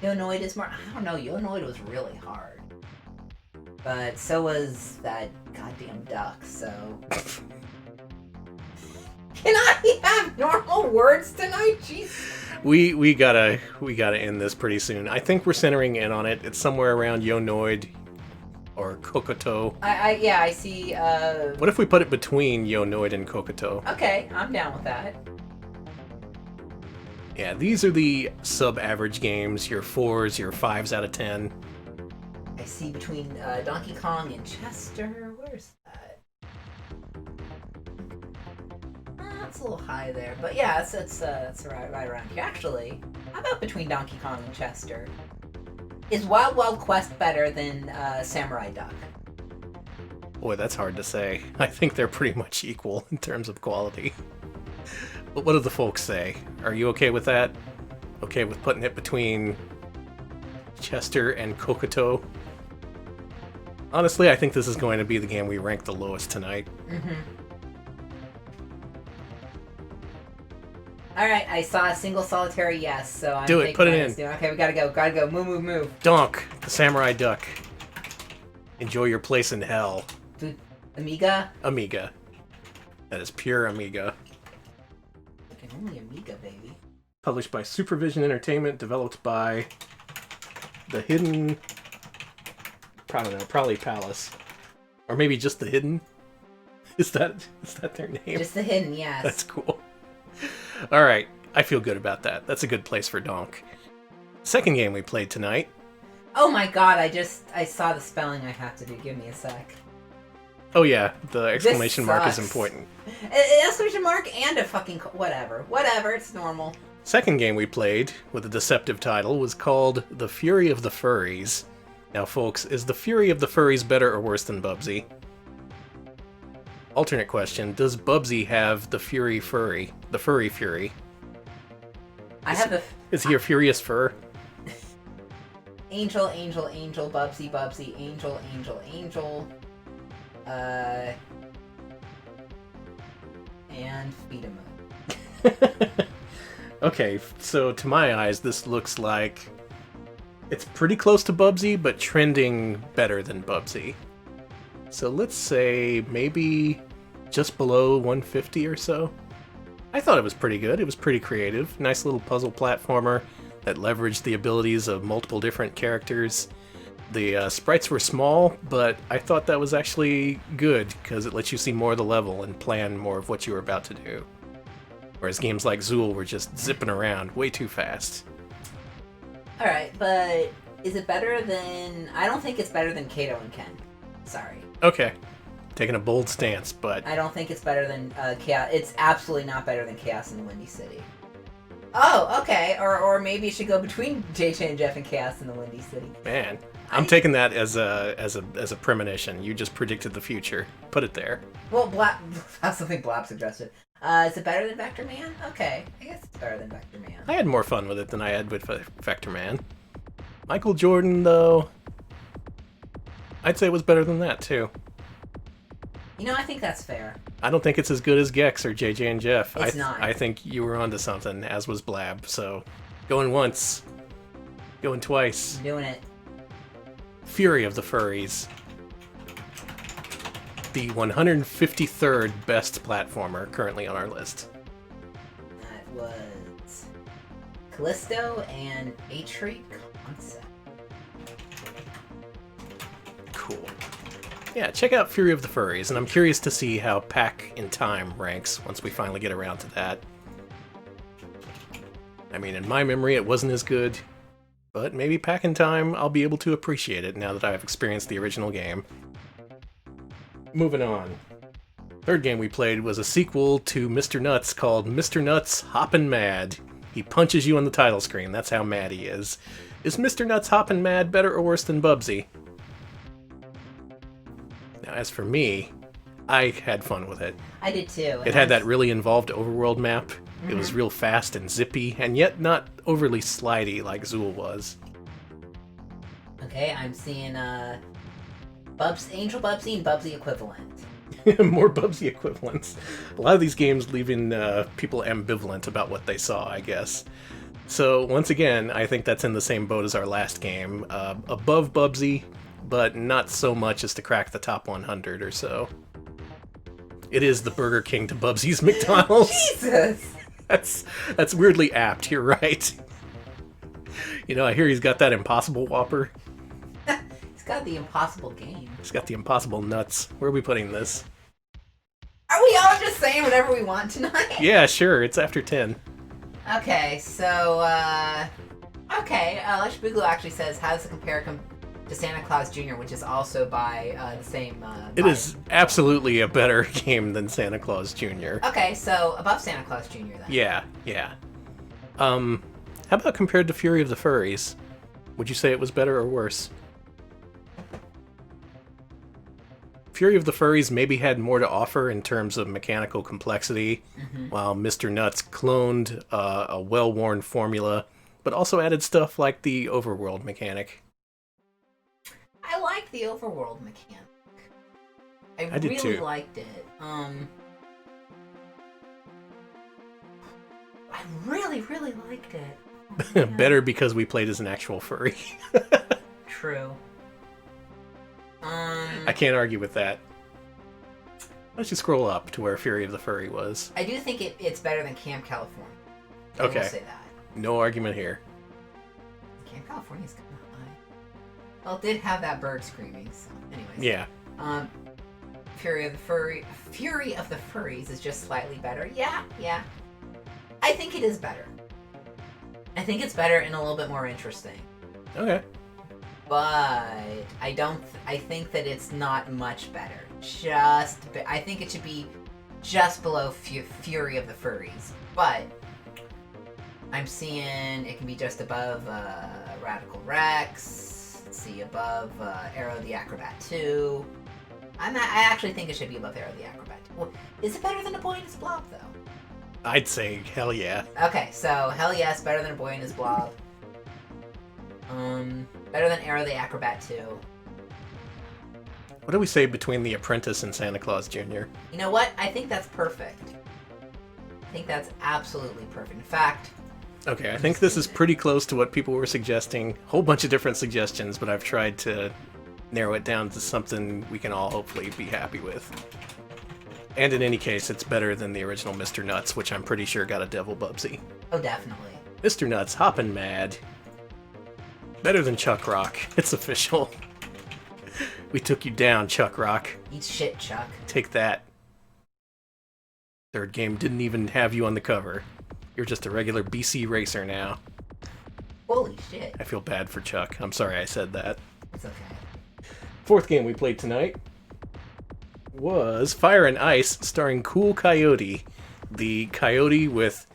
Yonoid is more. I don't know. Yonoid was really hard, but so was that goddamn duck. So can I have normal words tonight? Jeez. We gotta end this pretty soon. I think we're centering in on it. It's somewhere around Yonoid or Kokoto. I see. What if we put it between Yonoid and Kokoto? Okay, I'm down with that. Yeah, these are the sub-average games, your 4s, your 5s out of 10. I see between Donkey Kong and Chester. Where's that? That's a little high there, but yeah, it's right around here. Actually, how about between Donkey Kong and Chester? Is Wild Wild Quest better than Samurai Duck? Boy, that's hard to say. I think they're pretty much equal in terms of quality. But what do the folks say? Are you okay with that? Okay with putting it between Chester and Kokoto? Honestly, I think this is going to be the game we rank the lowest tonight. Alright, I saw a single solitary yes, so I'm Do it, put it in. Okay, we gotta go. Move. Donk, the Samurai Duck. Enjoy your place in hell. Amiga? Amiga. That is pure Amiga. Only Amiga, baby. Published by Supervision Entertainment, developed by The Hidden... I don't know, probably Palace. Or maybe just The Hidden? Is that their name? Just The Hidden, yes. That's cool. Alright, I feel good about that. That's a good place for Donk. Second game we played tonight. Oh my god, I saw the spelling I have to do. Give me a sec. Oh yeah, the exclamation mark is important. Exclamation mark and a fucking... Whatever, it's normal. Second game we played, with a deceptive title, was called The Fury of the Furries. Now folks, is The Fury of the Furries better or worse than Bubsy? Alternate question, does Bubsy have the Fury Furry? The Furry Fury? Is he a furious fur? Angel, Bubsy, Angel. And feed him up. Okay, so to my eyes, this looks like it's pretty close to Bubsy, but trending better than Bubsy. So let's say maybe just below 150 or so. I thought it was pretty good. It was pretty creative. Nice little puzzle platformer that leveraged the abilities of multiple different characters. The sprites were small, but I thought that was actually good, because it lets you see more of the level and plan more of what you were about to do. Whereas games like Zool were just zipping around way too fast. All right, but is it better than? I don't think it's better than Kato and Ken. Sorry. Okay. Taking a bold stance, but I don't think it's better than Chaos. It's absolutely not better than Chaos in the Windy City. Oh, okay. Or maybe it should go between JJ and Jeff and Chaos in the Windy City. man, I'm taking that as a premonition. You just predicted the future. Put it there. Well, that's something Blab suggested. Is it better than Vector Man? Okay, I guess it's better than Vector Man. I had more fun with it than I had with Vector Man. Michael Jordan, though, I'd say it was better than that, too. You know, I think that's fair. I don't think it's as good as Gex or JJ and Jeff. It's not. I think you were onto something, as was Blab. So, going once, going twice. I'm doing it. Fury of the Furries. The 153rd best platformer currently on our list. That was Callisto and Atri Concept. Cool. Yeah, check out Fury of the Furries, and I'm curious to see how Pack in Time ranks once we finally get around to that. I mean, in my memory, it wasn't as good, but maybe Pack in Time, I'll be able to appreciate it now that I've experienced the original game. Moving on. Third game we played was a sequel to Mr. Nuts called Mr. Nuts Hoppin' Mad. He punches you on the title screen, that's how mad he is. Is Mr. Nuts Hoppin' Mad better or worse than Bubsy? Now, as for me, I had fun with it. I did too. It had that really involved overworld map. It was real fast and zippy, and yet not overly slidey like Zool was. Okay, I'm seeing Angel Bubsy and Bubsy equivalent. More Bubsy equivalents. A lot of these games leaving people ambivalent about what they saw, I guess. So, once again, I think that's in the same boat as our last game. Above Bubsy, but not so much as to crack the top 100 or so. It is the Burger King to Bubsy's McDonald's. Jesus! That's weirdly apt, you're right. You know, I hear he's got that Impossible Whopper. He's got the Impossible Game. He's got the Impossible Nuts. Where are we putting this? Are we all just saying whatever we want tonight? Yeah, sure, it's after 10. Okay, so, Lush Boogaloo actually says, how does it compare to Santa Claus Jr., which is also by the same... It is absolutely a better game than Santa Claus Jr. Okay, so above Santa Claus Jr. then. Yeah. How about compared to Fury of the Furries? Would you say it was better or worse? Fury of the Furries maybe had more to offer in terms of mechanical complexity, while Mr. Nuts cloned a well-worn formula, but also added stuff like the overworld mechanic. I like the overworld mechanic. I did really too. liked it. I really, really liked it. Oh, Better because we played as an actual furry. True. I can't argue with that. Why don't you scroll up to where Fury of the Furry was? I do think it's better than Camp California. I Okay. will say that. No argument here. Camp California's kind of high. Well, it did have that bird screaming, so anyways. Yeah. Fury of the Furries is just slightly better. Yeah. I think it is better. I think it's better and a little bit more interesting. Okay. But I think that it's not much better. I think it should be just below Fury of the Furries. But I'm seeing it can be just above Radical Rex. Let's see, above Arrow the Acrobat 2. I actually think it should be above Arrow the Acrobat 2. Well, is it better than A Boy and His Blob, though? I'd say hell yeah. Okay, so hell yes, better than A Boy and His Blob. Better than Arrow the Acrobat 2. What do we say between The Apprentice and Santa Claus Jr.? You know what? I think that's perfect. I think that's absolutely perfect. In fact... Okay, I think this is pretty close to what people were suggesting. Whole bunch of different suggestions, but I've tried to narrow it down to something we can all hopefully be happy with. And in any case, it's better than the original Mr. Nuts, which I'm pretty sure got a Devil Bubsy. Oh, definitely. Mr. Nuts, hoppin' mad. Better than Chuck Rock. It's official. We took you down, Chuck Rock. Eat shit, Chuck. Take that. Third game didn't even have you on the cover. You're just a regular BC racer now. Holy shit. I feel bad for Chuck. I'm sorry I said that. It's okay. Fourth game we played tonight was Fire and Ice, starring Cool Coyote, the coyote with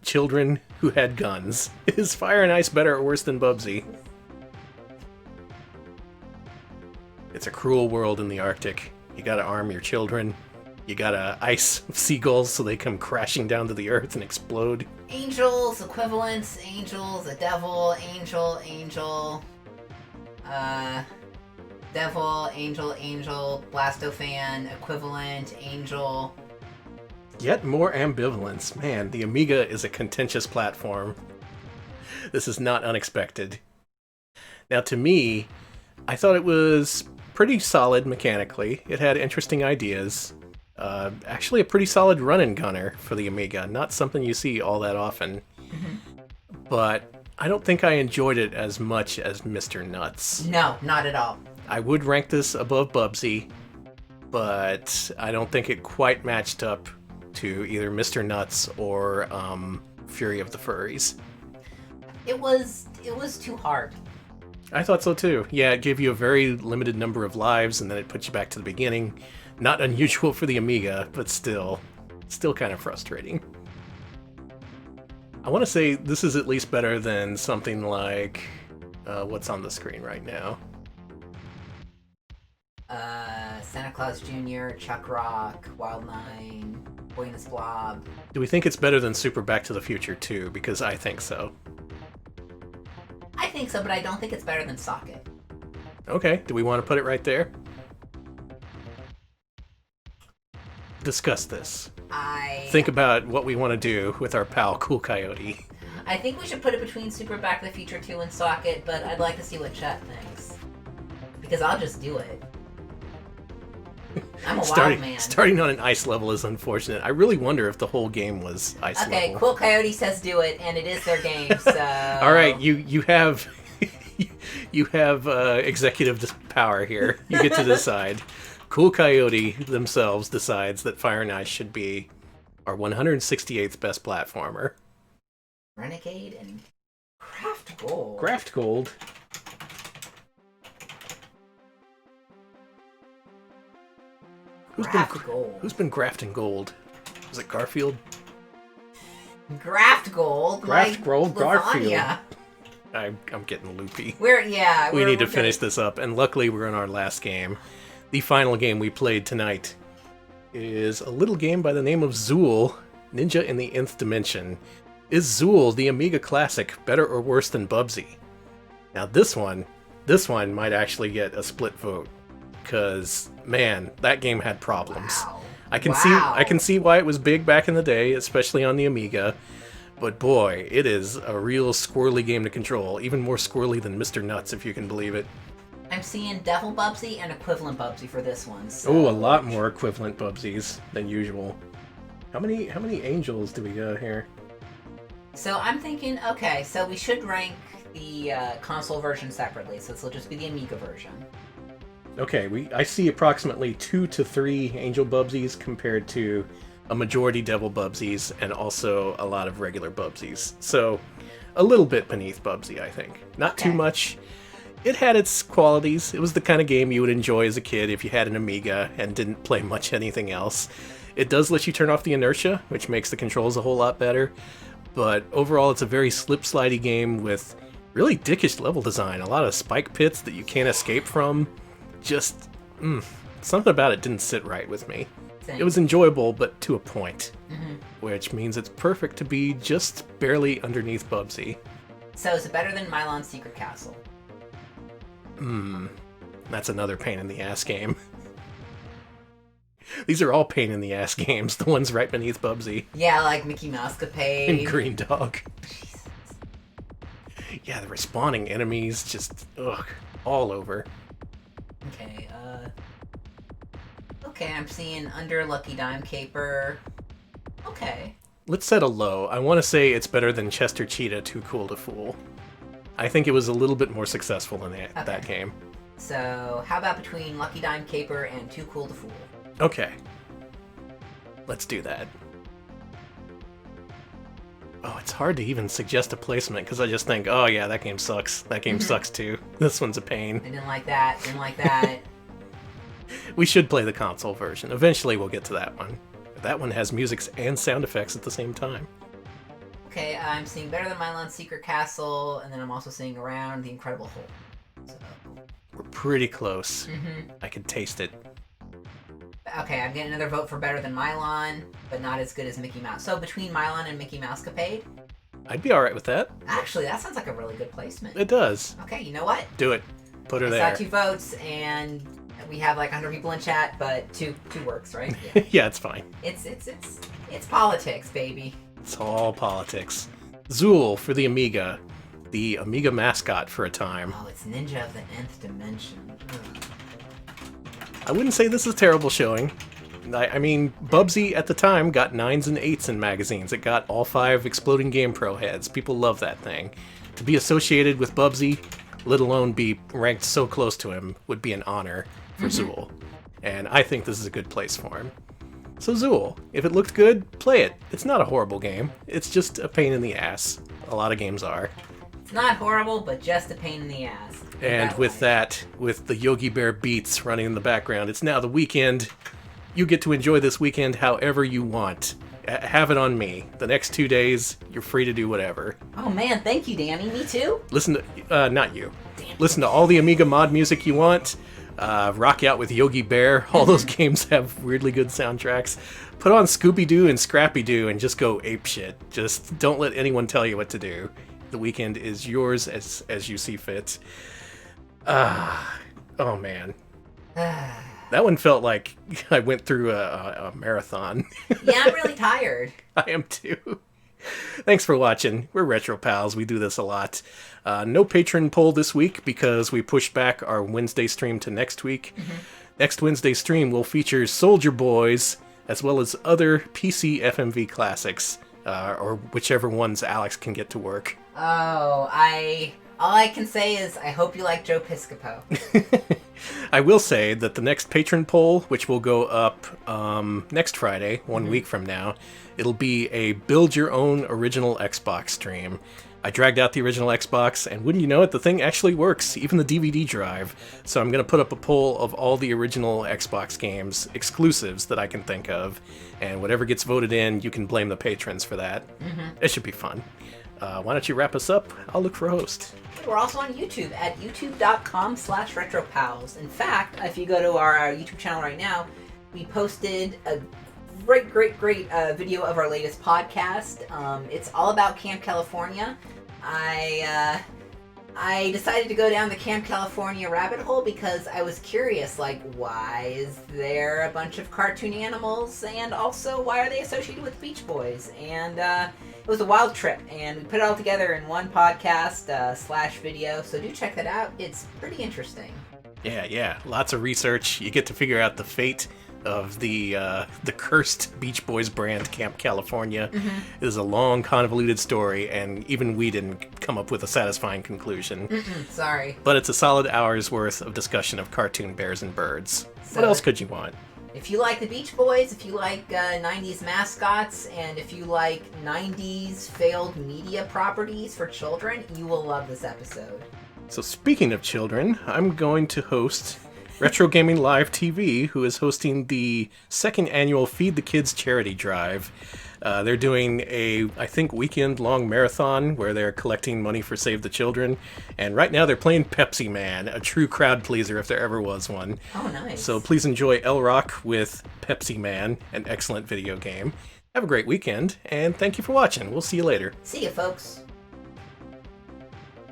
children who had guns. Is Fire and Ice better or worse than Bubsy? It's a cruel world in the Arctic. You gotta arm your children. You gotta ice seagulls so they come crashing down to the earth and explode. Angels, equivalents, angels, a devil, angel, devil, angel, blastofan, equivalent, angel. Yet more ambivalence. Man, the Amiga is a contentious platform. This is not unexpected. Now, to me, I thought it was pretty solid mechanically. It had interesting ideas. Actually, a pretty solid run-and-gunner for the Amiga. Not something you see all that often. But I don't think I enjoyed it as much as Mr. Nuts. No, not at all. I would rank this above Bubsy, but I don't think it quite matched up to either Mr. Nuts or Fury of the Furries. It was too hard. I thought so too. Yeah, it gave you a very limited number of lives, and then it put you back to the beginning. Not unusual for the Amiga, but still kind of frustrating. I want to say this is at least better than something like what's on the screen right now. Santa Claus Jr., Chuck Rock, Wild 9, Boy in His Blob. Do we think it's better than Super Back to the Future 2? Because I think so. I think so, but I don't think it's better than Socket. Okay, do we want to put it right there? Discuss this. Think about what we want to do with our pal Cool Coyote. I think we should put it between Super Back to the Future 2 and Socket, but I'd like to see what Chet thinks. Because I'll just do it. I'm a wild man. Starting on an ice level is unfortunate. I really wonder if the whole game was ice level. Okay, Cool Coyote says do it, and it is their game, so... All right, you have... you have executive power here. You get to decide. Cool Coyote themselves decides that Fire and Ice should be our 168th best platformer. Renegade and Craft Gold. Craft Gold. Who's been grafting gold? Was it Garfield? Graft Gold. Graft Gold, Garfield. Lasagna. I'm getting loopy. We need to finish this up, and luckily we're in our last game. The final game we played tonight is a little game by the name of Zool, Ninja in the Nth Dimension. Is Zool, the Amiga classic, better or worse than Bubsy? Now this one might actually get a split vote, because man, that game had problems. Wow. I can see why it was big back in the day, especially on the Amiga. But boy, it is a real squirrely game to control, even more squirrely than Mr. Nuts, if you can believe it. I'm seeing Devil Bubsy and Equivalent Bubsy for this one. So. Oh, a lot more equivalent Bubsies than usual. How many angels do we got here? So I'm thinking, okay, so we should rank the console version separately, so this will just be the Amiga version. Okay, I see approximately 2 to 3 angel Bubsies compared to a majority Devil Bubsies and also a lot of regular Bubsies. So a little bit beneath Bubsy, I think. Not too much. It had its qualities. It was the kind of game you would enjoy as a kid if you had an Amiga and didn't play much anything else. It does let you turn off the inertia, which makes the controls a whole lot better. But overall, it's a very slip-slidey game with really dickish level design. A lot of spike pits that you can't escape from. Just, something about it didn't sit right with me. It was enjoyable, but to a point. Which means it's perfect to be just barely underneath Bubsy. So is it better than Mylon's Secret Castle? That's another pain in the ass game. These are all pain in the ass games, the ones right beneath Bubsy. Yeah, like Mickey Mousecapade. And Green Dog. Jesus. Yeah, the respawning enemies just, all over. Okay, I'm seeing Under Lucky Dime Caper. Okay. Let's set a low. I want to say it's better than Chester Cheetah Too Cool to Fool. I think it was a little bit more successful than that game. So, how about between Lucky Dime Caper and Too Cool to Fool? Okay. Let's do that. Oh, it's hard to even suggest a placement because I just think, oh yeah, that game sucks. That game sucks too. This one's a pain. I didn't like that. Didn't like that. We should play the console version. Eventually we'll get to that one. That one has music and sound effects at the same time. Okay, I'm seeing Better Than Milon's Secret Castle, and then I'm also seeing Around the Incredible Hulk. So... We're pretty close. I can taste it. Okay, I'm getting another vote for Better Than Milon, but not as good as Mickey Mouse. So between Milon and Mickey Mousecapade? I'd be alright with that. Actually, that sounds like a really good placement. It does. Okay, you know what? Do it. Put her I there. saw 2 votes, and we have like 100 people in chat, but two works, right? Yeah, yeah, it's fine. It's politics, baby. It's all politics. Zool for the Amiga mascot for a time. Oh, it's Ninja of the Nth Dimension. Ugh. I wouldn't say this is terrible showing. I mean, Bubsy at the time got 9s and 8s in magazines. It got all 5 Exploding Game Pro heads. People love that thing. To be associated with Bubsy, let alone be ranked so close to him, would be an honor for Zool. And I think this is a good place for him. So Zool, if it looked good, play it. It's not a horrible game. It's just a pain in the ass. A lot of games are. It's not horrible, but just a pain in the ass. And with that, with the Yogi Bear beats running in the background, it's now the weekend. You get to enjoy this weekend however you want. Have it on me. The next 2 days, you're free to do whatever. Oh man, thank you, Danny. Me too? Listen to, not you. Listen to all the Amiga mod music you want. Rock out with Yogi Bear. All those games have weirdly good soundtracks. Put on Scooby-Doo and Scrappy-Doo and just go apeshit. Just don't let anyone tell you what to do. The weekend is yours as you see fit. Oh man. That one felt like I went through a marathon. Yeah, I'm really tired. I am too. Thanks for watching. We're Retro Pals. We do this a lot. No patron poll this week because we pushed back our Wednesday stream to next week. Next Wednesday stream will feature Soldier Boys as well as other PC FMV classics, or whichever ones Alex can get to work. Oh, all I can say is I hope you like Joe Piscopo. I will say that the next patron poll, which will go up next Friday, 1 week from now, it'll be a build your own original Xbox stream. I dragged out the original Xbox, and wouldn't you know it, the thing actually works, even the DVD drive. So I'm going to put up a poll of all the original Xbox games, exclusives that I can think of, and whatever gets voted in, you can blame the patrons for that. It should be fun. Why don't you wrap us up? I'll look for a host. We're also on YouTube at youtube.com/retropals. In fact, if you go to our YouTube channel right now, we posted a great video of our latest podcast. It's all about Camp California. I decided to go down the Camp California rabbit hole because I was curious, like, why is there a bunch of cartoon animals, and also why are they associated with Beach Boys? And it was a wild trip, and we put it all together in one podcast / video, so do check that out. It's pretty interesting. Yeah, lots of research. You get to figure out the fate of the cursed Beach Boys brand, Camp California. It is a long, convoluted story, and even we didn't come up with a satisfying conclusion. Sorry. But it's a solid hour's worth of discussion of cartoon bears and birds. So, what else could you want? If you like the Beach Boys, if you like 90s mascots, and if you like 90s failed media properties for children, you will love this episode. So speaking of children, I'm going to host Retro Gaming Live TV, who is hosting the second annual Feed the Kids charity drive. They're doing a, I think, weekend-long marathon where they're collecting money for Save the Children. And right now they're playing Pepsi Man, a true crowd pleaser if there ever was one. Oh, nice. So please enjoy El Rock with Pepsi Man, an excellent video game. Have a great weekend, and thank you for watching. We'll see you later. See you, folks.